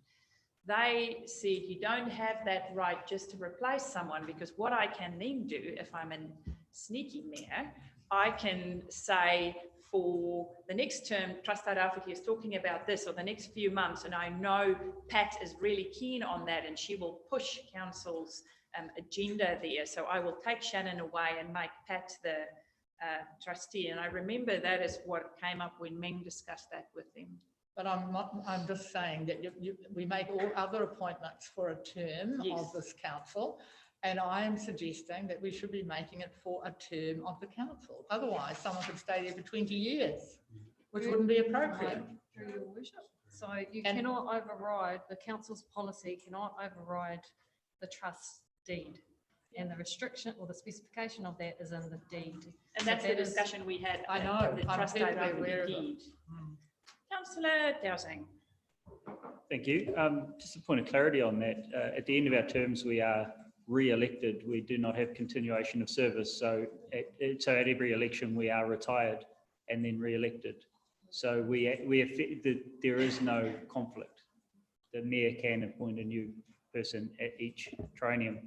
they said you don't have that right just to replace someone, because what I can then do, if I'm a sneaky mayor, I can say for the next term, Trust Tairāwhiti is talking about this, or the next few months, and I know Pat is really keen on that and she will push council's agenda there. So I will take Shannon away and make Pat the trustee. And I remember that is what came up when Meng discussed that with them. But I'm just saying that we make all other appointments for a term of this council. And I am suggesting that we should be making it for a term of the council. Otherwise, someone could stay there for 20 years, which wouldn't be appropriate. Through your worship. So you cannot override, the council's policy cannot override the trust deed. And the restriction or the specification of that is in the deed. And that's the discussion we had. I know, The I'm Trust perfectly Tairāwhiti aware of it. deed. Councillor Dowsing. Thank you. Just a point of clarity on that. At the end of our terms, we are re-elected. We do not have continuation of service. So at every election, we are retired and then re-elected. So there is no conflict. The mayor can appoint a new person at each triennium.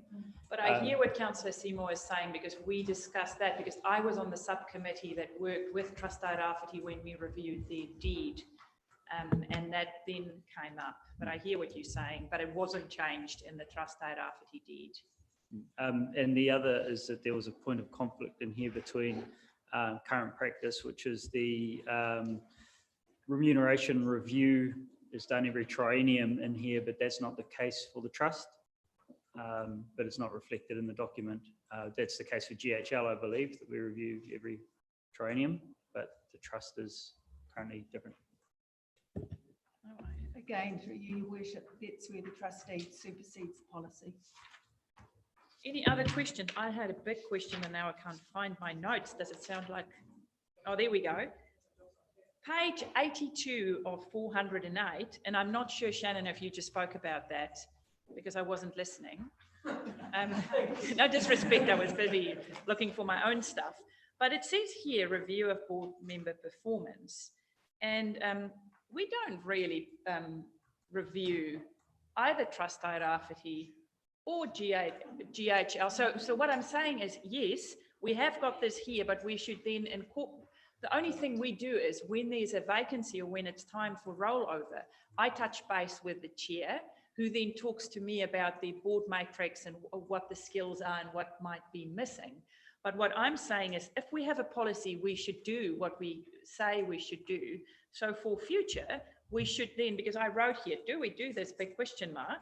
But I hear what Councillor Seymour is saying, because we discussed that, because I was on the subcommittee that worked with Trust Tairāwhiti when we reviewed their deed. And that then came up. But I hear what you're saying, but it wasn't changed in the Trust Tairāwhiti deed. And the other is that there was a point of conflict in here between current practice, which is the remuneration review is done every triennium in here, but that's not the case for the trust. But it's not reflected in the document. That's the case for GHL, I believe, that we review every triennium, but the trust is currently different. Again, through you, Your Worship, that's where the trustee supersedes policy. Any other questions? I had a big question and now I can't find my notes. Does it sound like, oh, there we go. Page 82 of 408, and I'm not sure, Shannon, if you just spoke about that because I wasn't listening. No disrespect, I was busy looking for my own stuff. But it says here, review of board member performance. And we don't really review either Trust Tairāwhiti or GHL. So what I'm saying is, yes, we have got this here, but we should then incorporate. The only thing we do is when there's a vacancy or when it's time for rollover, I touch base with the chair, who then talks to me about the board matrix and what the skills are and what might be missing. But what I'm saying is, if we have a policy, we should do what we say we should do. So for future, we should then, because I wrote here, do we do this, big question mark,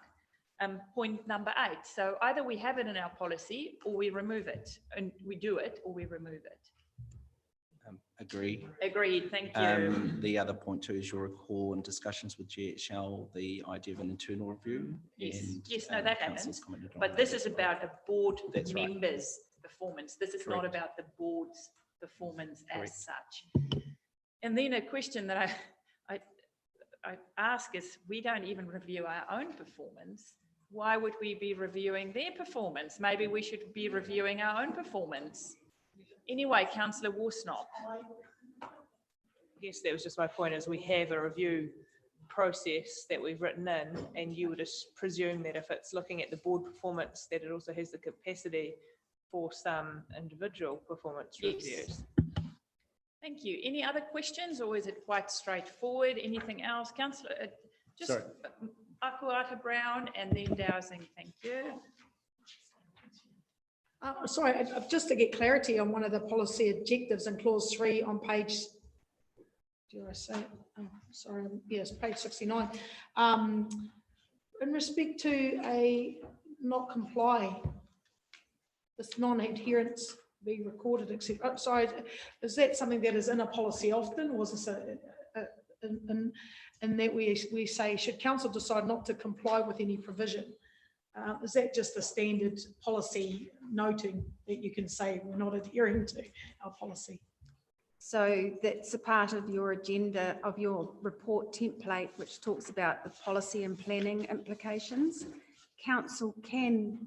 point number 8. So either we have it in our policy or we remove it, and we do it or we remove it. Agreed. Agreed, thank you. The other point too is you'll recall in discussions with GHL, the idea of an internal review. Yes, and, yes, no, that happens. council's commented on But that. this is about a board That's right. member's performance. This is not Correct. about the board's performance Correct. as such. And then a question that I ask is, we don't even review our own performance. Why would we be reviewing their performance? Maybe we should be reviewing our own performance. Anyway, Councillor Worsnop. Yes, that was just my point, is we have a review process that we've written in, and you would just presume that if it's looking at the board performance, that it also has the capacity for some individual performance Yes. reviews. Thank you. Any other questions, or is it quite straightforward? Anything else? Councillor, just Sorry. Akuata Brown and then Dowsing, thank you. Sorry, just to get clarity on one of the policy objectives in clause 3 on page, do I say it? Oh, sorry, yes, page 69. In respect to a not comply, this non-adherence be recorded, etc. Sorry, is that something that is in a policy often, or is this in that we say, should council decide not to comply with any provision Is that just a standard policy noting that you can say we're not adhering to our policy? So that's a part of your agenda of your report template, which talks about the policy and planning implications. Council can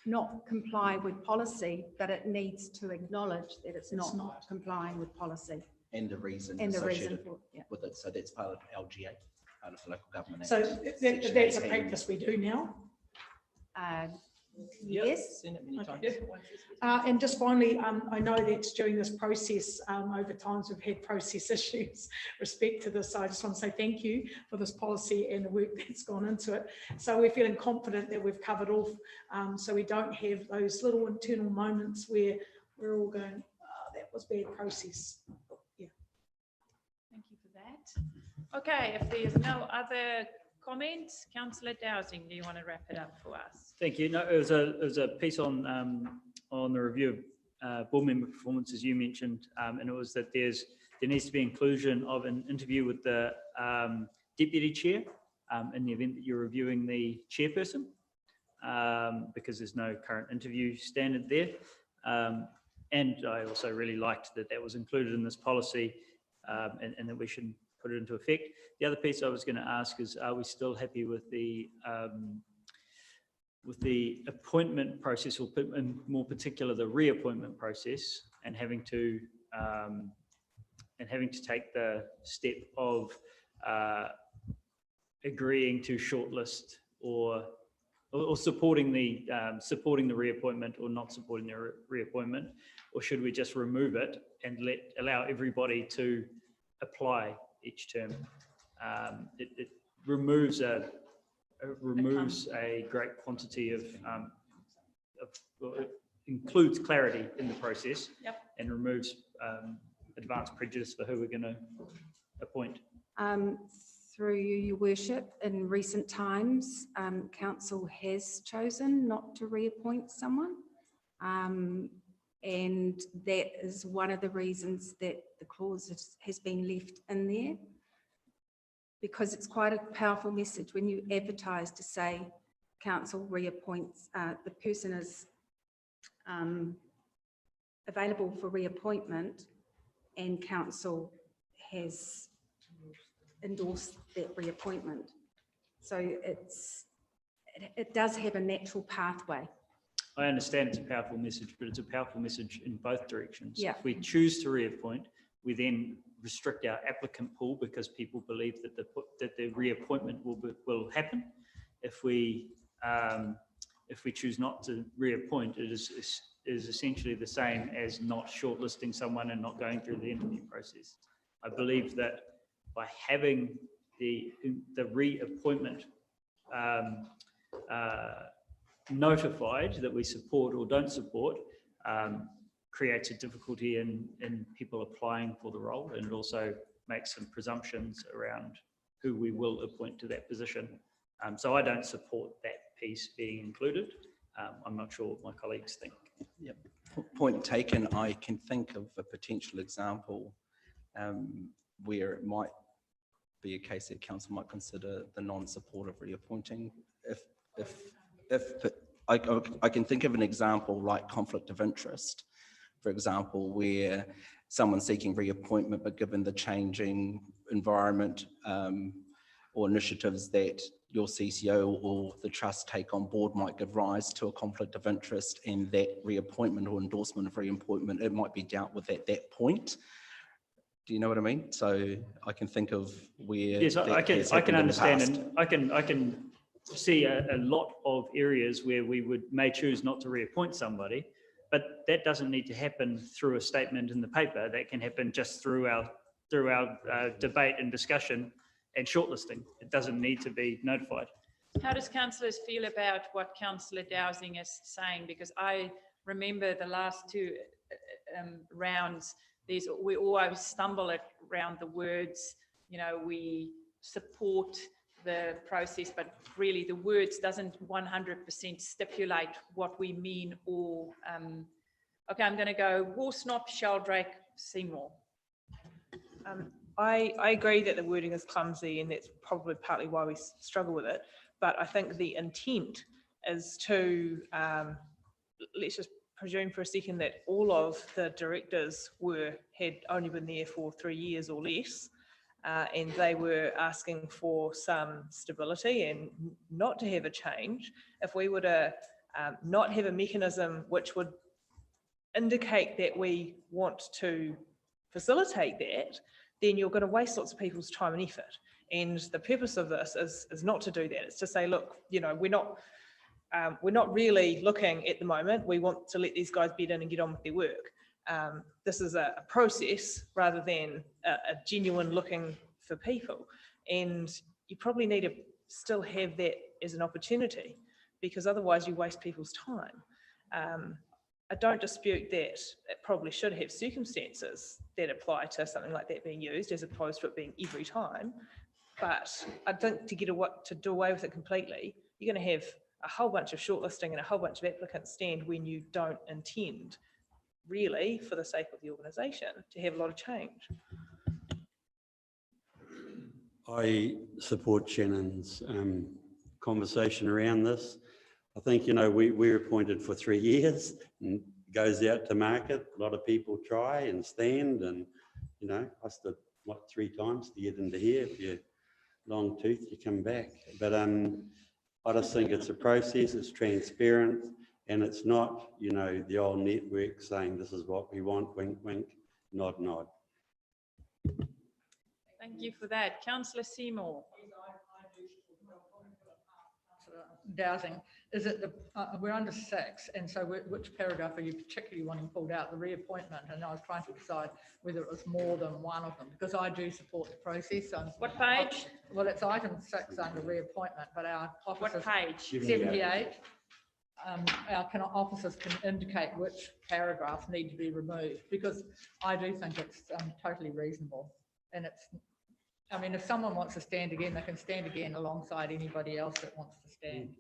not comply with policy, but it needs to acknowledge that it's not complying with policy. And the reason And the reason associated for, yeah. with it. So that's part of LGA, part of the Local Government Act. So Section that's a 18. practice we do now. Yes. Seen it many times. And just finally, I know that during this process, over times we've had process issues respect to this. So I just want to say thank you for this policy and the work that's gone into it. So we're feeling confident that we've covered off, so we don't have those little internal moments where we're all going, oh, that was bad process. Yeah. Thank you for that. Okay, if there's no other comments, Councillor Dowsing, do you want to wrap it up for us? Thank you. No, it was a piece on the review of board member performance, as you mentioned, and it was that there needs to be inclusion of an interview with the deputy chair in the event that you're reviewing the chairperson, because there's no current interview standard there. And I also really liked that that was included in this policy, and that we should put it into effect. The other piece I was going to ask is, are we still happy with the appointment process, or in more particular the reappointment process, and having to take the step of agreeing to shortlist or supporting the reappointment or not supporting the reappointment, or should we just remove it and allow everybody to apply each term? It removes a great quantity of well, it includes clarity in the process. Yep. And removes advanced prejudice for who we're going to appoint. Through you, Your Worship, in recent times, council has chosen not to reappoint someone. And that is one of the reasons that the clause has been left in there, because it's quite a powerful message when you advertise to say council reappoints, the person is available for reappointment and council has endorsed that reappointment. So it does have a natural pathway. I understand it's a powerful message, but it's a powerful message in both directions. Yeah. If we choose to reappoint, we then restrict our applicant pool because people believe that the reappointment will happen. If we choose not to reappoint, it is essentially the same as not shortlisting someone and not going through the interview process. I believe that by having the reappointment notified that we support or don't support, creates a difficulty in people applying for the role, and it also makes some presumptions around who we will appoint to that position. So I don't support that piece being included. I'm not sure what my colleagues think. Yep. Point taken. I can think of a potential example where it might be a case that council might consider the non-support of reappointing. If I can think of an example like conflict of interest, for example, where someone's seeking reappointment, but given the changing environment or initiatives that your CCO or the trust take on board might give rise to a conflict of interest, and that reappointment or endorsement of reappointment, it might be dealt with at that point. Do you know what I mean? So I can think of where. Yes, I can understand, and I can see a lot of areas where we may choose not to reappoint somebody, but that doesn't need to happen through a statement in the paper. That can happen just through our debate and discussion and shortlisting. It doesn't need to be notified. How does councillors feel about what Councillor Dowsing is saying? Because I remember the last two rounds, we always stumble around the words, we support the process, but really the words doesn't 100% stipulate what we mean, or okay, I'm going to go Horsnop, Sheldrake, Seymour. I agree that the wording is clumsy, and that's probably partly why we struggle with it. But I think the intent is to, let's just presume for a second that all of the directors had only been there for 3 years or less, and they were asking for some stability and not to have a change. If we were to not have a mechanism which would indicate that we want to facilitate that, then you're going to waste lots of people's time and effort. And the purpose of this is not to do that. It's to say, look, you know, we're not really looking at the moment. We want to let these guys bed in and get on with their work. This is a process rather than a genuine looking for people. And you probably need to still have that as an opportunity, because otherwise you waste people's time. I don't dispute that it probably should have circumstances that apply to something like that being used as opposed to it being every time. But I think to do away with it completely, you're going to have a whole bunch of shortlisting and a whole bunch of applicants stand when you don't intend, really, for the sake of the organisation, to have a lot of change. I support Shannon's conversation around this. I think, you know, we're appointed for 3 years and goes out to market. A lot of people try and stand, and, you know, I stood, what, 3 times to get into here. If you're long tooth, you come back. But I just think it's a process, it's transparent, and it's not, you know, the old network saying this is what we want, wink, wink, nod, nod. Thank you for that. Councillor Seymour. Dowsing, is it the, we're under 6, and so which paragraph are you particularly wanting pulled out? The reappointment, and I was trying to decide whether it was more than one of them, because I do support the process. So what page? Well, it's item 6 under reappointment, but our officers... What page? 78. Our officers can indicate which paragraphs need to be removed, because I do think it's totally reasonable. And it's, I mean, if someone wants to stand again, they can stand again alongside anybody else that wants to stand.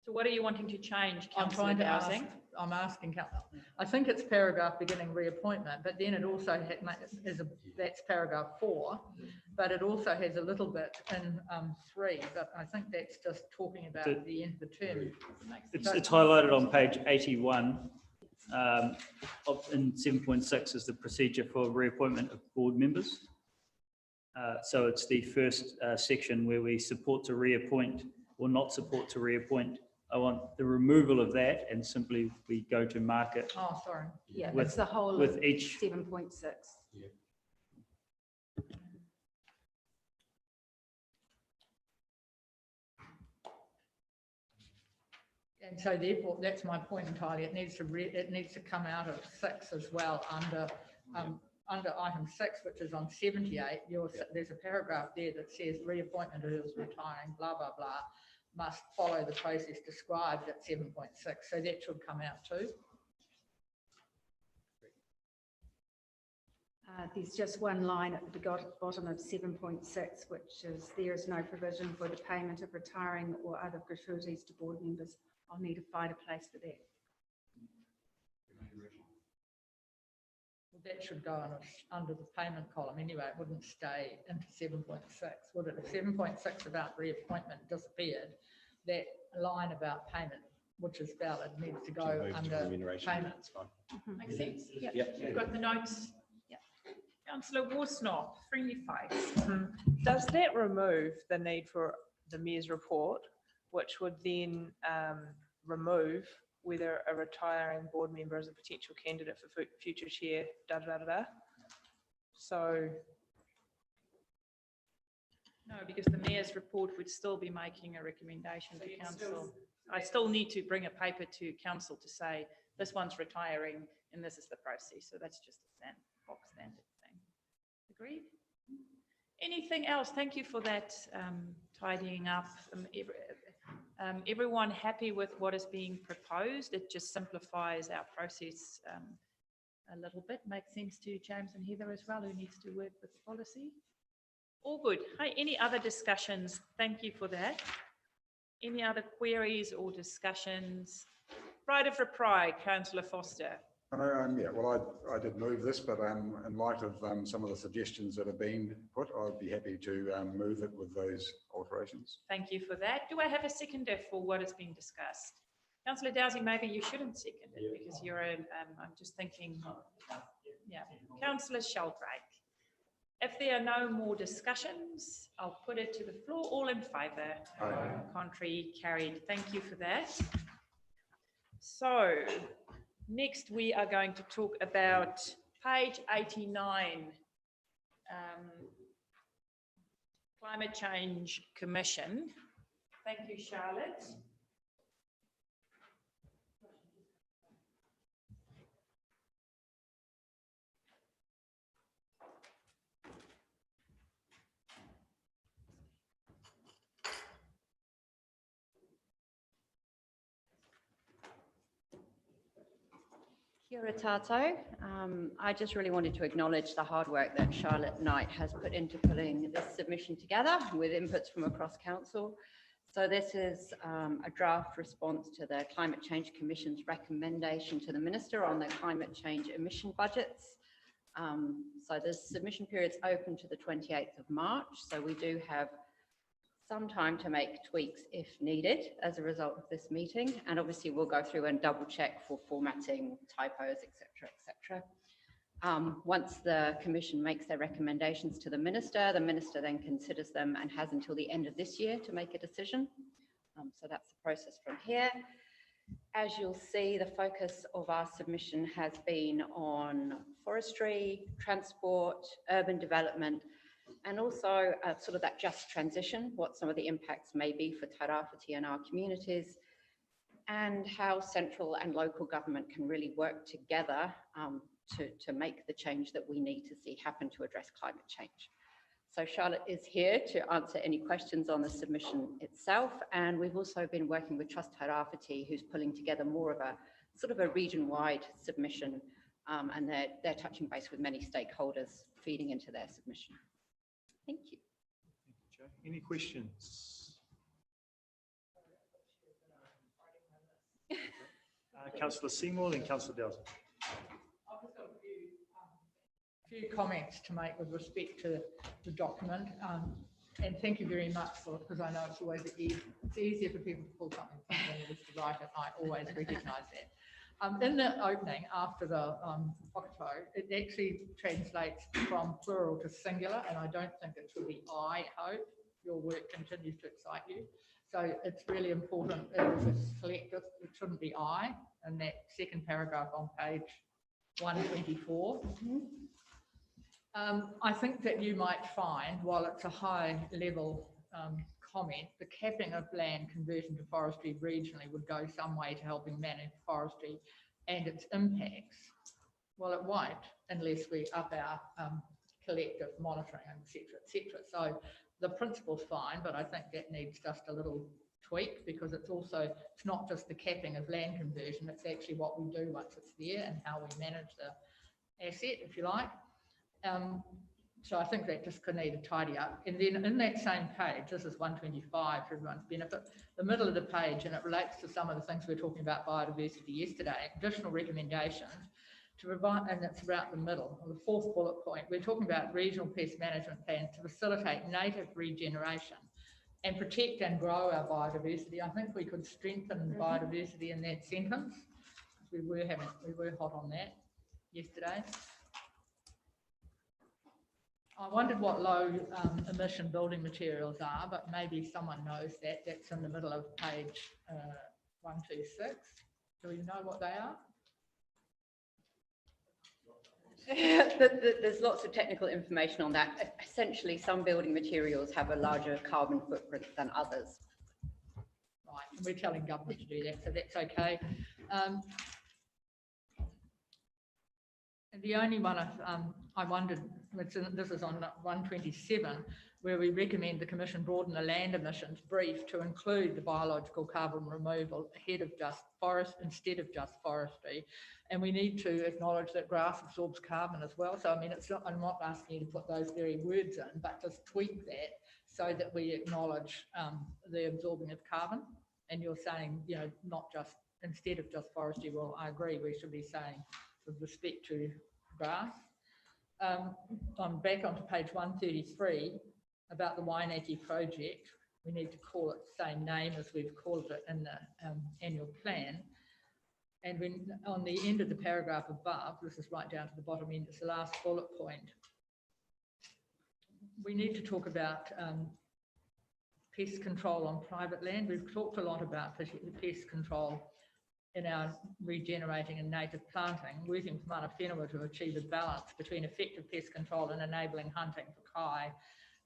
So what are you wanting to change, I'm Councillor trying to Dowsing? ask, I'm asking, I think it's paragraph beginning reappointment, but then it also that's paragraph 4, but it also has a little bit in 3, but I think that's just talking about the end of the term. It's highlighted on page 81. In 7.6 is the procedure for reappointment of board members. So it's the first section where we support to reappoint or not support to reappoint. I want the removal of that, and simply we go to market. Oh, sorry. Yeah, with, it's the whole with of each 7.6. Yeah. And so therefore, that's my point entirely. It needs to come out of 6 as well under item 6, which is on 78. There's a paragraph there that says reappointment who is retiring, blah, blah, blah, must follow the process described at 7.6. So that should come out too. There's just one line at the bottom of 7.6, which is there is no provision for the payment of retiring or other gratuities to board members. I'll need to find a place for that. Well, that should go under the payment column anyway. It wouldn't stay into 7.6, would it? If 7.6 about reappointment disappeared, that line about payment, which is valid, needs to go under payment. Makes sense? Yeah. Yep. You've got the notes. Yeah. Councillor Worsnop, friendly face. Does that remove the need for the mayor's report, which would then remove whether a retiring board member is a potential candidate for future chair, da da da da? So. No, because the mayor's report would still be making a recommendation to council. I still need to bring a paper to council to say this one's retiring and this is the process. So that's just a box standard thing. Agreed? Anything else? Thank you for that tidying up. Everyone happy with what is being proposed? It just simplifies our process a little bit. Makes sense to James and Heather as well, who needs to work with policy. All good. Hey, any other discussions? Thank you for that. Any other queries or discussions? Right of reply, Councillor Foster. Yeah, well, I did move this, but in light of some of the suggestions that have been put, I'd be happy to move it with those alterations. Thank you for that. Do I have a seconder for what has been discussed? Councillor Dowsing, maybe you shouldn't second it because you're a, I'm just thinking, yeah. Councillor Sheldrake. If there are no more discussions, I'll put it to the floor. All in favour? Aye. Contrary, carried. Thank you for that. So next we are going to talk about page 89, Climate Change Commission. Thank you, Charlotte. Kia ora tātou. I just really wanted to acknowledge the hard work that Charlotte Knight has put into putting this submission together with inputs from across council. So this is a draft response to the Climate Change Commission's recommendation to the Minister on the climate change emission budgets. So this submission period is open to the 28th of March. So we do have some time to make tweaks if needed as a result of this meeting. And obviously we'll go through and double check for formatting, typos, etc., etc. Once the Commission makes their recommendations to the Minister then considers them and has until the end of this year to make a decision. So that's the process from here. As you'll see, the focus of our submission has been on forestry, transport, urban development, and also sort of that just transition, what some of the impacts may be for Tairāwhiti and our communities, and how central and local government can really work together to make the change that we need to see happen to address climate change. So Charlotte is here to answer any questions on the submission itself, and we've also been working with Trust Tairāwhiti, who's pulling together more of a sort of a region-wide submission, and they're touching base with many stakeholders feeding into their submission. Thank you. Thank you, Jo. Any questions? Councillor Seymour and Councillor Dowsing. I've just got a few comments to make with respect to the document. And thank you very much for, because I know it's always it's easier for people to pull something from than it is to write it. I always recognise that. In the opening, after the whakato, it actually translates from plural to singular, and I don't think it should be I hope your work continues to excite you. So it's really important, it is collective, it shouldn't be I, in that second paragraph on page 124. I think that you might find, while it's a high level comment, the capping of land conversion to forestry regionally would go some way to helping manage forestry and its impacts. Well, it won't unless we up our collective monitoring, etc., etc. So the principle's fine, but I think that needs just a little tweak, because it's not just the capping of land conversion, it's actually what we do once it's there and how we manage the asset, if you like. So I think that just could need a tidy up. And then in that same page, this is 125 for everyone's benefit, the middle of the page, and it relates to some of the things we were talking about biodiversity yesterday, additional recommendations to provide, and it's about the middle, or the fourth bullet point, we're talking about regional pest management plans to facilitate native regeneration and protect and grow our biodiversity. I think we could strengthen biodiversity in that sentence. We were hot on that yesterday. I wondered what low emission building materials are, but maybe someone knows that. That's in the middle of page 126. Do we know what they are? There's lots of technical information on that. Essentially, some building materials have a larger carbon footprint than others. Right, and we're telling government to do that, so that's okay. And the only one I wondered, this is on 127, where we recommend the Commission broaden the land emissions brief to include the biological carbon removal ahead of just forest instead of just forestry. And we need to acknowledge that grass absorbs carbon as well. So I mean, I'm not asking you to put those very words in, but just tweak that so that we acknowledge the absorbing of carbon. And you're saying, you know, not just instead of just forestry. Well, I agree, we should be saying with respect to grass. I'm back onto page 133 about the Wainaki project. We need to call it the same name as we've called it in the annual plan. And when on the end of the paragraph above, this is right down to the bottom end, it's the last bullet point. We need to talk about pest control on private land. We've talked a lot about pest control in our regenerating and native planting, working with Mana Whenua to achieve a balance between effective pest control and enabling hunting for kai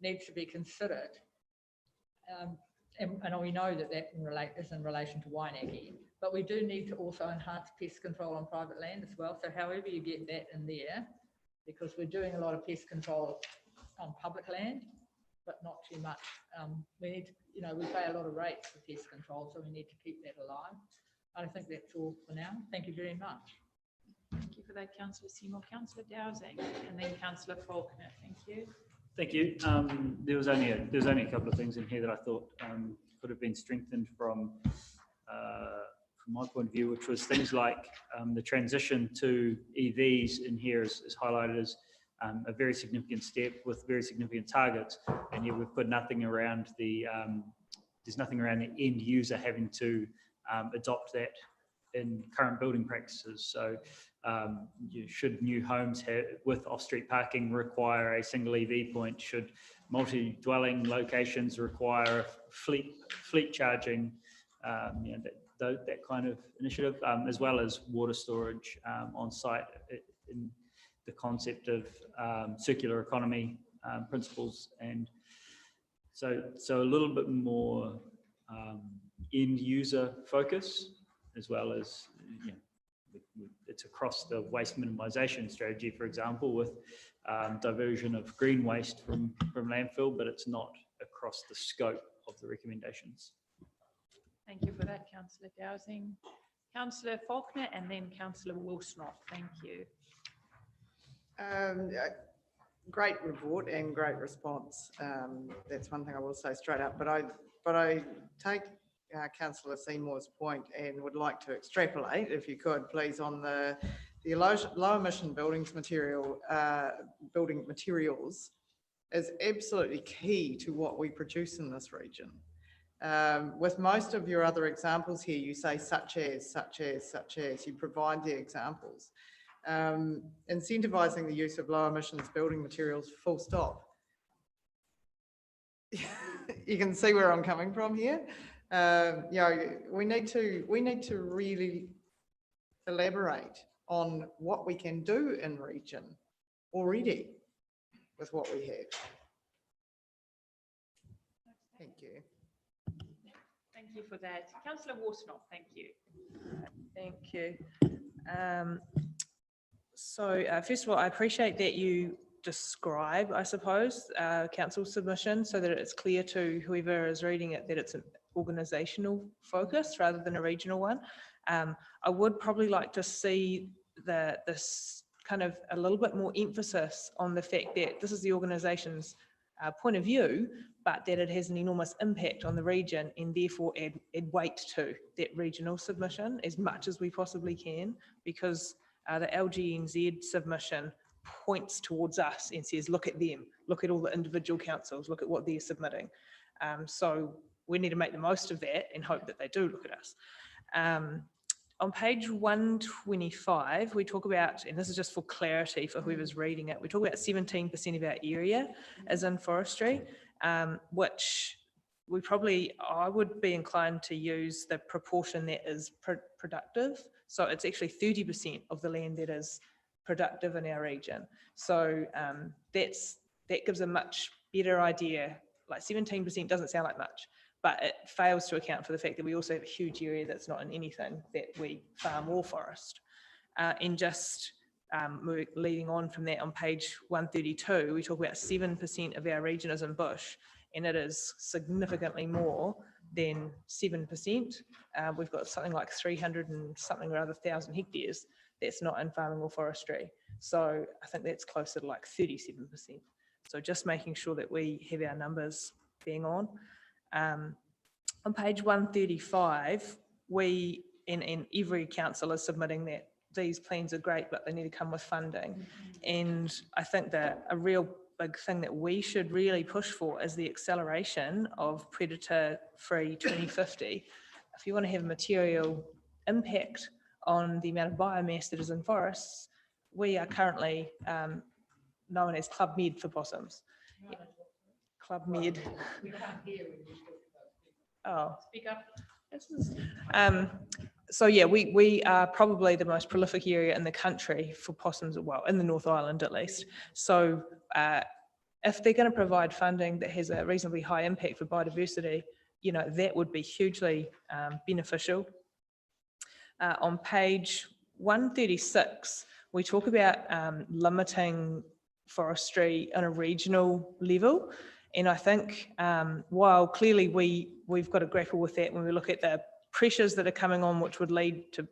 needs to be considered. And we know that that is in relation to Wainaki, but we do need to also enhance pest control on private land as well. So however you get that in there, because we're doing a lot of pest control on public land, but not too much. We need to, you know, we pay a lot of rates for pest control, so we need to keep that alive. I think that's all for now. Thank you very much. Thank you for that, Councillor Seymour. Councillor Dowsing, and then Councillor Faulkner. Thank you. Thank you. There was only a couple of things in here that I thought could have been strengthened from my point of view, which was things like the transition to EVs in here is highlighted as a very significant step with very significant targets, and yet we've put nothing around the there's nothing around the end user having to adopt that in current building practices. So should new homes with off-street parking require a single EV point? Should multi-dwelling locations require fleet charging? That kind of initiative, as well as water storage on site in the concept of circular economy principles. And so a little bit more end user focus, as well as, you know, it's across the waste minimisation strategy, for example, with diversion of green waste from landfill, but it's not across the scope of the recommendations. Thank you for that, Councillor Dowsing. Councillor Faulkner and then Councillor Wilsnott. Thank you. Great report and great response. That's one thing I will say straight up. But I take Councillor Seymour's point and would like to extrapolate, if you could, please, on the low emission building materials is absolutely key to what we produce in this region. With most of your other examples here, you say such as, you provide the examples. Incentivising the use of low emissions building materials, full stop. You can see where I'm coming from here. You know, we need to really elaborate on what we can do in region already with what we have. Thank you. Thank you for that. Councillor Wilsnott, thank you. Thank you. First of all, I appreciate that you describe, I suppose, council submission so that it's clear to whoever is reading it that it's an organisational focus rather than a regional one. I would probably like to see this kind of a little bit more emphasis on the fact that this is the organisation's point of view, but that it has an enormous impact on the region, and therefore add weight to that regional submission as much as we possibly can, because the LGNZ submission points towards us and says, look at them, look at all the individual councils, look at what they're submitting. So we need to make the most of that and hope that they do look at us. On page 125, we talk about, and this is just for clarity for whoever's reading it, we talk about 17% of our area is in forestry, which I would be inclined to use the proportion that is productive. So it's actually 30% of the land that is productive in our region. So that gives a much better idea. Like 17% doesn't sound like much, but it fails to account for the fact that we also have a huge area that's not in anything that we farm or forest. And just leading on from that, on page 132, we talk about 7% of our region is in bush, and it is significantly more than 7%. We've got something like 300 and something or other thousand hectares that's not in farming or forestry. So I think that's closer to like 37%. So just making sure that we have our numbers being on. On page 135, we, and every council is submitting that these plans are great, but they need to come with funding. And I think that a real big thing that we should really push for is the acceleration of predator-free 2050. If you want to have material impact on the amount of biomass that is in forests, we are currently known as Club Med for possums. Club Med. Oh. Speak up. So yeah, we are probably the most prolific area in the country for possums, well, in the North Island at least. So if they're going to provide funding that has a reasonably high impact for biodiversity, you know, that would be hugely beneficial. On page 136, we talk about limiting forestry on a regional level. And I think while clearly we've got to grapple with that when we look at the pressures that are coming on, which would lead to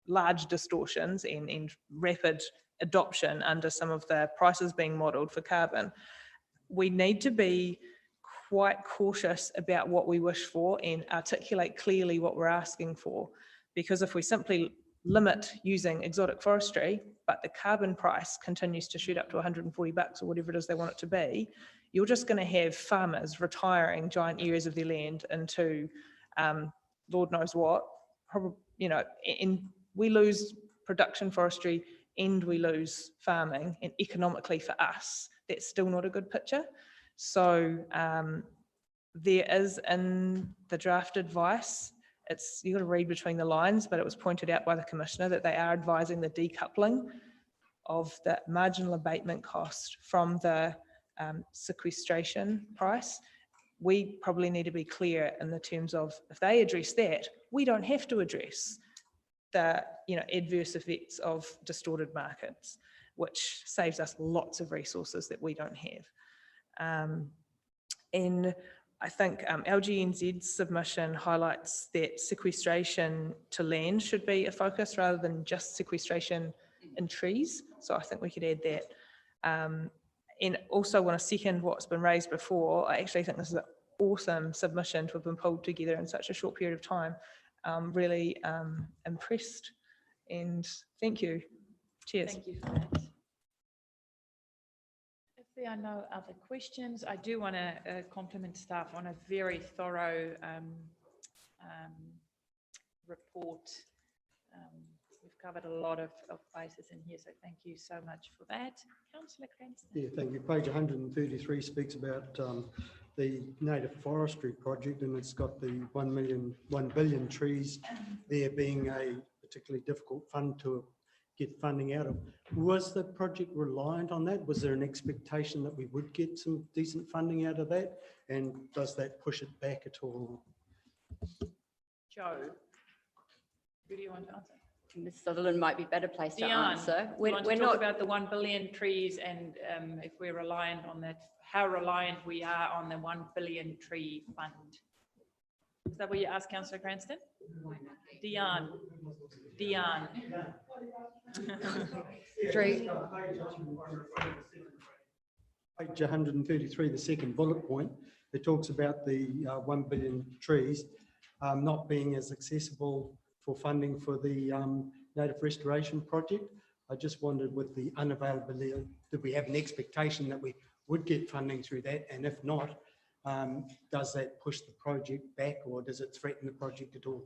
large distortions and rapid adoption under some of the prices being modelled for carbon, we need to be quite cautious about what we wish for and articulate clearly what we're asking for. Because if we simply limit using exotic forestry, but the carbon price continues to shoot up to $140 or whatever it is they want it to be, you're just going to have farmers retiring giant areas of their land into Lord knows what, probably, you know, and we lose production forestry and we lose farming, and economically for us, that's still not a good picture. So there is in the draft advice, you've got to read between the lines, but it was pointed out by the Commissioner that they are advising the decoupling of the marginal abatement cost from the sequestration price. We probably need to be clear in the terms of, if they address that, we don't have to address the, you know, adverse effects of distorted markets, which saves us lots of resources that we don't have. And I think LGNZ's submission highlights that sequestration to land should be a focus rather than just sequestration in trees. So I think we could add that. And also want to second what's been raised before. I actually think this is an awesome submission to have been pulled together in such a short period of time. Really impressed, and thank you. Cheers. Thank you for that. If there are no other questions, I do want to compliment staff on a very thorough report. We've covered a lot of bases in here, so thank you so much for that. Councillor Cranston. Yeah, thank you. Page 133 speaks about the native forestry project, and it's got the 1 billion trees there being a particularly difficult fund to get funding out of. Was the project reliant on that? Was there an expectation that we would get some decent funding out of that? And does that push it back at all? Joe, who do you want to answer? Ms Sutherland might be better placed to Dion, answer. we want to talk about the 1 billion trees and if we're reliant on that, how reliant we are on the 1 billion tree fund. Is that what you asked, Councillor Cranston? Dion. Page 133, the second bullet point, it talks about the 1 billion trees not being as accessible for funding for the native restoration project. I just wondered, with the unavailability, did we have an expectation that we would get funding through that? And if not, does that push the project back, or does it threaten the project at all?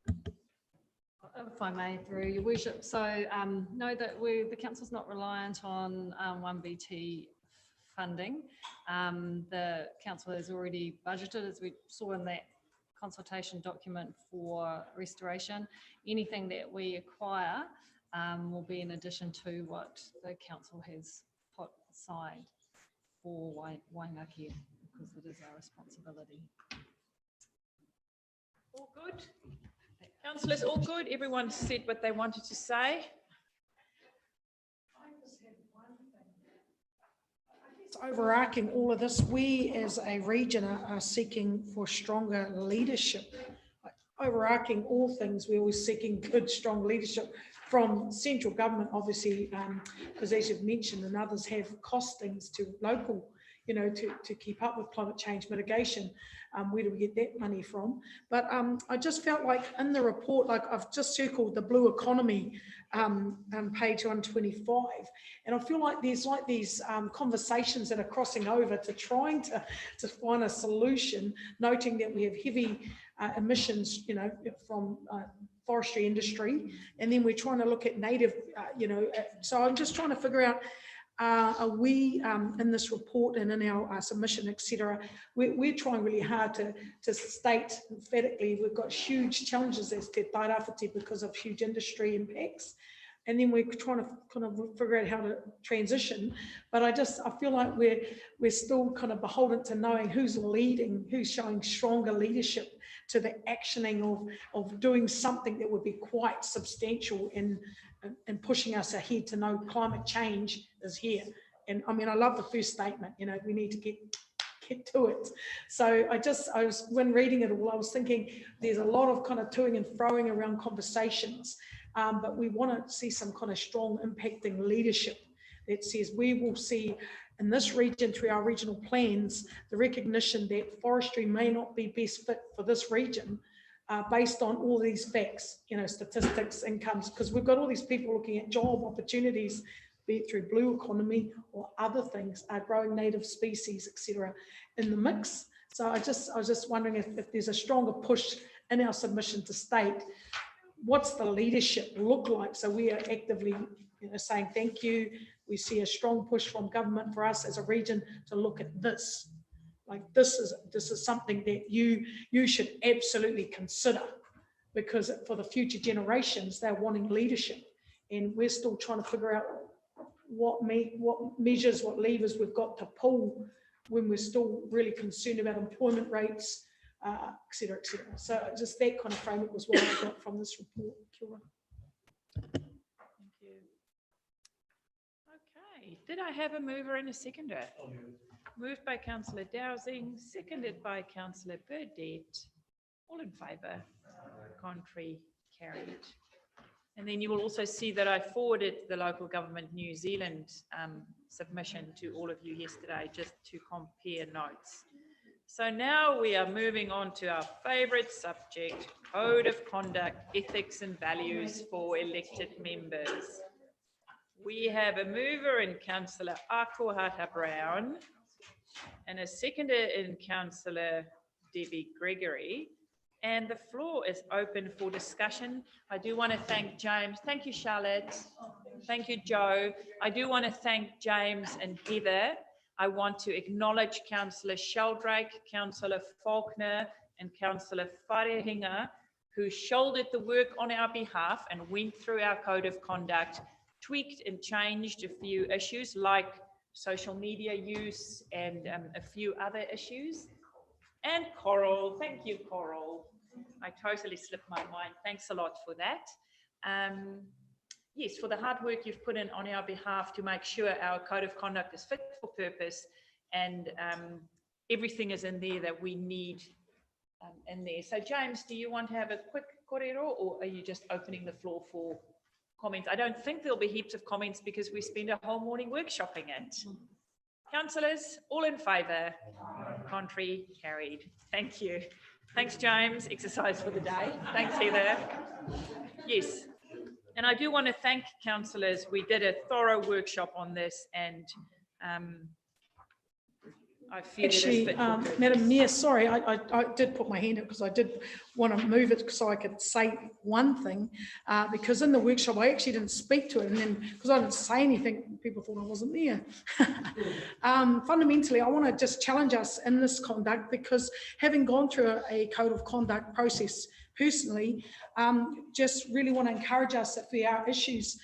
If I may, through your worship. So know that the council's not reliant on 1BT funding. The council has already budgeted, as we saw in that consultation document, for restoration. Anything that we acquire will be in addition to what the council has put aside for Waimakia, because it is our responsibility. All good? Councillors, all good? Everyone said what they wanted to say? Overarching all of this, we as a region are seeking for stronger leadership. Overarching all things, we're always seeking good, strong leadership from central government, obviously, because as you've mentioned and others have, costings to local you know, to keep up with climate change mitigation. Where do we get that money from? But I just felt like in the report, like I've just circled the blue economy page 125, and I feel like there's like these conversations that are crossing over to trying to find a solution, noting that we have heavy emissions, you know, from forestry industry, and then we're trying to look at native, you know, so I'm just trying to figure out, are we in this report and in our submission, etc., we're trying really hard to state emphatically we've got huge challenges as te tairawhiti because of huge industry impacts, and then we're trying to kind of figure out how to transition. But I feel like we're still kind of beholden to knowing who's leading, who's showing stronger leadership to the actioning of doing something that would be quite substantial in pushing us ahead to know climate change is here. And I mean, I love the first statement, you know, we need to get to it. So when reading it all, I was thinking there's a lot of kind of toing and froing around conversations, but we want to see some kind of strong impacting leadership that says we will see in this region through our regional plans, the recognition that forestry may not be best fit for this region, based on all these facts, you know, statistics, incomes, because we've got all these people looking at job opportunities, be it through blue economy or other things, growing native species, etc., in the mix. So I was just wondering if there's a stronger push in our submission to state what's the leadership look like. So we are actively, you know, saying thank you. We see a strong push from government for us as a region to look at this. Like this is something that you should absolutely consider, because for the future generations, they're wanting leadership, and we're still trying to figure out what measures, what levers we've got to pull when we're still really concerned about employment rates, et cetera, et cetera. So just that kind of framework was what I got from this report. Kia ora. Thank you. Okay, did I have a mover and a seconder? Moved by Councillor Dowsing, seconded by Councillor Burdett. All in favour? Contrary? Carried. And then you will also see that I forwarded the Local Government New Zealand submission to all of you yesterday, just to compare notes. So now we are moving on to our favourite subject, Code of Conduct, Ethics and Values for Elected Members. We have a mover in Councillor Akuhata Brown and a seconder in Councillor Debbie Gregory. And the floor is open for discussion. I do want to thank James. Thank you, Charlotte. Thank you, Joe. I do want to thank James and Heather. I want to acknowledge Councillor Sheldrake, Councillor Faulkner, and Councillor Wharehinga, who shouldered the work on our behalf and went through our code of conduct, tweaked and changed a few issues like social media use and a few other issues. And Coral, thank you, Coral. I totally slipped my mind. Thanks a lot for that. Yes, for the hard work you've put in on our behalf to make sure our code of conduct is fit for purpose and everything is in there that we need in there. So James, do you want to have a quick kōrero, or are you just opening the floor for comments? I don't think there'll be heaps of comments because we spend a whole morning workshopping it. Councillors, all in favour? Contrary? Carried. Thank you. Thanks, James. Exercise for the day. Thanks, Heather. Yes. And I do want to thank councillors. We did a thorough workshop on this, and I feel actually, Madam Mayor, sorry, I did put my hand up because I did want to move it so I could say one thing, because in the workshop I actually didn't speak to it, and then because I didn't say anything, people thought I wasn't there. Fundamentally, I want to just challenge us in this conduct, because having gone through a code of conduct process personally, just really want to encourage us, if there are issues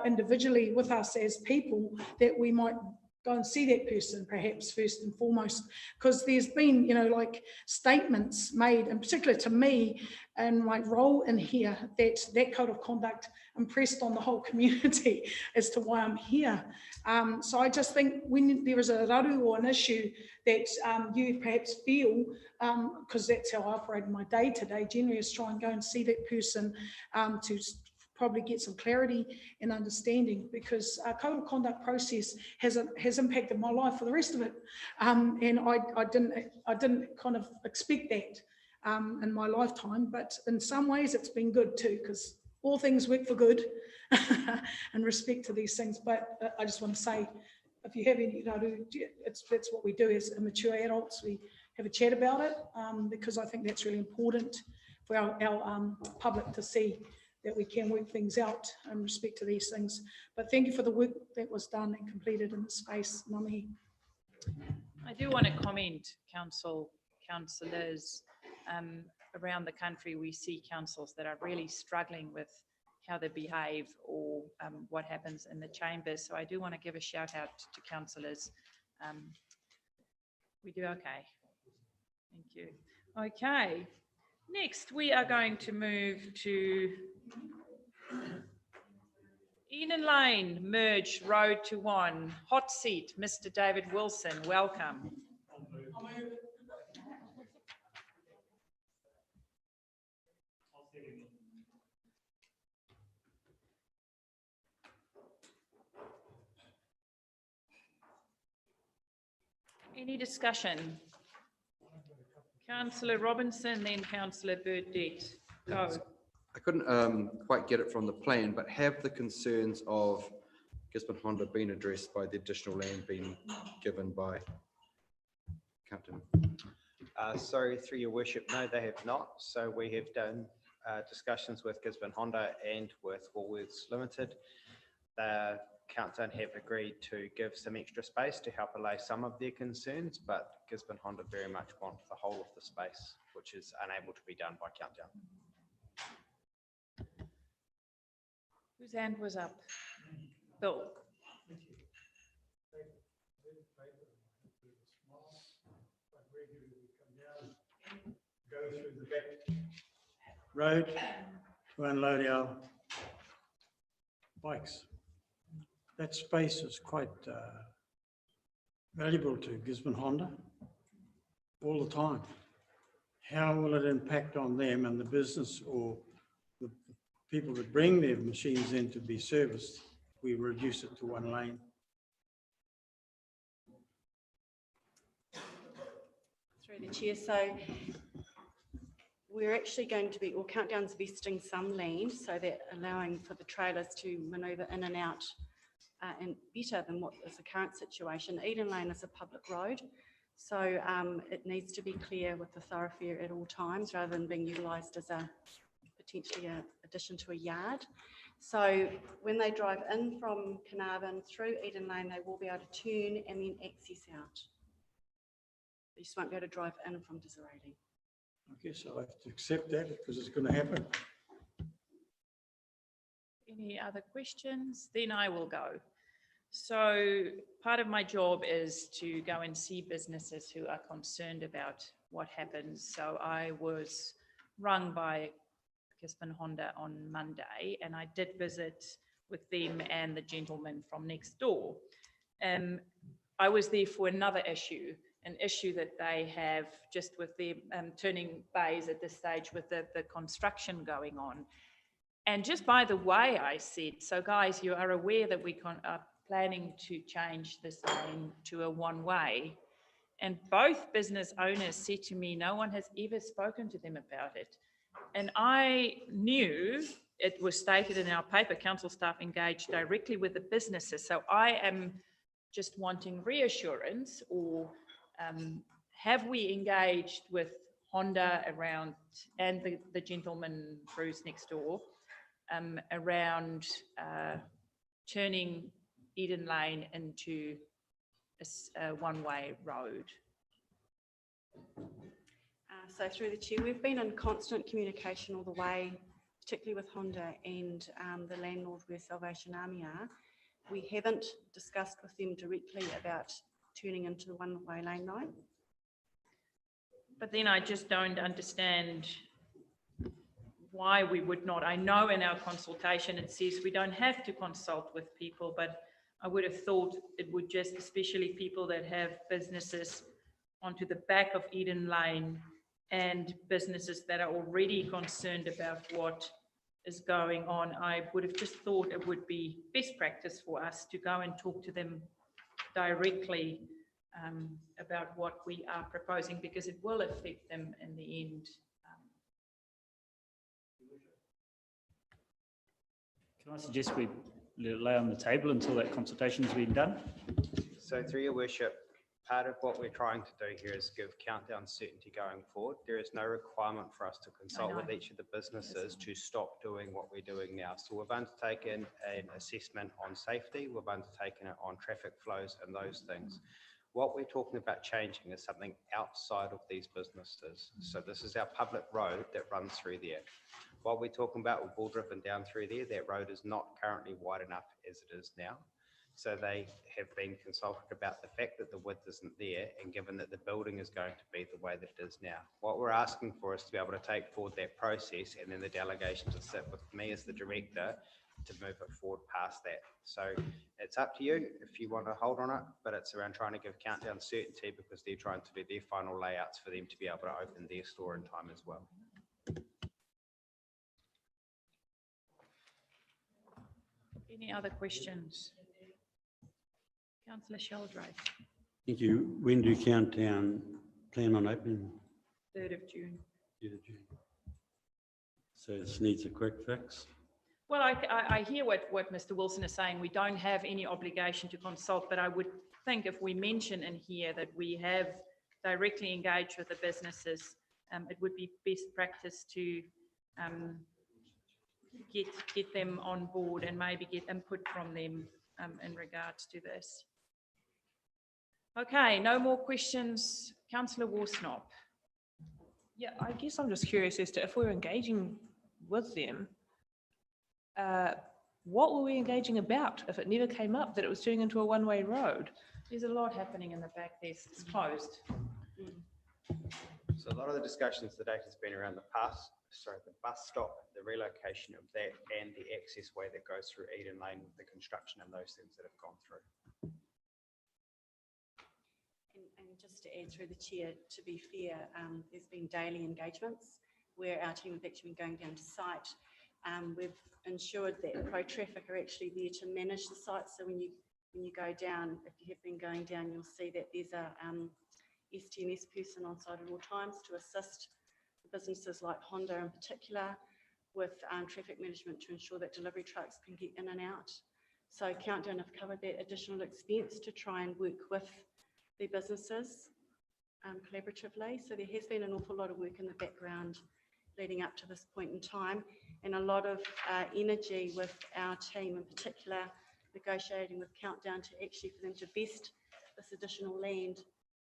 individually with us as people, that we might go and see that person perhaps first and foremost, because there's been, you know, like statements made, in particular to me and my role in here, that code of conduct impressed on the whole community as to why I'm here. So I just think when there is a raru or an issue that you perhaps feel, because that's how I operate in my day-to-day, generally is try and go and see that person to probably get some clarity and understanding, because our code of conduct process has impacted my life for the rest of it. And I didn't kind of expect that in my lifetime, but in some ways it's been good too, because all things work for good in respect to these things. But I just want to say, if you have any, that's what we do as mature adults. We have a chat about it, because I think that's really important for our public to see that we can work things out in respect to these things. But thank you for the work that was done and completed in the space, Ngā mihi. I do want to comment, councillors, around the country, we see councils that are really struggling with how they behave or what happens in the chambers. So I do want to give a shout out to councillors. We do okay. Thank you. Okay. Next, we are going to move to Eden Lane, merge road to one. Hot seat, Mr. David Wilson, welcome. Any discussion? Councillor Robinson, then Councillor Burdett. Go. I couldn't quite get it from the plan, but have the concerns of Gisborne Honda been addressed by the additional land being given by Captain? So through your worship, no, they have not. So we have done discussions with Gisborne Honda and with Woolworths Limited. The council have agreed to give some extra space to help allay some of their concerns, but Gisborne Honda very much want the whole of the space, which is unable to be done by Countdown. Whose hand was up? Bill. Go through the back road to unload our bikes. That space is quite valuable to Gisborne Honda all the time. How will it impact on them and the business or the people that bring their machines in to be serviced if we reduce it to one lane? Through the chair, so we're actually going to be, or Countdown's vesting some land so that allowing for the trailers to manoeuvre in and out and better than what is the current situation. Eden Lane is a public road, so it needs to be clear with the thoroughfare at all times rather than being utilised as a potentially an addition to a yard. So when they drive in from Carnarvon through Eden Lane, they will be able to turn and then access out. You just won't be able to drive in from Disraeli. I guess I'll have to accept that because it's going to happen. Any other questions? Then I will go. So part of my job is to go and see businesses who are concerned about what happens. So I was rung by Gisborne Honda on Monday, and I did visit with them and the gentleman from next door. I was there for another issue, an issue that they have just with their turning bays at this stage with the construction going on. And just by the way, I said, so guys, you are aware that we are planning to change this lane to a one-way. And both business owners said to me, no one has ever spoken to them about it. And I knew it was stated in our paper, council staff engaged directly with the businesses. So I am just wanting reassurance, or have we engaged with Honda around, and the gentleman Bruce next door, around turning Eden Lane into a one-way road? So through the chair, we've been in constant communication all the way, particularly with Honda and the landlord where Salvation Army are. We haven't discussed with them directly about turning into the one-way lane now. But then I just don't understand why we would not. I know in our consultation it says we don't have to consult with people, but I would have thought it would just, especially people that have businesses onto the back of Eden Lane and businesses that are already concerned about what is going on, I would have just thought it would be best practice for us to go and talk to them directly about what we are proposing, because it will affect them in the end. Can I suggest we lay on the table until that consultation's been done? So through your worship, part of what we're trying to do here is give Countdown certainty going forward. There is no requirement for us to consult with each of the businesses to stop doing what we're doing now. So we've undertaken an assessment on safety, we've undertaken it on traffic flows and those things. What we're talking about changing is something outside of these businesses. So this is our public road that runs through there. What we're talking about with Bull driven down through there, that road is not currently wide enough as it is now. So they have been consulted about the fact that the width isn't there, and given that the building is going to be the way that it is now. What we're asking for is to be able to take forward that process and then the delegation to sit with me as the director to move it forward past that. So it's up to you if you want to hold on it, but it's around trying to give Countdown certainty because they're trying to do their final layouts for them to be able to open their store in time as well. Any other questions? Councillor Sheldrake, Thank you. When do Countdown plan on opening? 3rd of June. 3rd of June. So this needs a quick fix? Well, I hear what Mr. Wilson is saying. We don't have any obligation to consult, but I would think if we mention in here that we have directly engaged with the businesses, it would be best practice to get them on board and maybe get input from them in regards to this. Okay, no more questions. Councillor Worsnop. Yeah, I guess I'm just curious as to if we're engaging with them, what were we engaging about if it never came up that it was turning into a one-way road? There's a lot happening in the back there. It's closed. So a lot of the discussions to date has been around the bus stop, the relocation of that, and the access way that goes through Eden Lane with the construction and those things that have gone through. And just to add through the chair, to be fair, there's been daily engagements where our team have actually been going down to site. We've ensured that ProTraffic are actually there to manage the site. So when you go down, if you have been going down, you'll see that there's a STMS person on site at all times to assist the businesses like Honda in particular with traffic management to ensure that delivery trucks can get in and out. So Countdown have covered that additional expense to try and work with their businesses collaboratively. So there has been an awful lot of work in the background leading up to this point in time, and a lot of energy with our team in particular, negotiating with Countdown to actually for them to vest this additional land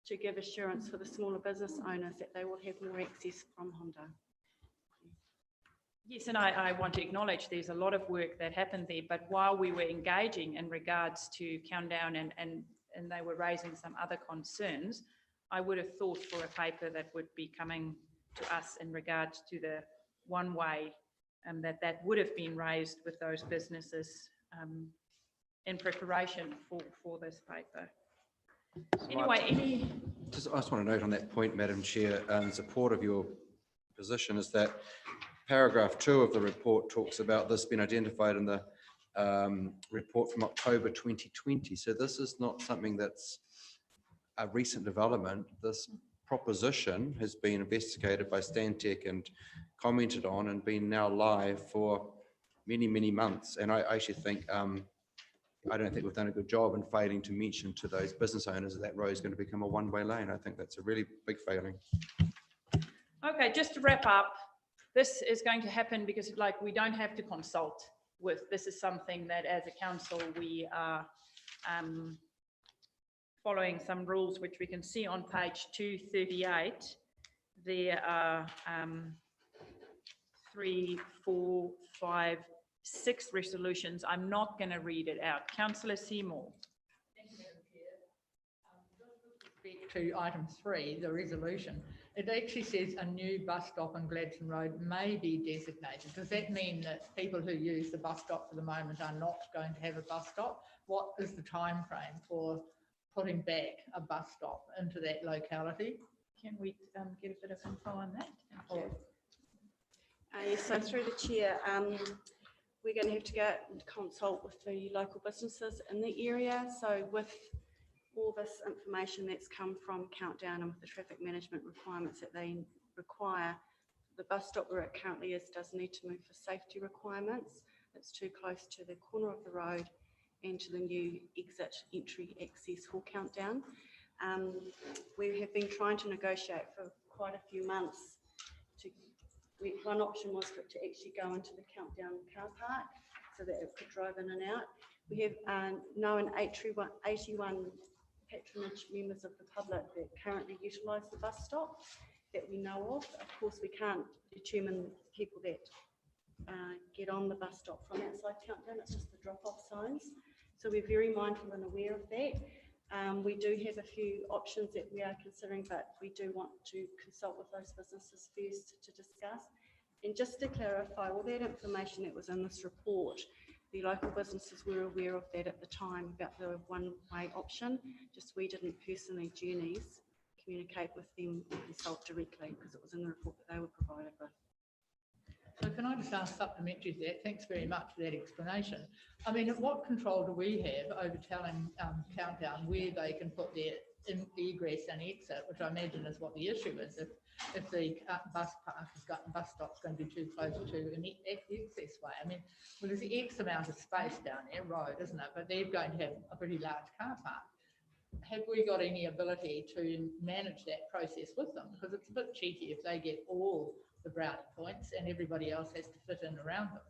to give assurance for the smaller business owners that they will have more access from Honda. Yes, and I want to acknowledge there's a lot of work that happened there, but while we were engaging in regards to Countdown and they were raising some other concerns, I would have thought for a paper that would be coming to us in regards to the one way, that would have been raised with those businesses in preparation for this paper. Anyway, I just want to note on that point, Madam Chair, in support of your position, is that paragraph 2 of the report talks about this being identified in the report from October 2020. So this is not something that's a recent development. This proposition has been investigated by Stantec and commented on and been now live for many, many months. And I actually think, I don't think we've done a good job in failing to mention to those business owners that road is going to become a one-way lane. I think that's a really big failing. okay, just to wrap up, this is going to happen because we don't have to consult with, this is something that as a council we are following some rules which we can see on page 238. There are 3, 4, 5, 6 resolutions. I'm not going to read it out. Councillor Seymour. To item 3, the resolution, it actually says a new bus stop on Gladstone Road may be designated. Does that mean that people who use the bus stop for the moment are not going to have a bus stop? What is the time frame for putting back a bus stop into that locality? Can we get a bit of info on that? Yes, so through the chair, we're going to have to go and consult with the local businesses in the area. So with all this information that's come from Countdown and with the traffic management requirements that they require, the bus stop where it currently is does need to move for safety requirements. It's too close to the corner of the road and to the new exit entry access for Countdown. We have been trying to negotiate for quite a few months. One option was for it to actually go into the Countdown car park so that it could drive in and out. We have known 81 patronage members of the public that currently utilise the bus stop that we know of. Of course, we can't determine people that get on the bus stop from outside Countdown, it's just the drop-off signs. So we're very mindful and aware of that. We do have a few options that we are considering, but we do want to consult with those businesses first to discuss. And just to clarify, all that information that was in this report, the local businesses were aware of that at the time about the one-way option, just we didn't personally, Journeys, communicate with them or consult directly because it was in the report that they were provided with. So can I just ask supplementary to that? Thanks very much for that explanation. I mean, what control do we have over telling Countdown where they can put their egress and exit, which I imagine is what the issue is. If the bus stop's going to be too close to an access way. I mean, well, there's X amount of space down there, road, isn't it? But they're going to have a pretty large car park. Have we got any ability to manage that process with them? Because it's a bit cheeky if they get all the brownie points and everybody else has to fit in around them.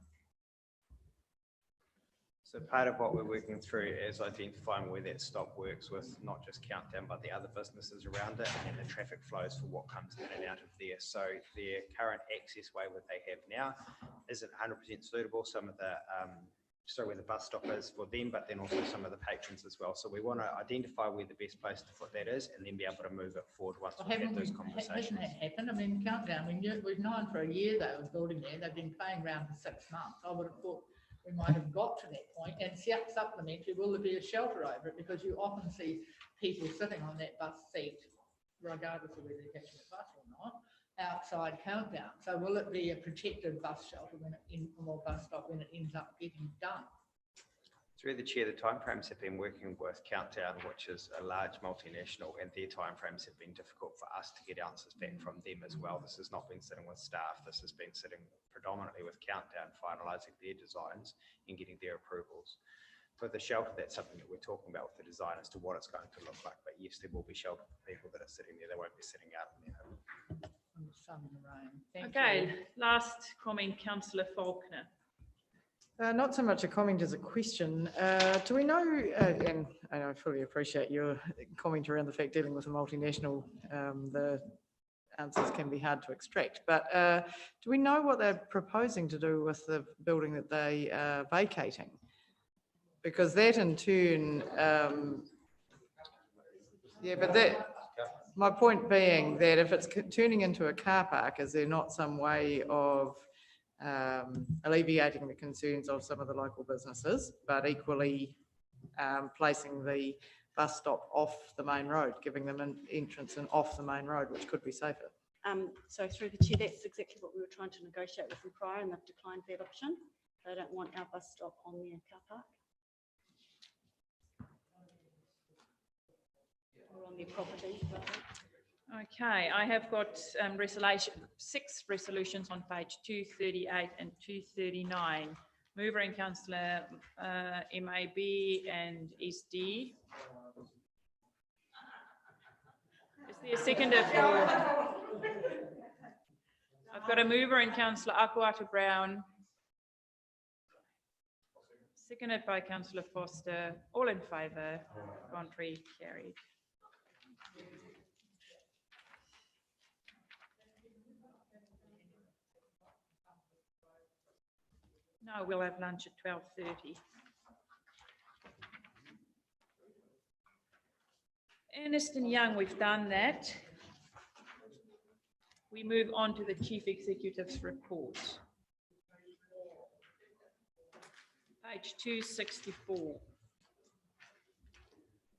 So part of what we're working through is identifying where that stop works with not just Countdown, but the other businesses around it and the traffic flows for what comes in and out of there. So their current access way that they have now isn't 100% suitable. Some of the, where the bus stop is for them, but then also some of the patrons as well. So we want to identify where the best place to put that is and then be able to move it forward once we've had those conversations. Hasn't that happened? I mean, Countdown, we've known for a year they were building there. They've been playing around for 6 months. I would have thought we might have got to that point. And supplementary, will there be a shelter over it? Because you often see people sitting on that bus seat, regardless of whether they're catching a bus or not, outside Countdown. So will it be a protected bus shelter when bus stop when it ends up getting done? Through the chair, the timeframes have been working with Countdown, which is a large multinational, and their timeframes have been difficult for us to get answers back from them as well. This has not been sitting with staff. This has been sitting predominantly with Countdown, finalising their designs and getting their approvals. For the shelter, that's something that we're talking about with the design as to what it's going to look like. But yes, there will be shelter for people that are sitting there. They won't be sitting out in there. In the sun and the rain. Thank Okay, you. last comment, Councillor Faulkner. Not so much a comment as a question. Do we know, and I fully appreciate your comment around the fact dealing with a multinational, the answers can be hard to extract, but do we know what they're proposing to do with the building that they are vacating? Because that in turn, yeah, but that, my point being that if it's turning into a car park, is there not some way of alleviating the concerns of some of the local businesses, but equally placing the bus stop off the main road, giving them an entrance and off the main road, which could be safer? So through the chair, that's exactly what we were trying to negotiate with them prior, and they've declined that option. They don't want our bus stop on their car park or on their property. Okay, I have got 6 resolutions on page 238 and 239. Mover and Councillor MAB and SD. Is there a seconder for? I've got a mover and Councillor Akuata Brown. Seconded by Councillor Foster. All in favour. Contrary, carried. No, we'll have lunch at 12:30. Ernst & Young, we've done that. We move on to the Chief Executive's report. Page 264.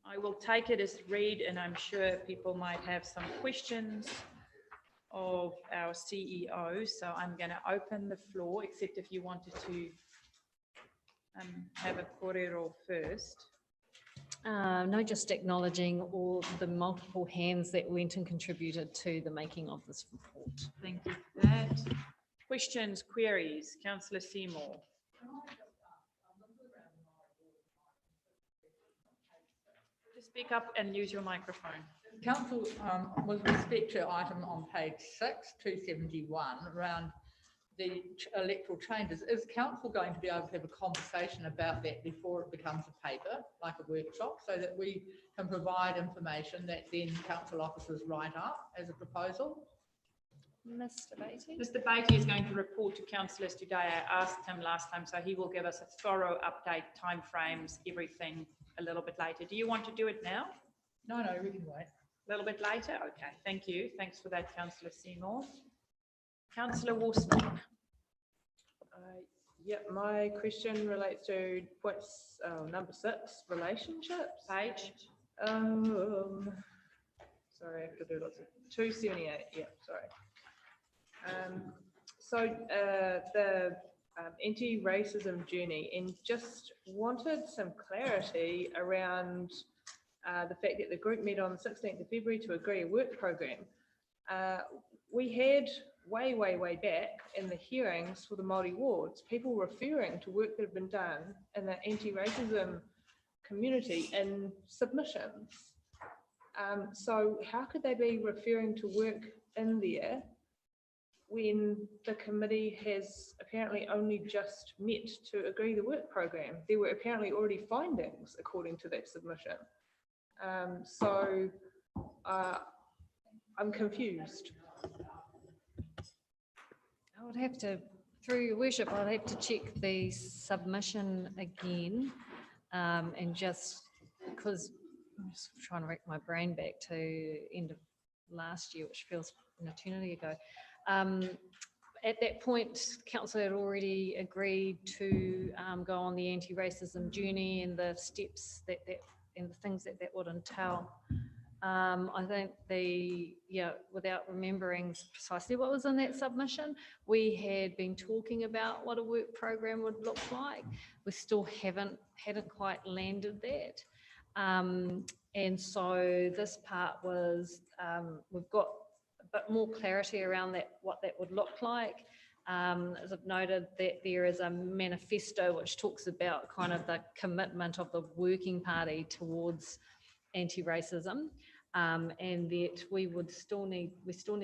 I will take it as read, and I'm sure people might have some questions of our CEO, so I'm going to open the floor, except if you wanted to have a kōrero first. No, just acknowledging all the multiple hands that went and contributed to the making of this report. Thank you for that. Questions, queries? Councillor Seymour. Just speak up and use your microphone. Council, with respect to item on page 6, 271, around the electoral changes, is council going to be able to have a conversation about that before it becomes a paper, like a workshop, so that we can provide information that then council officers write up as a proposal? Mr. Beattie? Mr. Beattie is going to report to councillors today. I asked him last time, so he will give us a thorough update, timeframes, everything a little bit later. Do you want to do it now? No, we can wait. A little bit later? Okay, thank you. Thanks for that, Councillor Seymour. Councillor Worsnock. Yep, my question relates to what's number 6, relationships. Page. Sorry, I have to do lots of 278. Yeah, sorry. So the anti-racism journey, and just wanted some clarity around the fact that the group met on the 16th of February to agree a work program. We had way back in the hearings for the Māori wards, people referring to work that had been done in the anti-racism community in submissions. So how could they be referring to work in there when the committee has apparently only just met to agree the work program? There were apparently already findings according to that submission. So I'm confused. I would have to, through your worship, I'd have to check the submission again, and just because I'm just trying to rack my brain back to end of last year, which feels an eternity ago. At that point, council had already agreed to go on the anti-racism journey and the steps and the things that would entail. I think without remembering precisely what was in that submission, we had been talking about what a work program would look like. We still hadn't quite landed that. And so this part was, we've got a bit more clarity around that, what that would look like. As I've noted, that there is a manifesto which talks about kind of the commitment of the working party towards anti-racism, and that we still need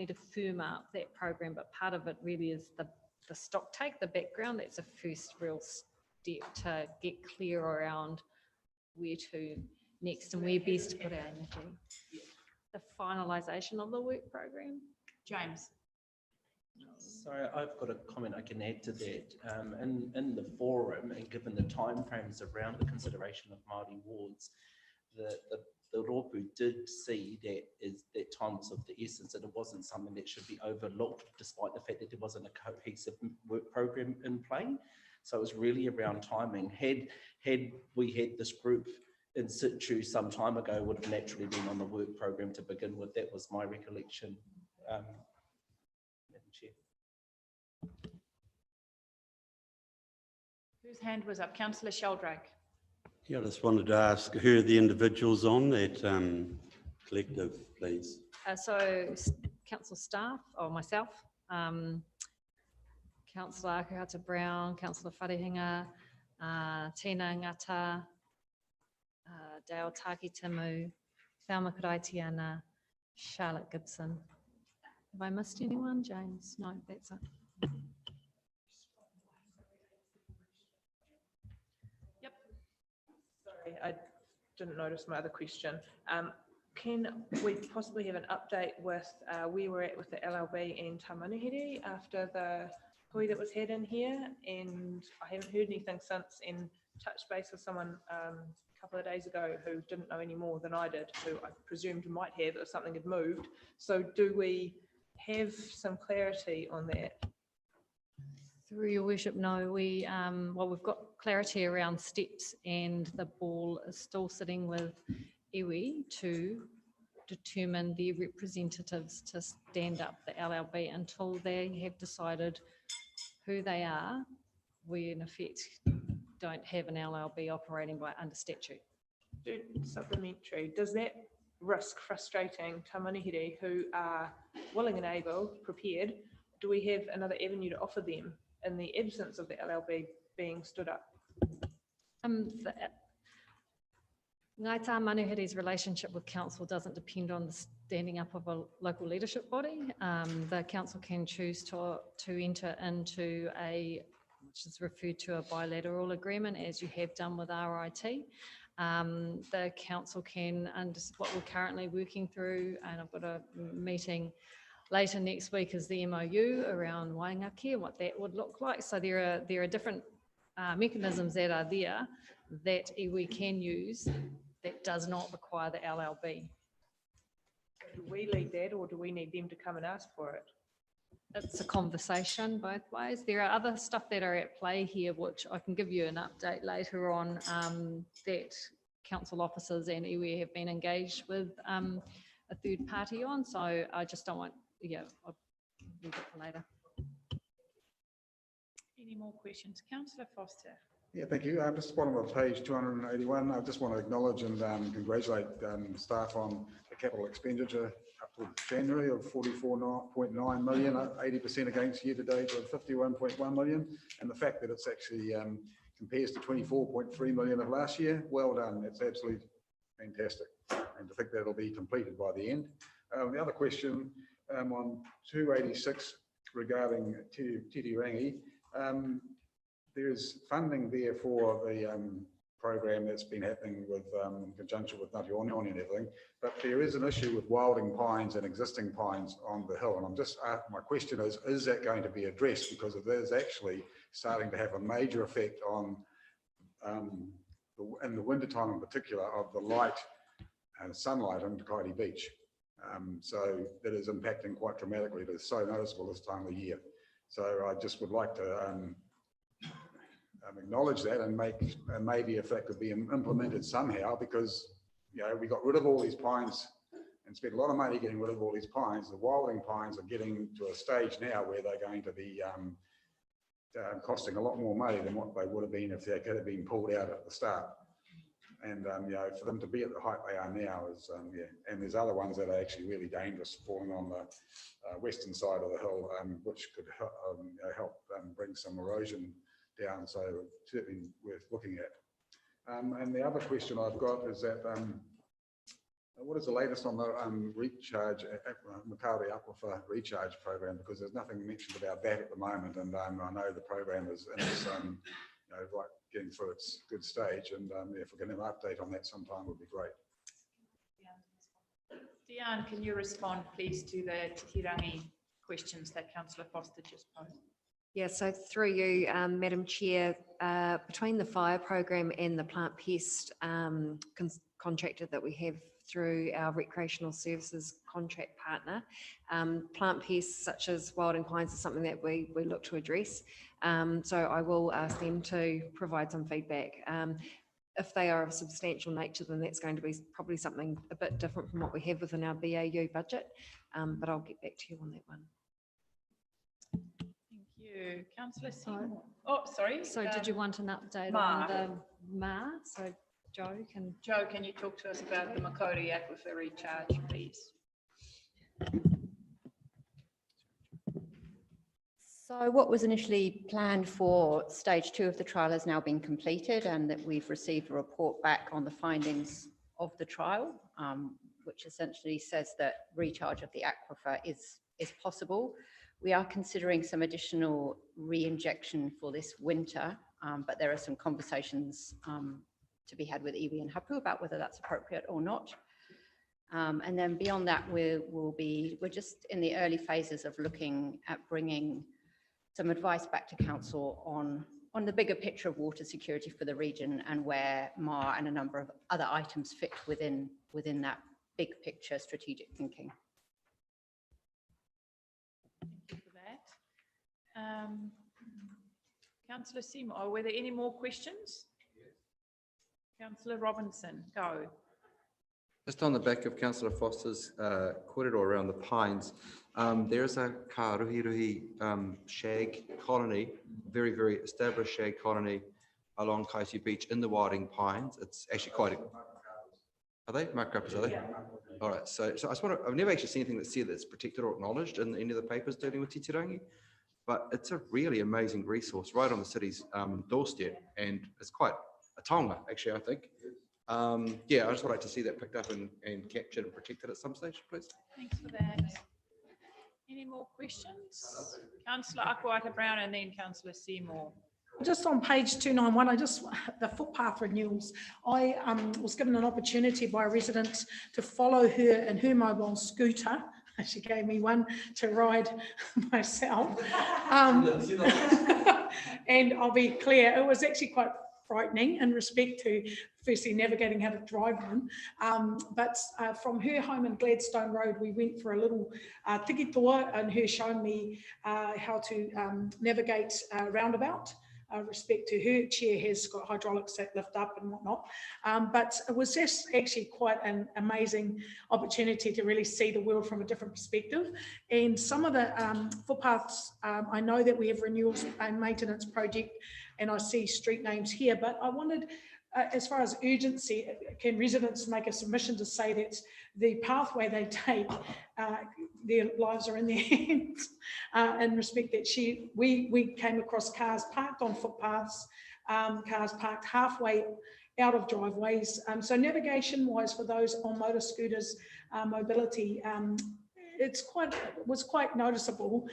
to firm up that program, but part of it really is the stock take, the background. That's a first real step to get clear around where to next and where best to put our energy. The finalisation of the work program. James. Sorry, I've got a comment I can add to that. In the forum, and given the timeframes around the consideration of Māori wards, the Rōpū did see that time was of the essence, and it wasn't something that should be overlooked, despite the fact that there wasn't a cohesive work program in play. So it was really around timing. Had we had this group in situ some time ago, it would have naturally been on the work program to begin with. That was my recollection, Madam Chair. Whose hand was up? Councillor Sheldrake. Yeah, I just wanted to ask who are the individuals on that collective, please? So council staff, or myself, Councillor Akuhata Brown, Councillor Wharehinga, Tina Ngata, Dale Taki Timu, Thelma Karaitiana, Charlotte Gibson. Have I missed anyone, James? No, that's it. Sorry, I didn't notice my other question. Can we possibly have an update with where we're at with the LLB and Tamanuhiri after the hui that was had in here? And I haven't heard anything since, and touched base with someone a couple of days ago who didn't know any more than I did, who I presumed might have if something had moved. So do we have some clarity on that? Through your worship, no, we've got clarity around steps, and the ball is still sitting with iwi to determine their representatives to stand up the LLB until they have decided who they are. We in effect don't have an LLB operating by under statute. Supplementary, does that risk frustrating tamanihiri who are willing and able, prepared? Do we have another avenue to offer them in the absence of the LLB being stood up? Ngāi Tā Manuhiri's relationship with council doesn't depend on the standing up of a local leadership body. The council can choose to enter into which is referred to a bilateral agreement, as you have done with RIT. The council can, what we're currently working through, and I've got a meeting later next week, is the MOU around Waingaki and what that would look like. So there are different mechanisms that are there that iwi can use that does not require the LLB. Do we lead that, or do we need them to come and ask for it? It's a conversation both ways. There are other stuff that are at play here, which I can give you an update later on, that council officers and iwi have been engaged with a third party on. So I just don't want, I'll leave it for later. Any more questions? Councillor Foster. Yeah, thank you. Just bottom of page 281, I just want to acknowledge and congratulate staff on the capital expenditure up to January of 44.9 million, 80% against year to date of 51.1 million. And the fact that it's actually compares to 24.3 million of last year, well done. It's absolutely fantastic. And to think that it'll be completed by the end. The other question on 286 regarding Titirangi, there's funding there for the program that's been happening with in conjunction with Ngāti Ōngi and everything, but there is an issue with wilding pines and existing pines on the hill. And I'm just, my question is that going to be addressed? Because it is actually starting to have a major effect on, in the winter time in particular, of the light and sunlight on Kaiti Beach. So that is impacting quite dramatically. It is so noticeable this time of year. So I just would like to acknowledge that and maybe if that could be implemented somehow, because we got rid of all these pines and spent a lot of money getting rid of all these pines. The wilding pines are getting to a stage now where they're going to be costing a lot more money than what they would have been if they could have been pulled out at the start. And for them to be at the height they are now is and there's other ones that are actually really dangerous falling on the western side of the hill, which could help bring some erosion down, so certainly worth looking at. And the other question I've got is that what is the latest on the recharge, Makaurau Aquifer recharge program? Because there's nothing mentioned about that at the moment, and I know the program is in its, like getting through its good stage, and if we can have an update on that sometime would be great. Diane, can you respond please to the Titirangi questions that Councillor Foster just posed? Yeah, so through you, Madam Chair, between the fire program and the plant pest contractor that we have through our recreational services contract partner, plant pests such as wilding pines is something that we look to address. So I will ask them to provide some feedback. If they are of substantial nature, then that's going to be probably something a bit different from what we have within our BAU budget, but I'll get back to you on that one. Councillor Seymour. Oh, sorry. So did you want an update Ma. on the MA? So Joe, can you talk to us about the Makaurau Aquifer recharge, please? So what was initially planned for stage 2 of the trial has now been completed, and that we've received a report back on the findings of the trial, which essentially says that recharge of the aquifer is possible. We are considering some additional re-injection for this winter, but there are some conversations to be had with iwi and Hapu about whether that's appropriate or not. And then beyond that, we're just in the early phases of looking at bringing some advice back to council on the bigger picture of water security for the region and where MAR and a number of other items fit within that big picture strategic thinking. Councillor Seymour, were there any more questions? Yes. Councillor Robinson, go. Just on the back of Councillor Foster's corridor around the Pines, there's a Karuhiruhi shag colony, very, very established shag colony along Kaiti Beach in the Wilding Pines. It's actually quite, are they? Markuppers, are they? All right, so I just want to, I've never actually seen anything that said that's protected or acknowledged in any of the papers dealing with Titirangi, but it's a really amazing resource right on the city's doorstep, and it's quite a taonga, actually, I think. Yeah, I just would like to see that picked up and captured and protected at some stage, please. Thanks for that. Any more questions? Councillor Akwaita-Brown and then Councillor Seymour. Just on page 291, the footpath renewals, I was given an opportunity by a resident to follow her in her mobile scooter. She gave me one to ride myself. And I'll be clear, it was actually quite frightening in respect to firstly navigating how to drive one. But from her home in Gladstone Road, we went for a little tiki tour and her showing me how to navigate a roundabout. Respect to her chair has got hydraulics that lift up and whatnot. But it was just actually quite an amazing opportunity to really see the world from a different perspective. And some of the footpaths, I know that we have renewals and maintenance project, and I see street names here, but I wondered, as far as urgency, can residents make a submission to say that the pathway they take, their lives are in their hands, in respect that we came across cars parked on footpaths, cars parked halfway out of driveways. So navigation wise for those on motor scooters, mobility, it was quite noticeable.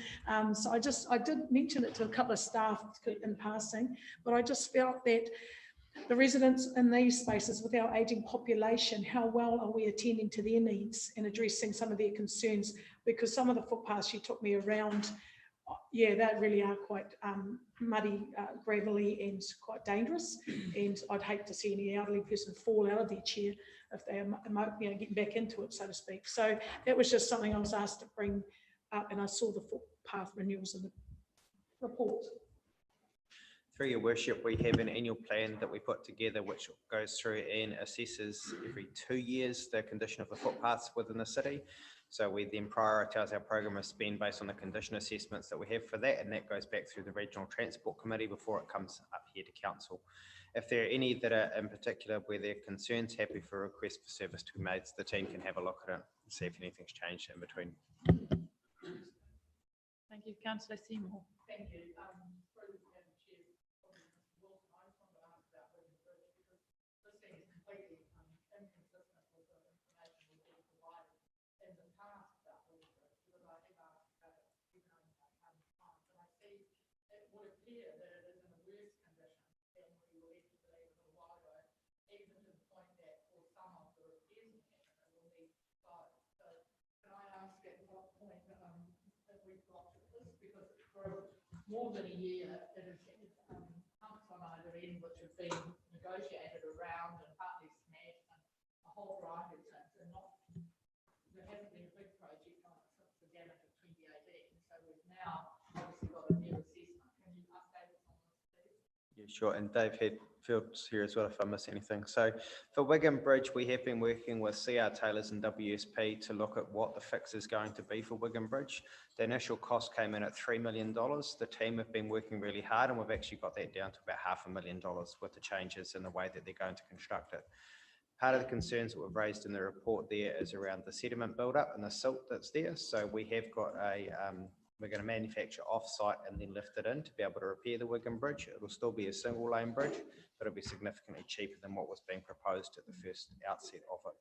So I did mention it to a couple of staff in passing, but I just felt that the residents in these spaces with our ageing population, how well are we attending to their needs and addressing some of their concerns? Because some of the footpaths she took me around, yeah, they really are quite muddy, gravelly and quite dangerous. And I'd hate to see any elderly person fall out of their chair if they are getting back into it, so to speak. So that was just something I was asked to bring up, and I saw the footpath renewals in the report. Through your worship, we have an annual plan that we put together which goes through and assesses every 2 years the condition of the footpaths within the city. So we then prioritise our program of spend based on the condition assessments that we have for that, and that goes back through the Regional Transport Committee before it comes up here to Council. If there are any that are in particular where there are concerns, happy for a request for service to be made so the team can have a look at it and see if anything's changed in between. Thank you, Councillor Seymour. Thank you. More than a year, it has pumps on either end which have been negotiated around and partly smashed and a whole variety of things, and there hasn't been a big project on it since the damage of 2018. So we've now obviously got a new assessment. Can you update us on this, please? Yeah, sure. And Dave Headfield's here as well if I miss anything. So for Wigan Bridge, we have been working with CR Taylors and WSP to look at what the fix is going to be for Wigan Bridge. The initial cost came in at $3 million. The team have been working really hard, and we've actually got that down to about $500,000 with the changes in the way that they're going to construct it. Part of the concerns that we've raised in the report there is around the sediment buildup and the silt that's there. So we have got we're going to manufacture off-site and then lift it in to be able to repair the Wigan Bridge. It'll still be a single lane bridge, but it'll be significantly cheaper than what was being proposed at the first outset of it.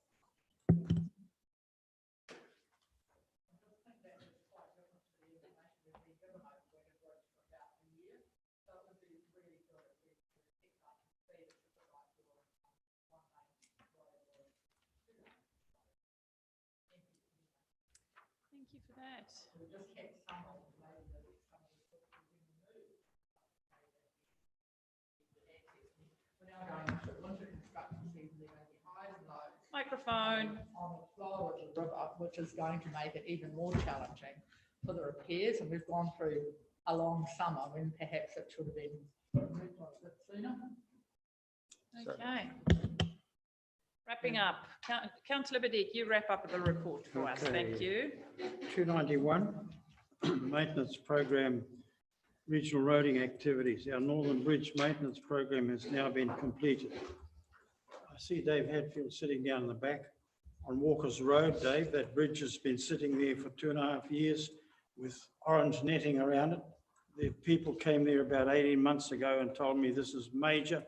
Thank you for that. Microphone. On the flow of the river, which is going to make it even more challenging for the repairs, and we've gone through a long summer when perhaps it should have been a bit sooner. Okay. Wrapping up, Councillor Badek, you wrap up the report for us. Thank you. 291, maintenance program, regional roading activities. Our Northern Bridge maintenance program has now been completed. I see Dave Hadfield sitting down in the back on Walker's Road. Dave, that bridge has been sitting there for 2.5 years with orange netting around it. The people came there about 18 months ago and told me this is major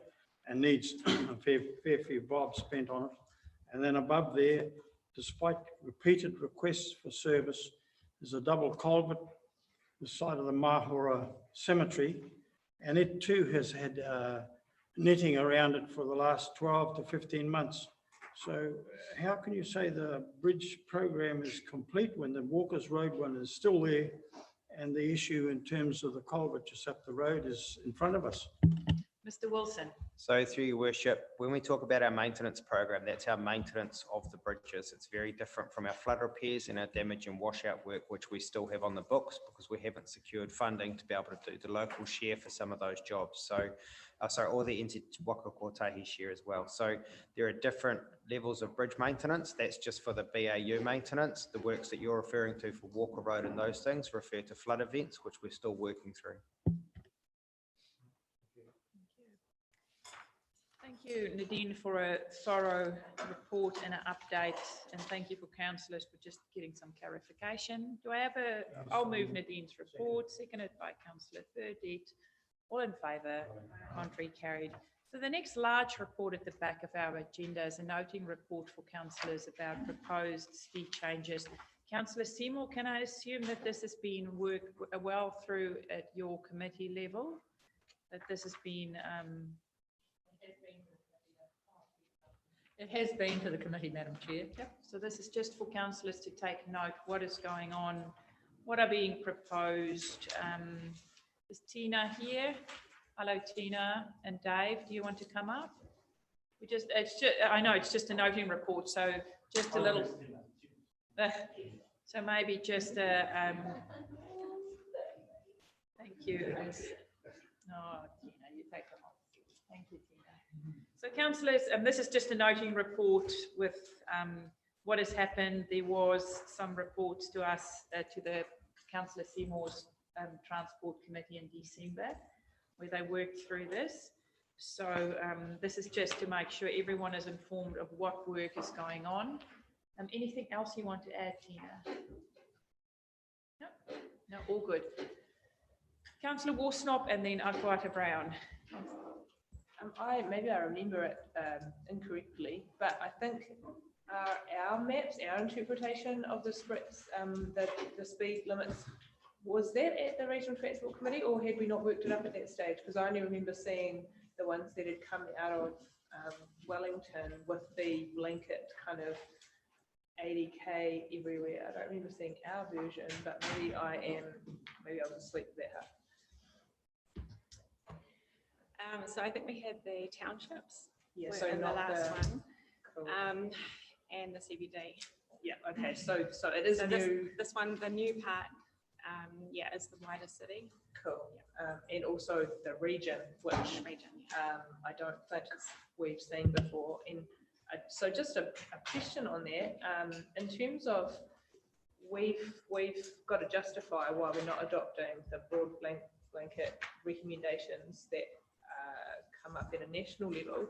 and needs a fair few bob spent on it. And then above there, despite repeated requests for service, there's a double culvert the side of the Mahora Cemetery, and it too has had netting around it for the last 12 to 15 months. So how can you say the bridge program is complete when the Walker's Road one is still there and the issue in terms of the culvert just up the road is in front of us? Mr. Wilson. So through your worship, when we talk about our maintenance program, that's our maintenance of the bridges. It's very different from our flood repairs and our damage and washout work, which we still have on the books because we haven't secured funding to be able to do the local share for some of those jobs. So, or the NZ Waka Kotahi share as well. So there are different levels of bridge maintenance. That's just for the BAU maintenance. The works that you're referring to for Walker Road and those things refer to flood events, which we're still working through. Thank you, Nadine, for a thorough report and an update. And thank you for councillors for just getting some clarification. Do I have I'll move Nadine's report, seconded by Councillor Burdett. All in favour, contrary carried. So the next large report at the back of our agenda is a noting report for councillors about proposed speed changes. Councillor Seymour, can I assume that this has been worked well through at your committee level? That this has been It has been to the committee, Madam Chair. Yep. So this is just for councillors to take note what is going on, what are being proposed. Is Tina here? Hello, Tina and Dave. Do you want to come up? I know it's just a noting report, so just a little. So maybe just a. Thank you. No, Tina, you take them off. Thank you, Tina. So councillors, this is just a noting report with what has happened. There was some reports to us, to the Councillor Seymour's Transport Committee in December, where they worked through this. So this is just to make sure everyone is informed of what work is going on. Anything else you want to add, Tina? No, no, all good. Councillor Worsnop and then Akwata Brown. Maybe I remember it incorrectly, but I think our maps, our interpretation of the splits, the speed limits, was that at the Regional Transport Committee, or had we not worked it up at that stage? Because I only remember seeing the ones that had come out of Wellington with the blanket kind of 80k everywhere. I don't remember seeing our version, but maybe I was asleep there. So I think we had the townships. Yeah, were so in the not last one. Cool. And the CBD. Yeah, okay, so it is So new. this one, the new part, yeah, is the wider city. Cool. And also the region, which I don't think we've seen before. And so just a question on that. In terms of we've got to justify why we're not adopting the broad blanket recommendations that come up at a national level.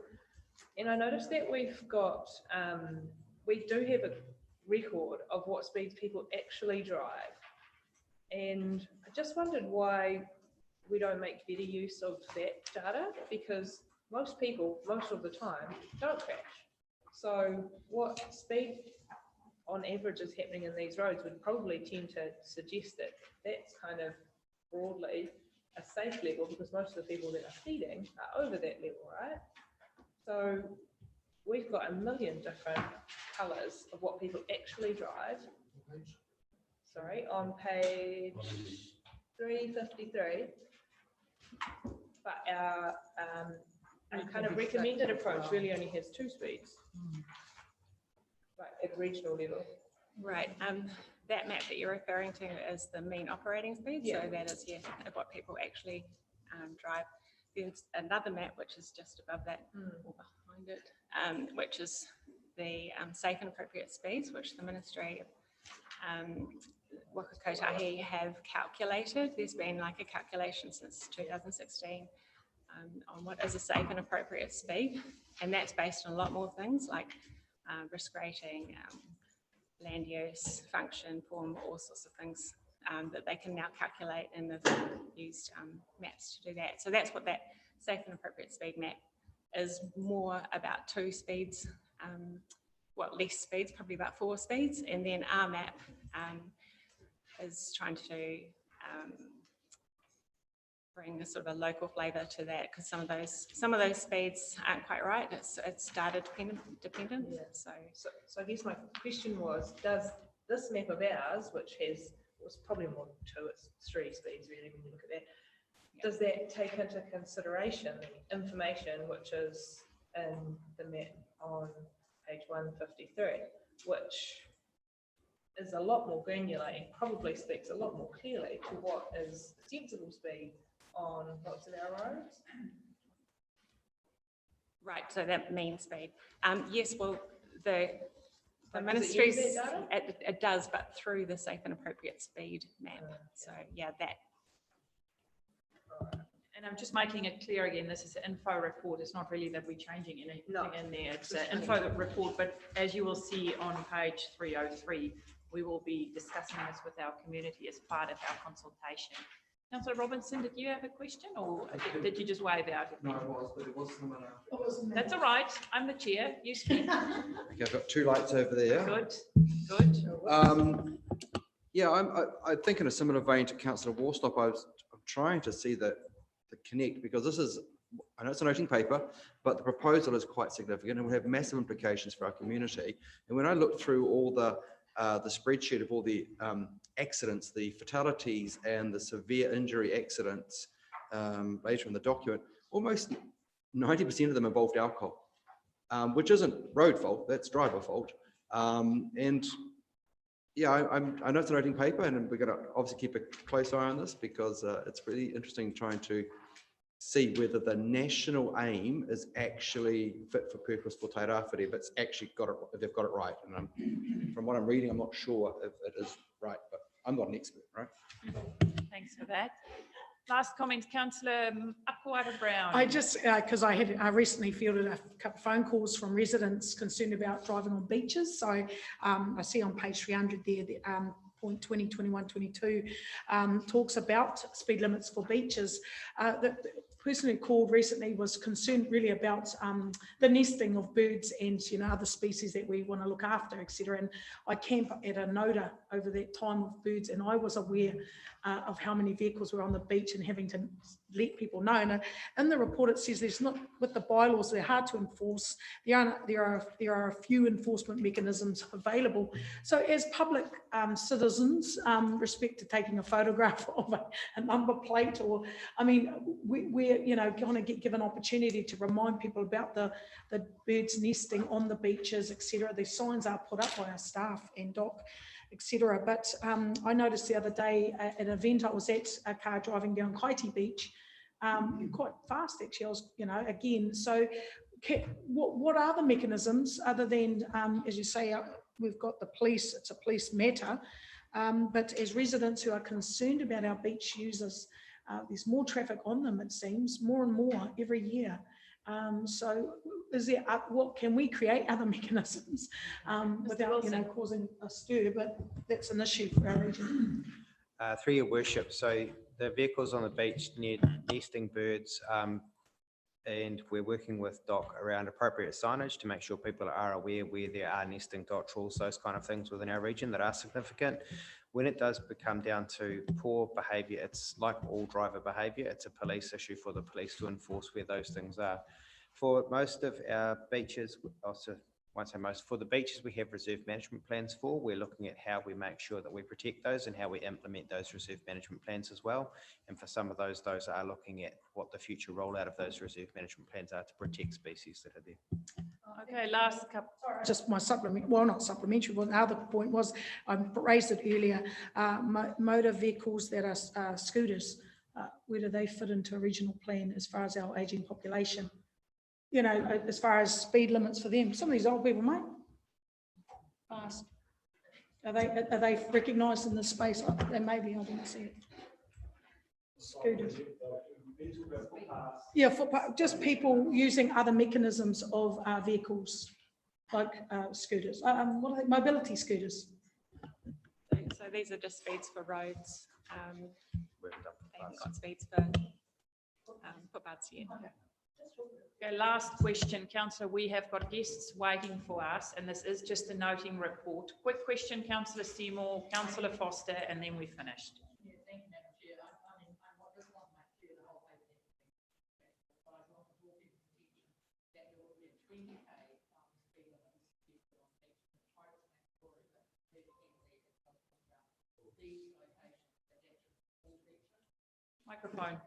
And I noticed that we've got, we do have a record of what speeds people actually drive. And I just wondered why we don't make better use of that data, because most people, most of the time, don't crash. So what speed on average is happening in these roads would probably tend to suggest that that's kind of broadly a safe level, because most of the people that are speeding are over that level, right? So we've got a million different colours of what people actually drive. Sorry, on page 353. But our kind of recommended approach really only has 2 speeds, like at regional level. Right. That map that you're referring to is the mean operating speed. Yeah. So that is, yeah, what people actually drive. There's another map which is just above that or behind it, which is the safe and appropriate speeds, which the Ministry of Waka Kotahi have calculated. There's been like a calculation since 2016 on what is a safe and appropriate speed. And that's based on a lot more things like risk rating, land use, function, form, all sorts of things that they can now calculate, and they've used maps to do that. So that's what that safe and appropriate speed map is, more about 2 speeds, less speeds, probably about 4 speeds. And then our map is trying to bring a sort of a local flavour to that, because some of those speeds aren't quite right. It's data dependent. Yeah. So I guess my question was, does this map of ours, which was probably more than 2, it's 3 speeds really when you look at that, does that take into consideration the information which is in the map on page 153, which is a lot more granular and probably speaks a lot more clearly to what is sensible speed on lots of our roads? Right, so that mean speed. Yes, well, the Like, ministry's, does it use that data? it does, but through the safe and appropriate speed map. So yeah, that. And I'm just making it clear again, this is an info report. It's not really that we're changing anything in there. It's an info report, but as you will see on page 303, we will be discussing this with our community as part of our consultation. Councillor Robinson, did you have a question, or did you just wave out? No, it was, but there was someone else. That's all right. I'm the chair. You speak. Okay, I've got 2 lights over there. Good, good. Yeah, I think in a similar vein to Councillor Warstop, I'm trying to see the connect, because this is, I know it's a noting paper, but the proposal is quite significant and will have massive implications for our community. And when I look through all the spreadsheet of all the accidents, the fatalities and the severe injury accidents later in the document, almost 90% of them involved alcohol, which isn't road fault, that's driver fault. And yeah, I know it's a noting paper, and we're going to obviously keep a close eye on this, because it's really interesting trying to see whether the national aim is actually fit for purpose for Te Rāwhiti, if it's actually got it, if they've got it right. And from what I'm reading, I'm not sure if it is right, but I'm not an expert, right? Thanks for that. Last comments, Councillor Akuata Brown. I just, because I recently fielded a couple of phone calls from residents concerned about driving on beaches. So I see on page 300 there, the point 20, 21, 22 talks about speed limits for beaches. The person who called recently was concerned really about the nesting of birds and, you know, other species that we want to look after, etc. And I camp at a NODA over that time of birds, and I was aware of how many vehicles were on the beach and having to let people know. And in the report it says there's not, with the bylaws, they're hard to enforce. There are a few enforcement mechanisms available. So as public citizens, respect to taking a photograph of a number plate, or, I mean, we're, you know, going to get given opportunity to remind people about the birds nesting on the beaches, etc. The signs are put up by our staff and doc, etc. But I noticed the other day at an event I was at, a car driving down Kaiti Beach, quite fast actually. I was, you know, again, so what are the mechanisms other than, as you say, we've got the police, it's a police matter, but as residents who are concerned about our beach users, there's more traffic on them, it seems, more and more every year. So is there, what can we create other mechanisms without, you know, causing a stir, but that's an issue for our region. Through your worship, so the vehicles on the beach near nesting birds, and we're working with DOC around appropriate signage to make sure people are aware where there are nesting dotterels, those kind of things within our region that are significant. When it does become down to poor behaviour, it's like all driver behaviour, it's a police issue for the police to enforce where those things are. For most of our beaches, also, I won't say most, for the beaches we have reserve management plans for, we're looking at how we make sure that we protect those and how we implement those reserve management plans as well. And for some of those are looking at what the future rollout of those reserve management plans are to protect species that are there. Okay, last couple. Just my supplement, well, not supplementary, but another point was, I raised it earlier, motor vehicles that are scooters, where do they fit into a regional plan as far as our ageing population? You know, as far as speed limits for them, some of these old people, mate, passed. Are they recognised in the space? They may be, I didn't see it. Scooters. Yeah, just people using other mechanisms of vehicles, like scooters, what are they? Mobility scooters. So these are just speeds for roads. They haven't got speeds for footpaths yet. Okay, last question, Councillor. We have got guests waiting for us, and this is just a noting report. Quick question, Councillor Seymour, Councillor Foster, and then we're finished. Microphone.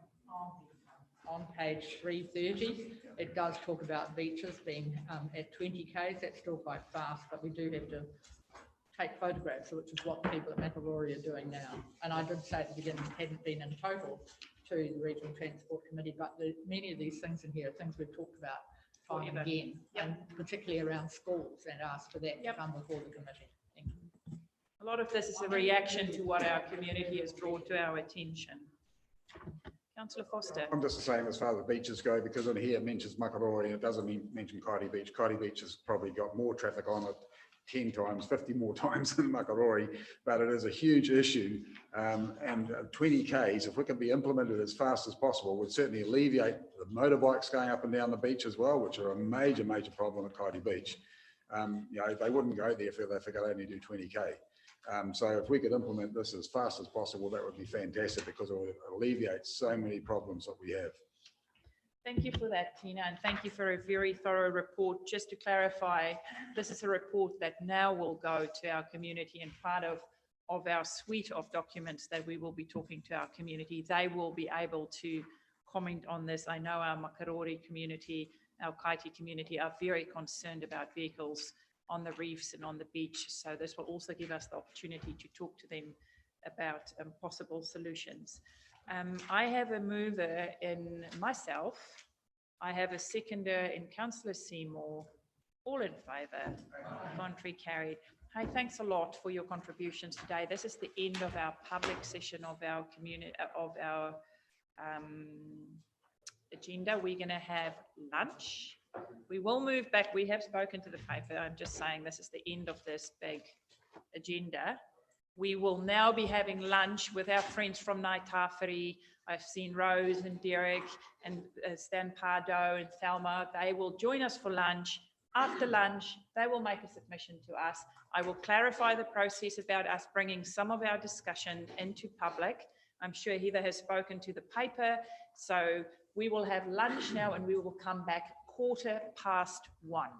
On page 330, it does talk about beaches being at 20 k's. That's still quite fast, but we do have to take photographs, which is what people at Makarori are doing now. And I did say at the beginning, it hadn't been in total to the Regional Transport Committee, but many of these things in here are things we've talked about time and again, and particularly around schools, and asked for that to come before the committee. Thank you. A lot of this is a reaction to what our community has brought to our attention. Councillor Foster. I'm just the same as far as the beaches go, because in here it mentions Makarori and it doesn't mention Kauri Beach. Kauri Beach has probably got more traffic on it 10 times, 50 more times than Makarori, but it is a huge issue. And 20 k's, if we can be implemented as fast as possible, would certainly alleviate the motorbikes going up and down the beach as well, which are a major, major problem at Kauri Beach. You know, they wouldn't go there if they could only do 20k. So if we could implement this as fast as possible, that would be fantastic, because it would alleviate so many problems that we have. Thank you for that, Tina, and thank you for a very thorough report. Just to clarify, this is a report that now will go to our community, and part of our suite of documents that we will be talking to our community. They will be able to comment on this. I know our Makarori community, our Kaiti community are very concerned about vehicles on the reefs and on the beach. So this will also give us the opportunity to talk to them about possible solutions. I have a mover in myself. I have a seconder in Councillor Seymour. All in favour, contrary carried. Hey, thanks a lot for your contributions today. This is the end of our public session of our community, of our agenda. We're going to have lunch. We will move back. We have spoken to the paper. I'm just saying this is the end of this big agenda. We will now be having lunch with our friends from Ngāi Tāwhiri. I've seen Rose and Derek and Stan Pardo and Thelma. They will join us for lunch. After lunch, they will make a submission to us. I will clarify the process about us bringing some of our discussion into public. I'm sure Heather has spoken to the paper. So we will have lunch now, and we will come back 1:15.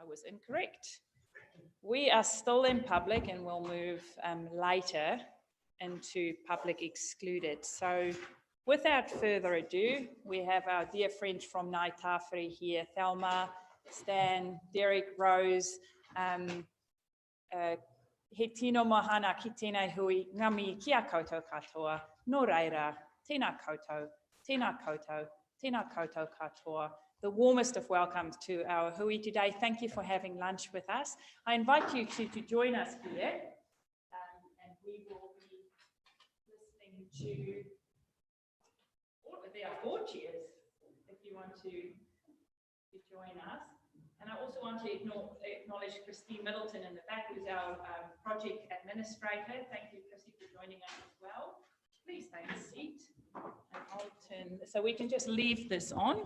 was incorrect. We are still in public and we'll move later into public excluded. So without further ado, we have our dear friends from Ngāi Tāwhiri here, Thelma, Stan, Derek, Rose. He tino mahana ki tēnei hui, ngami kia koutou katoa, nō reira, tēnā koutou, tēnā koutou, tēnā koutou katoa. The warmest of welcomes to our hui today. Thank you for having lunch with us. I invite you to join us here, and we will be listening to, there are 4 chairs if you want to join us. And I also want to acknowledge Christine Middleton in the back, who's our project administrator. Thank you, Christy, for joining us as well. Please take a seat. And I'll turn, so we can just leave this on.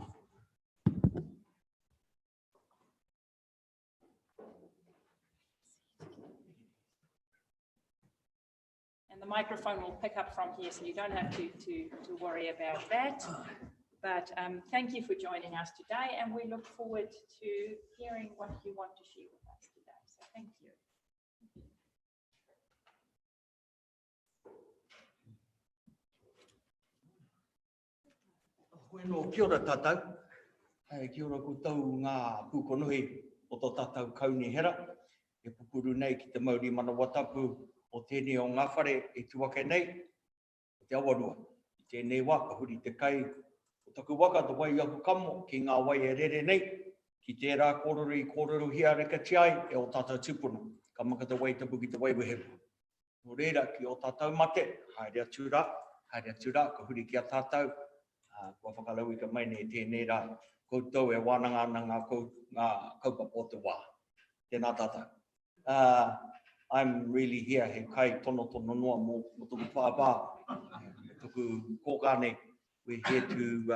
And the microphone will pick up from here, so you don't have to worry about that. But thank you for joining us today, and we look forward to hearing what you want to share with us today. So thank you. Bueno, kia ora tātou. Kia ora koutou ngā pūkonohi o tō tātou kaunihera. E pupuru nei ki te Māori Manawatapu o tēnei o ngā whare e tuake nei. O te awarua, i tēnei wā, ka huri te kai. O taku waka te wai aku kamo ki ngā wai e rere nei. Ki tērā kōrero hia reka tiai e o tātou tupuna. Ka maka te wai tapu ki te wai weheru. Nō reira ki o tātou mate, haere atura, ka huri ki a tātou. Kua whakalau I ka mai nei tēnei rā, koutou e wānanga na ngā kaupapa o te wā. Tēnā tātou. I'm really here, he kai tono noa mō tuku whāpā, tuku kōkane. We're here to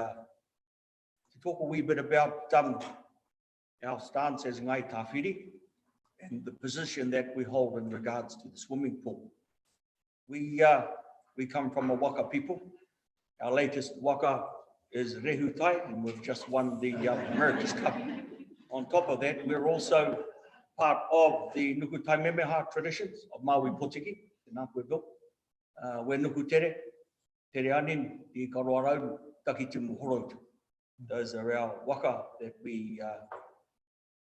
talk a wee bit about our stance as Ngāi Tāwhiri and the position that we hold in regards to the swimming pool. We come from a waka people. Our latest waka is Rehutai, and we've just won the America's Cup. On top of that, we're also part of the Nuku Taimemeha traditions of Maui Potiki, the Ngāpuebil. We're Nuku Tere, Tere Anin, the Karoarau, Takitimu Horotu. Those are our waka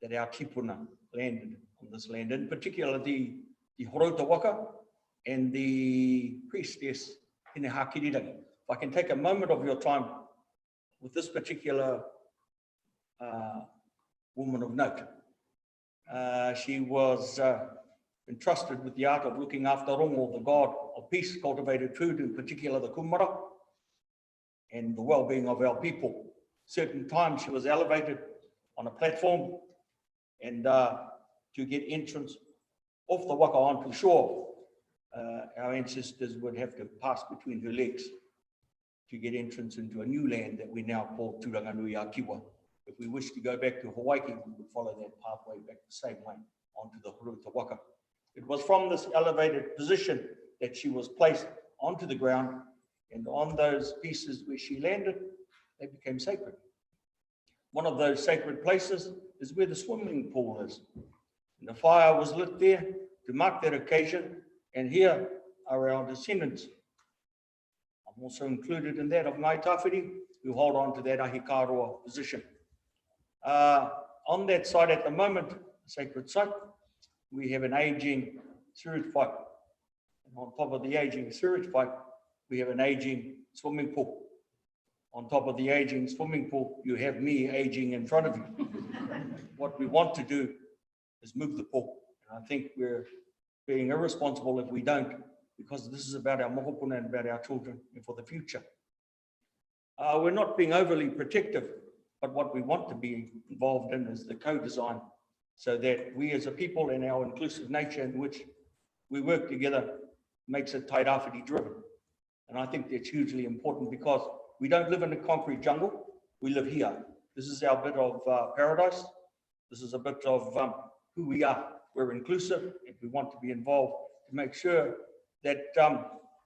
that our tipuna landed on this land, in particular the Horota waka and the priestess Hineha Kirirangi. If I can take a moment of your time with this particular woman of note. She was entrusted with the art of looking after Rongo, the god of peace, cultivated food, in particular the kumara, and the well-being of our people. Certain times she was elevated on a platform and to get entrance off the waka onto shore, our ancestors would have to pass between her legs to get entrance into a new land that we now call Turanganui-a-Kiwa. If we wish to go back to Hawaii, we would follow that pathway back the same way onto the Horota waka. It was from this elevated position that she was placed onto the ground, and on those pieces where she landed, they became sacred. One of those sacred places is where the swimming pool is. And the fire was lit there to mark that occasion, and here are our descendants. I'm also included in that of Ngāi Tāwhiri, who hold on to that ahikaroa position. On that site at the moment, sacred site, we have an aging sewage pipe. And on top of the aging sewage pipe, we have an aging swimming pool. On top of the aging swimming pool, you have me aging in front of you. What we want to do is move the pool. And I think we're being irresponsible if we don't, because this is about our mohopuna and about our children and for the future. We're not being overly protective, but what we want to be involved in is the co-design, so that we as a people and our inclusive nature in which we work together makes it Tairāwhiti driven. And I think that's hugely important, because we don't live in a concrete jungle, we live here. This is our bit of paradise. This is a bit of who we are. We're inclusive, and we want to be involved to make sure that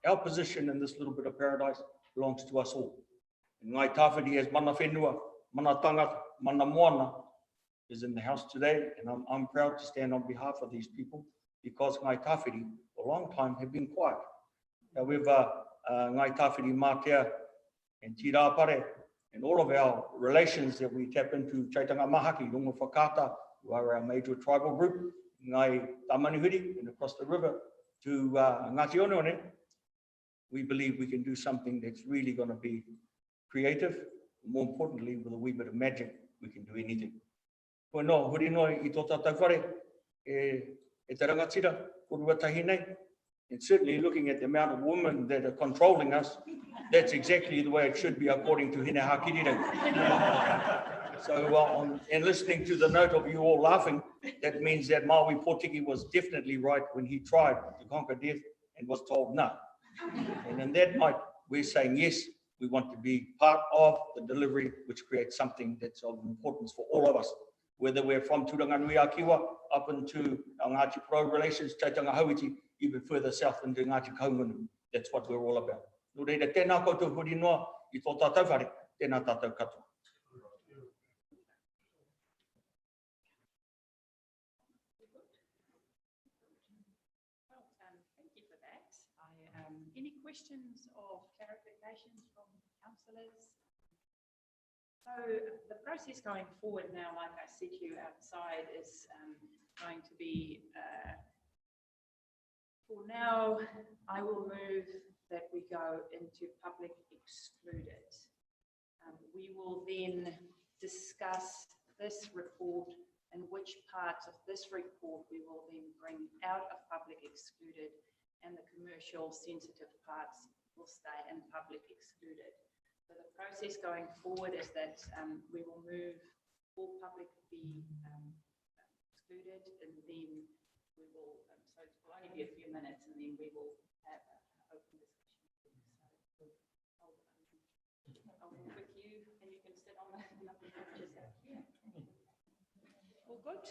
our position in this little bit of paradise belongs to us all. And Ngāi Tāwhiri as mana whenua, mana tangata, mana moana, is in the house today, and I'm proud to stand on behalf of these people because Ngai Tawhiri, for a long time, have been quiet. However, Ngai Tawhiri Mātea and Tirapare and all of our relations that we tap into Chaitanga Mahaki, Lunga Whakata, who are our major tribal group, Ngai Tamanihuri and across the river to Ngāti Oneone, we believe we can do something that's really going to be creative. More importantly, with a wee bit of magic, we can do anything. Koe no, huri noi I tō tātou whare, e te rangatira, korua tahi nei. And certainly looking at the amount of women that are controlling us, that's exactly the way it should be according to Hine Hakirira. So, and listening to the note of you all laughing, that means that Maui Potiki was definitely right when he tried to conquer death and was told no. And in that night, we're saying yes, we want to be part of the delivery, which creates something that's of importance for all of us, whether we're from Turanganui Akiwa up into our Ngāti Pro relations, Taitanga Hauiti, even further south into Ngāti Kaungunu. That's what we're all about. No reira, tēnā koutou huri noa, I tō tātou whare, tēnā tātou katoa. Thank you for that. Any questions or clarifications from councillors? So the process going forward now, like I said to you outside, is going to be, for now, I will move that we go into public excluded. We will then discuss this report and which parts of this report we will then bring out of public excluded, and the commercial sensitive parts will stay in public excluded. So the process going forward is that we will move all public be excluded, and then we will, so it will only be a few minutes, and then we will have an open discussion. So I'll work with you, and you can sit on the benches out here. All good?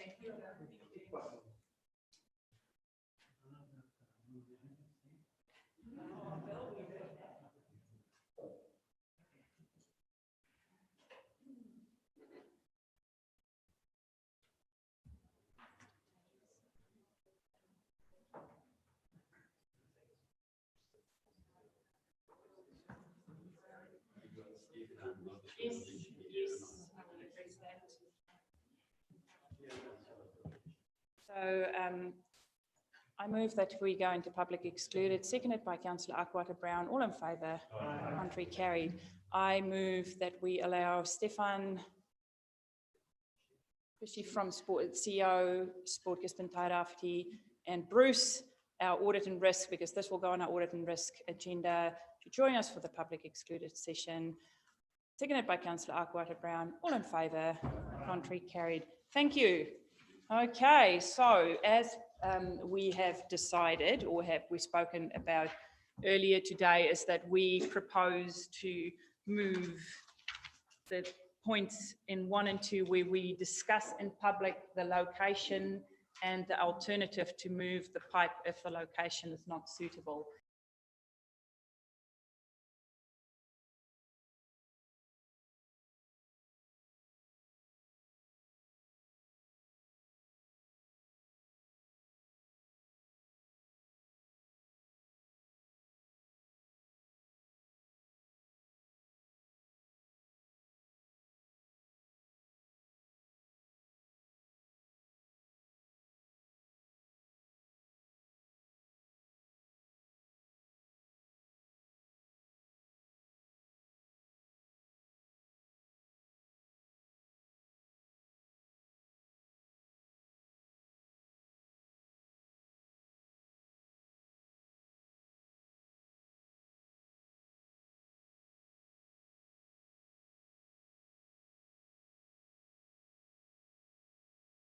Yes, yes, I will address that. So I move that we go into public excluded, seconded by Councillor Akwata Brown. All in favour? Contrary, carried. I move that we allow Stefan, especially from Sport, CEO, Sport Gisborne Tairāwhiti, and Bruce, our audit and risk, because this will go on our audit and risk agenda, to join us for the public excluded session. Seconded by Councillor Akwata Brown. All in favour? Contrary, carried. Thank you. Okay, so as we have decided, or have we spoken about earlier today, is that we propose to move the points in 1 and 2 where we discuss in public the location and the alternative to move the pipe if the location is not suitable.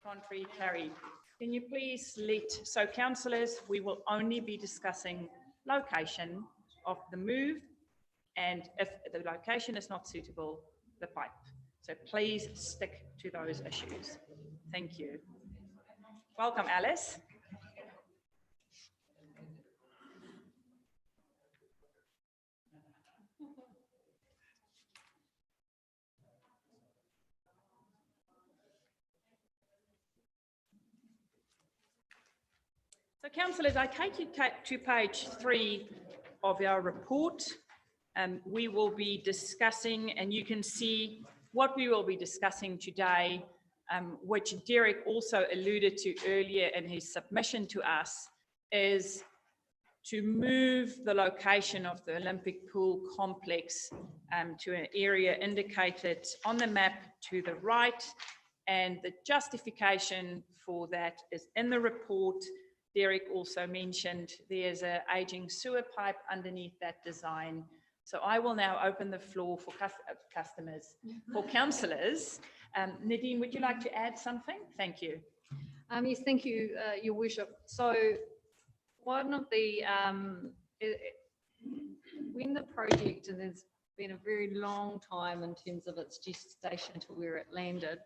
Contrary, carried. Can you please so councillors, we will only be discussing location of the move, and if the location is not suitable, the pipe. So please stick to those issues. Thank you. Welcome, Alice. So councillors, I take you to page 3 of our report. We will be discussing, and you can see what we will be discussing today, which Derek also alluded to earlier in his submission to us, is to move the location of the Olympic pool complex to an area indicated on the map to the right. And the justification for that is in the report. Derek also mentioned there's an aging sewer pipe underneath that design. So I will now open the floor for councillors. Nadine, would you like to add something? Thank you. Yes, thank you, Your Worship. So one of the, when the project, and there's been a very long time in terms of its gestation to where it landed,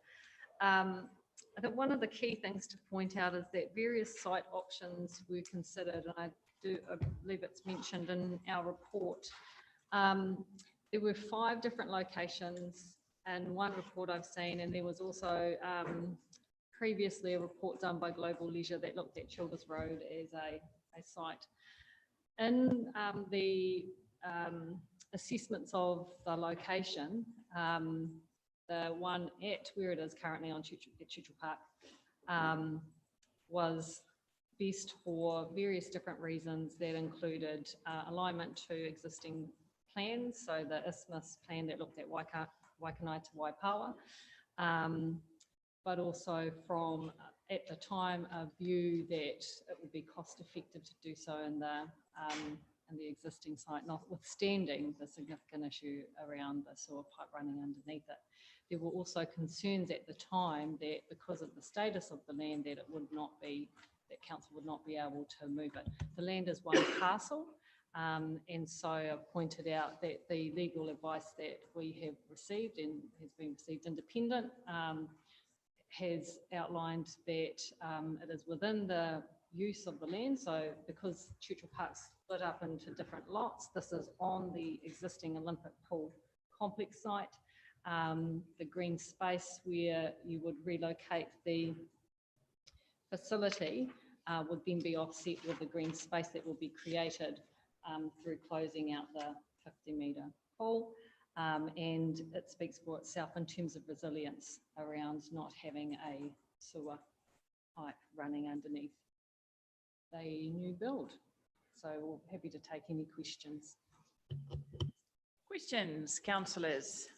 I think one of the key things to point out is that various site options were considered, and I believe it's mentioned in our report. There were 5 different locations and one report I've seen, and there was also previously a report done by Global Leisure that looked at Childers Road as a site. In the assessments of the location, the one at where it is currently on Churchill Park was best for various different reasons that included alignment to existing plans, so the Isthmus plan that looked at Waikanae to Waipawa, but also from, at the time, a view that it would be cost effective to do so in the existing site, notwithstanding the significant issue around the sewer pipe running underneath it. There were also concerns at the time that because of the status of the land that it would not be, that council would not be able to move it. The land is one parcel, and so I've pointed out that the legal advice that we have received and has been received independent has outlined that it is within the use of the land. So because Churchill Park's split up into different lots, this is on the existing Olympic pool complex site. The green space where you would relocate the facility would then be offset with the green space that will be created through closing out the 50-metre pool. And it speaks for itself in terms of resilience around not having a sewer pipe running underneath the new build. So we're happy to take any questions. Questions, councillors?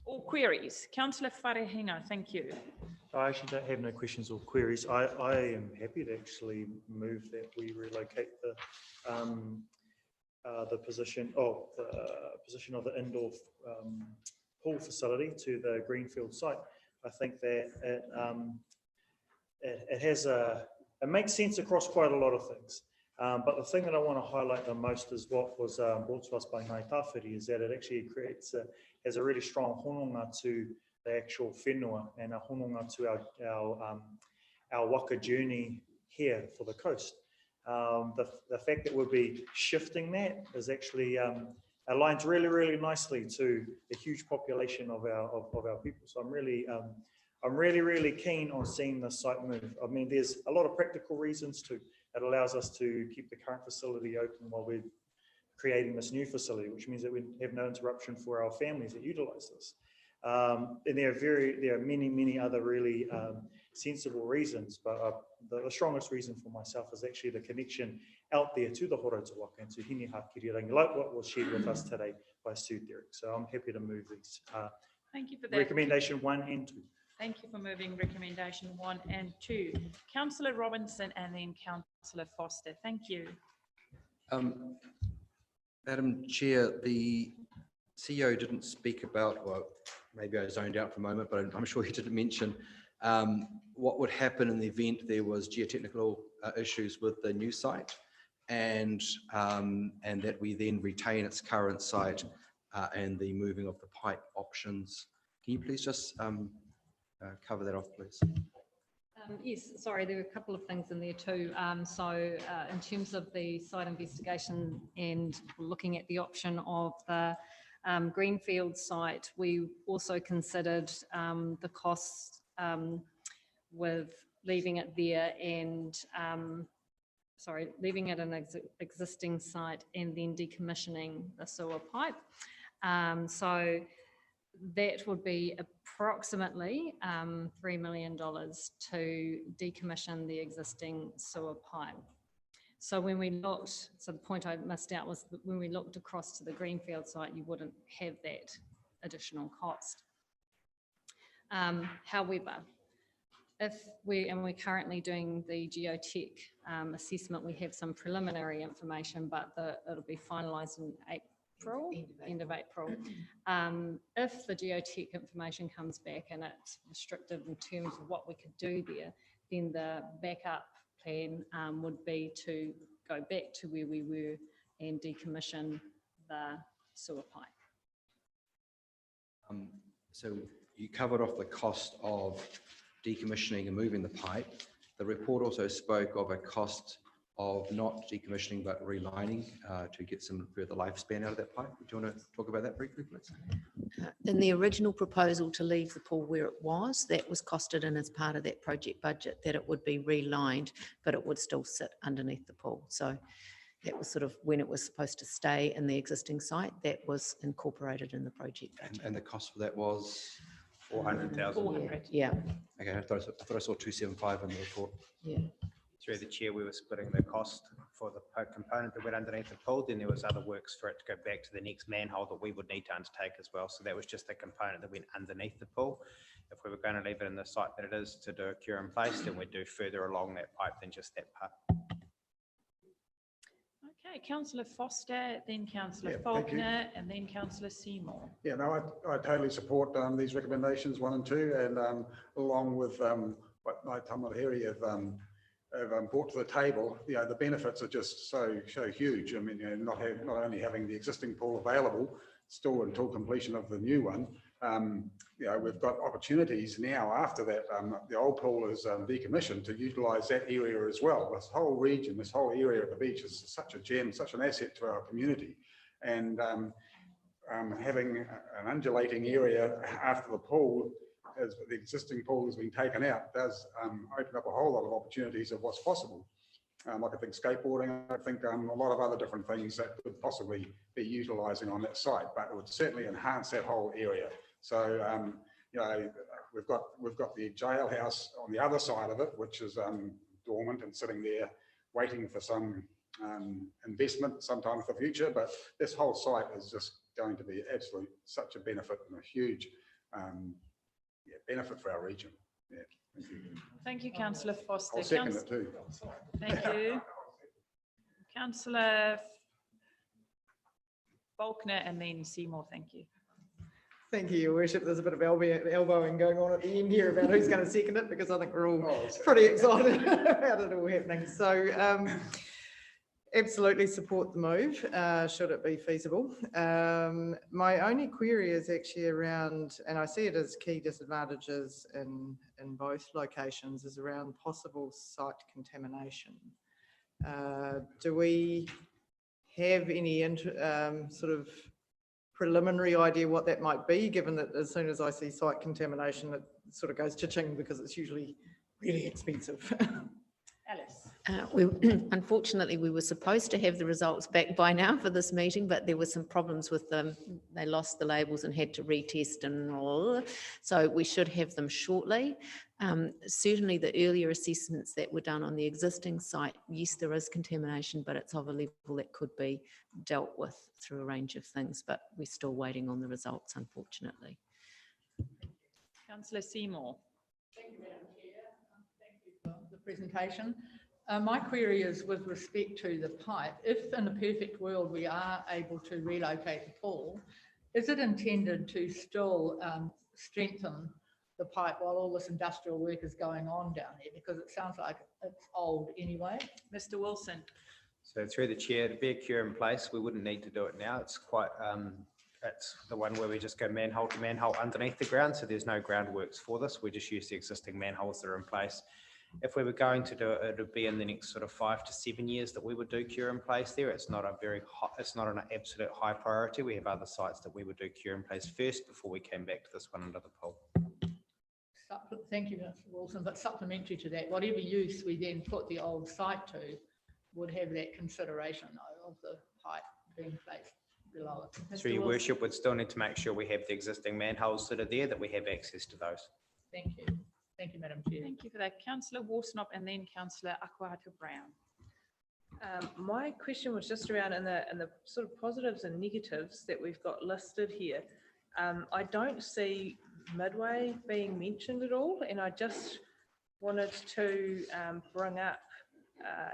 Or queries? Councillor Wharehina, thank you. I actually don't have no questions or queries. I am happy to actually move that we relocate the position of the indoor pool facility to the Greenfield site. I think that it makes sense across quite a lot of things. But the thing that I want to highlight the most is what was brought to us by Ngāi Tāwhiri, is that it actually has a really strong hononga to the actual whenua and a hononga to our waka journey here for the coast. The fact that we'll be shifting that is actually aligns really, really nicely to the huge population of our people. So I'm really keen on seeing the site move. I mean, there's a lot of practical reasons too. It allows us to keep the current facility open while we're creating this new facility, which means that we have no interruption for our families that utilize this. And there are many other really sensible reasons, but the strongest reason for myself is actually the connection out there to the Horotawaka and to Hiniha Kirirangi, like what was shared with us today by Sue Derek. So I'm happy to move these. Thank you for that. Recommendation 1 and 2. Thank you for moving recommendation 1 and 2. Councillor Robinson and then Councillor Foster. Thank you. Madam Chair, the CEO didn't speak about, well, maybe I zoned out for a moment, but I'm sure he didn't mention what would happen in the event there was geotechnical issues with the new site, and that we then retain its current site and the moving of the pipe options. Can you please just cover that off, please? Yes, sorry, there were a couple of things in there too. So in terms of the site investigation and looking at the option of the Greenfield site, we also considered the costs with leaving it there and, sorry, leaving it an existing site and then decommissioning the sewer pipe. So that would be approximately $3 million to decommission the existing sewer pipe. So when we looked, so the point I missed out was that when we looked across to the Greenfield site, you wouldn't have that additional cost. However, we're currently doing the geotech assessment, we have some preliminary information, but it'll be finalised in April, end of April. If the geotech information comes back and it's restrictive in terms of what we could do there, then the backup plan would be to go back to where we were and decommission the sewer pipe. So you covered off the cost of decommissioning and moving the pipe. The report also spoke of a cost of not decommissioning but relining to get some further lifespan out of that pipe. Do you want to talk about that briefly, please? In the original proposal to leave the pool where it was, that was costed in as part of that project budget, that it would be relined, but it would still sit underneath the pool. So that was sort of when it was supposed to stay in the existing site, that was incorporated in the project budget. And the cost for that was? 400,000. Yeah. Okay, I thought I saw 275 in the report. Yeah. Through the chair, we were splitting the cost for the component that went underneath the pool. Then there was other works for it to go back to the next manhole that we would need to undertake as well. So that was just the component that went underneath the pool. If we were going to leave it in the site that it is to do a cure in place, then we'd do further along that pipe than just that part. Okay, Councillor Foster, then Councillor Yeah, thank you. Faulkner, and then Councillor Seymour. Yeah, no, I totally support these recommendations 1 and 2, and along with what Ngāi Tamariri have brought to the table. You know, the benefits are just so huge. I mean, you know, not only having the existing pool available still until completion of the new one, you know, we've got opportunities now after that the old pool is decommissioned to utilise that area as well. This whole region, this whole area of the beach is such a gem, such an asset to our community, and having an undulating area after the pool, as the existing pool has been taken out, does open up a whole lot of opportunities of what's possible. I could think skateboarding, I think a lot of other different things that could possibly be utilising on that site, but it would certainly enhance that whole area. So, you know, we've got the jailhouse on the other side of it, which is dormant and sitting there waiting for some investment sometime in the future, but this whole site is just going to be absolutely such a benefit and a huge benefit for our region. Yeah, thank you. Thank you, Councillor Foster. I'll second it too. Thank you. Councillor Faulkner and then Seymour, thank you. Thank you, Your Worship. There's a bit of elbowing going on at the end here about who's going to second it, because I think we're all pretty excited about it all happening. So absolutely support the move, should it be feasible. My only query is actually around, and I see it as key disadvantages in both locations, is around possible site contamination. Do we have any sort of preliminary idea what that might be, given that as soon as I see site contamination, it sort of goes cha-ching, because it's usually really expensive? Alice. Unfortunately, we were supposed to have the results back by now for this meeting, but there were some problems with them. They lost the labels and had to retest and all. So we should have them shortly. Certainly the earlier assessments that were done on the existing site, yes, there is contamination, but it's of a level that could be dealt with through a range of things, but we're still waiting on the results, unfortunately. Councillor Seymour. Thank you, Madam Chair. Thank you for the presentation. My query is with respect to the pipe. If in a perfect world we are able to relocate the pool, is it intended to still strengthen the pipe while all this industrial work is going on down there? Because it sounds like it's old anyway. Mr. Wilson. So through the chair, to be a cure in place, we wouldn't need to do it now. It's quite, it's the one where we just go manhole to manhole underneath the ground. So there's no groundworks for this. We just use the existing manholes that are in place. If we were going to do it, it would be in the next sort of 5 to 7 years that we would do cure in place there. It's not a very high, it's not an absolute high priority. We have other sites that we would do cure in place first before we came back to this one under the pool. Thank you, Mr. Wilson, but supplementary to that, whatever use we then put the old site to would have that consideration of the height being placed below it. Through your worship, we'd still need to make sure we have the existing manholes that are there, that we have access to those. Thank you. Thank you, Madam Chair. Thank you for that. Councillor Worsnop and then Councillor Akuata Brown. My question was just around in the sort of positives and negatives that we've got listed here. I don't see Midway being mentioned at all, and I just wanted to bring up,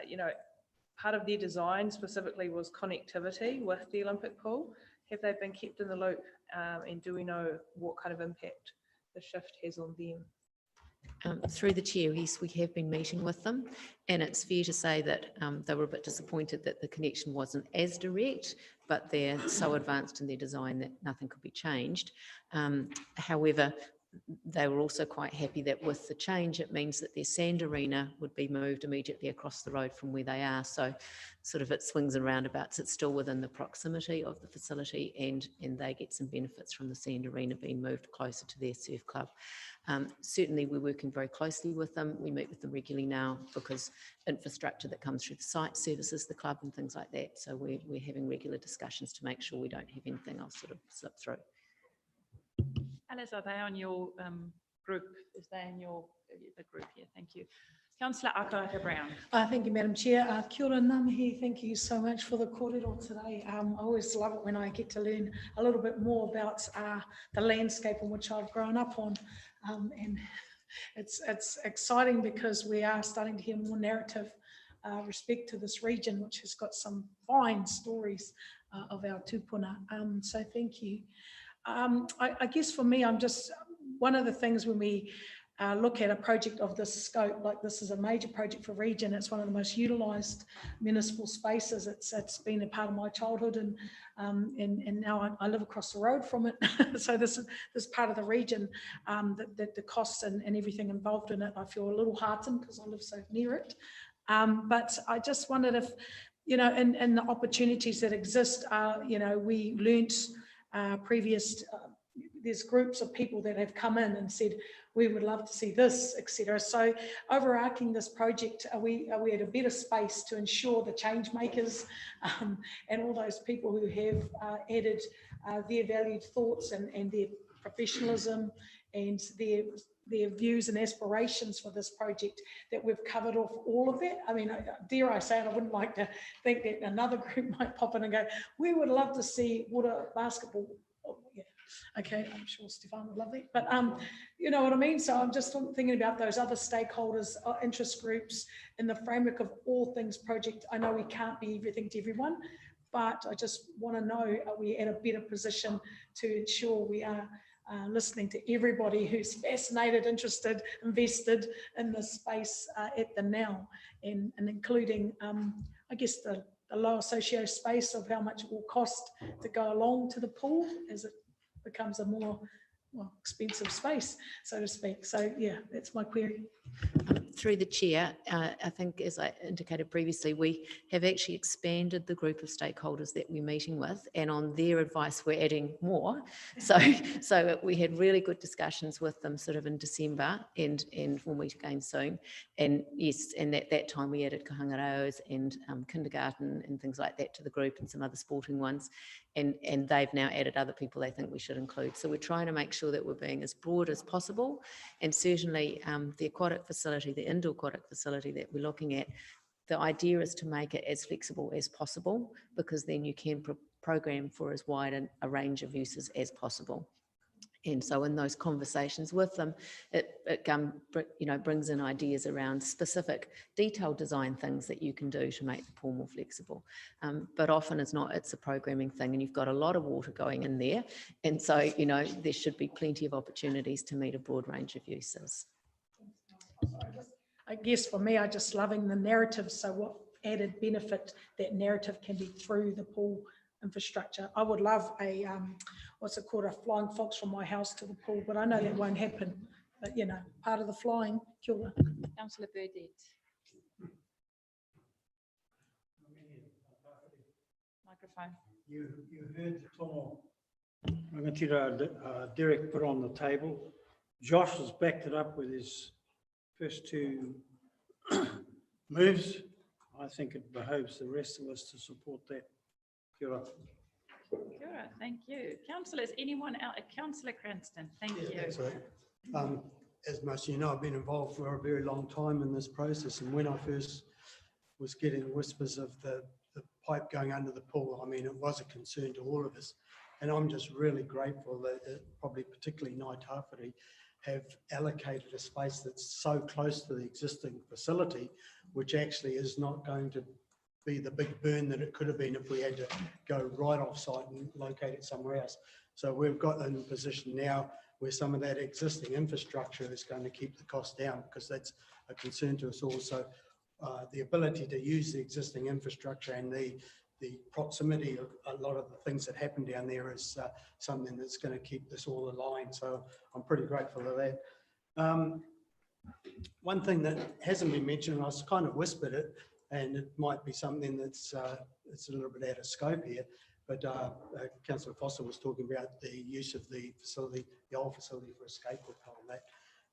you know, part of their design specifically was connectivity with the Olympic pool. Have they been kept in the loop, and do we know what kind of impact the shift has on them? Through the chair, yes, we have been meeting with them, and it's fair to say that they were a bit disappointed that the connection wasn't as direct, but they're so advanced in their design that nothing could be changed. However, they were also quite happy that with the change, it means that their sand arena would be moved immediately across the road from where they are. So sort of it swings and roundabouts. It's still within the proximity of the facility, and they get some benefits from the sand arena being moved closer to their surf club. Certainly we're working very closely with them. We meet with them regularly now because infrastructure that comes through the site services the club and things like that. So we're having regular discussions to make sure we don't have anything else sort of slip through. Alice, are they on your group? Is they in your the group here? Thank you. Councillor Akuata Brown. Thank you, Madam Chair. Kia ora ngāmihi. Thank you so much for the kōrero today. I always love it when I get to learn a little bit more about the landscape in which I've grown up on. And it's exciting because we are starting to hear more narrative respect to this region, which has got some fine stories of our tūpuna. So thank you. I guess for me, I'm just, one of the things when we look at a project of this scope, like this is a major project for region, it's one of the most utilised municipal spaces. It's been a part of my childhood, and now I live across the road from it. So this part of the region, the costs and everything involved in it, I feel a little heartened because I live so near it. But I just wondered if, you know, in the opportunities that exist, you know, we learnt there's groups of people that have come in and said, we would love to see this, etc. So overarching this project, are we at a better space to ensure the change makers and all those people who have added their valued thoughts and their professionalism and their views and aspirations for this project, that we've covered off all of that? I mean, dare I say it, I wouldn't like to think that another group might pop in and go, we would love to see water basketball. Oh, yeah. Okay, I'm sure Stefan would love that, but you know what I mean? So I'm just thinking about those other stakeholders, interest groups in the framework of all things project. I know we can't be everything to everyone, but I just want to know, are we at a better position to ensure we are listening to everybody who's fascinated, interested, invested in this space at the now, and including, I guess, the lower socio space of how much it will cost to go along to the pool as it becomes a more expensive space, so to speak. So yeah, that's my query. Through the chair, I think, as I indicated previously, we have actually expanded the group of stakeholders that we're meeting with, and on their advice, we're adding more. So we had really good discussions with them sort of in December, and we'll meet again soon. And yes, and at that time we added kahangareos and kindergarten and things like that to the group, and some other sporting ones. And they've now added other people they think we should include. So we're trying to make sure that we're being as broad as possible. And certainly the aquatic facility, the indoor aquatic facility that we're looking at, the idea is to make it as flexible as possible, because then you can program for as wide a range of uses as possible. And so in those conversations with them, it you know, brings in ideas around specific detailed design things that you can do to make the pool more flexible. But often it's not, it's a programming thing, and you've got a lot of water going in there. And so, you know, there should be plenty of opportunities to meet a broad range of uses. I guess for me, I'm just loving the narrative. So what added benefit that narrative can be through the pool infrastructure. I would love a, what's it called, a flying fox from my house to the pool, but I know that won't happen. But, you know, part of the flying. Kia ora. Councillor Burdett. Microphone. You heard the tono Rangatira Derek put on the table Josh has backed it up with his first two moves. I think it behoves the rest of us to support that. Kia ora. Kia ora, thank you. Councillors, anyone else? Councillor Cranston, thank you. That's right. As most of you know, I've been involved for a very long time in this process, and when I first was getting whispers of the pipe going under the pool, I mean, it was a concern to all of us. And I'm just really grateful that probably particularly Ngāi Tāwhiri have allocated a space that's so close to the existing facility, which actually is not going to be the big burn that it could have been if we had to go right off site and locate it somewhere else. So we've got in a position now where some of that existing infrastructure is going to keep the cost down, because that's a concern to us all. So the ability to use the existing infrastructure and the proximity of a lot of the things that happen down there is something that's going to keep this all aligned. So I'm pretty grateful for that. One thing that hasn't been mentioned, and I was kind of whispered it, and it might be something that's it's a little bit out of scope here, but Councillor Foster was talking about the use of the facility, the old facility for a skateboard park and that.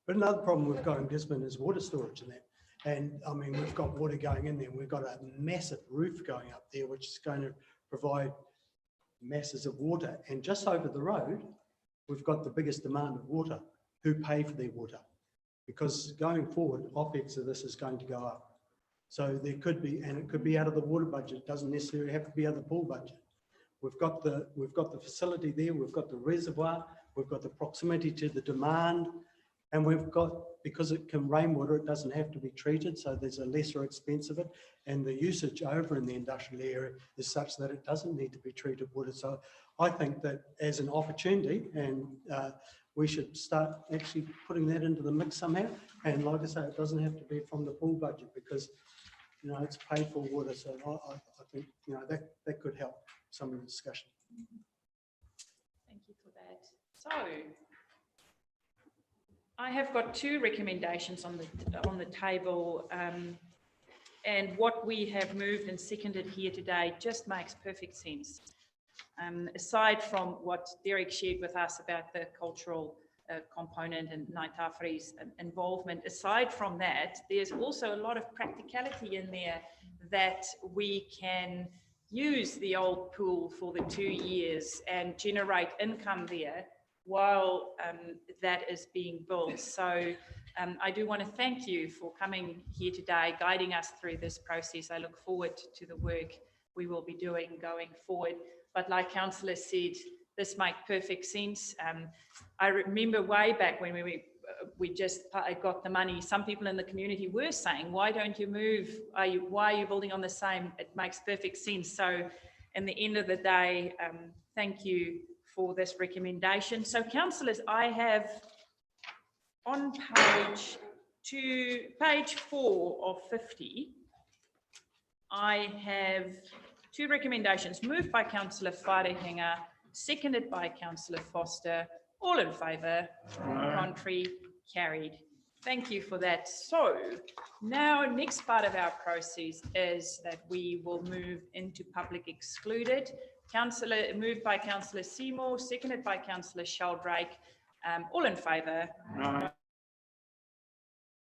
But another problem we've got in Gisborne is water storage in that. And I mean, we've got water going in there. We've got a massive roof going up there, which is going to provide masses of water. And just over the road, we've got the biggest demand of water. Who pay for their water? Because going forward, OPEX of this is going to go up. So there could be, and it could be out of the water budget. It doesn't necessarily have to be out of the pool budget. We've got the facility there. We've got the reservoir. We've got the proximity to the demand. And we've got, because it can rainwater, it doesn't have to be treated, so there's a lesser expense of it. And the usage over in the industrial area is such that it doesn't need to be treated water. So I think that as an opportunity, and we should start actually putting that into the mix somehow. And like I say, it doesn't have to be from the pool budget, because, you know, it's paid for water. So I think, you know, that could help some of the discussion. Thank you for that. So I have got two recommendations on the table, and what we have moved and seconded here today just makes perfect sense. Aside from what Derek shared with us about the cultural component and Ngāi Tāwhiri's involvement, aside from that, there's also a lot of practicality in there that we can use the old pool for the 2 years and generate income there while that is being built. So I do want to thank you for coming here today, guiding us through this process. I look forward to the work we will be doing going forward. But like Councillor said, this makes perfect sense. I remember way back when we just got the money, some people in the community were saying, why don't you move? Why are you building on the same? It makes perfect sense. So in the end of the day, thank you for this recommendation. So councillors, I have on page 4 of 50, I have two recommendations moved by Councillor Wharehinga, seconded by Councillor Foster. All in favour, contrary, carried. Thank you for that. So now next part of our process is that we will move into public excluded. Moved by Councillor Seymour, seconded by Councillor Sheldrake. All in favour?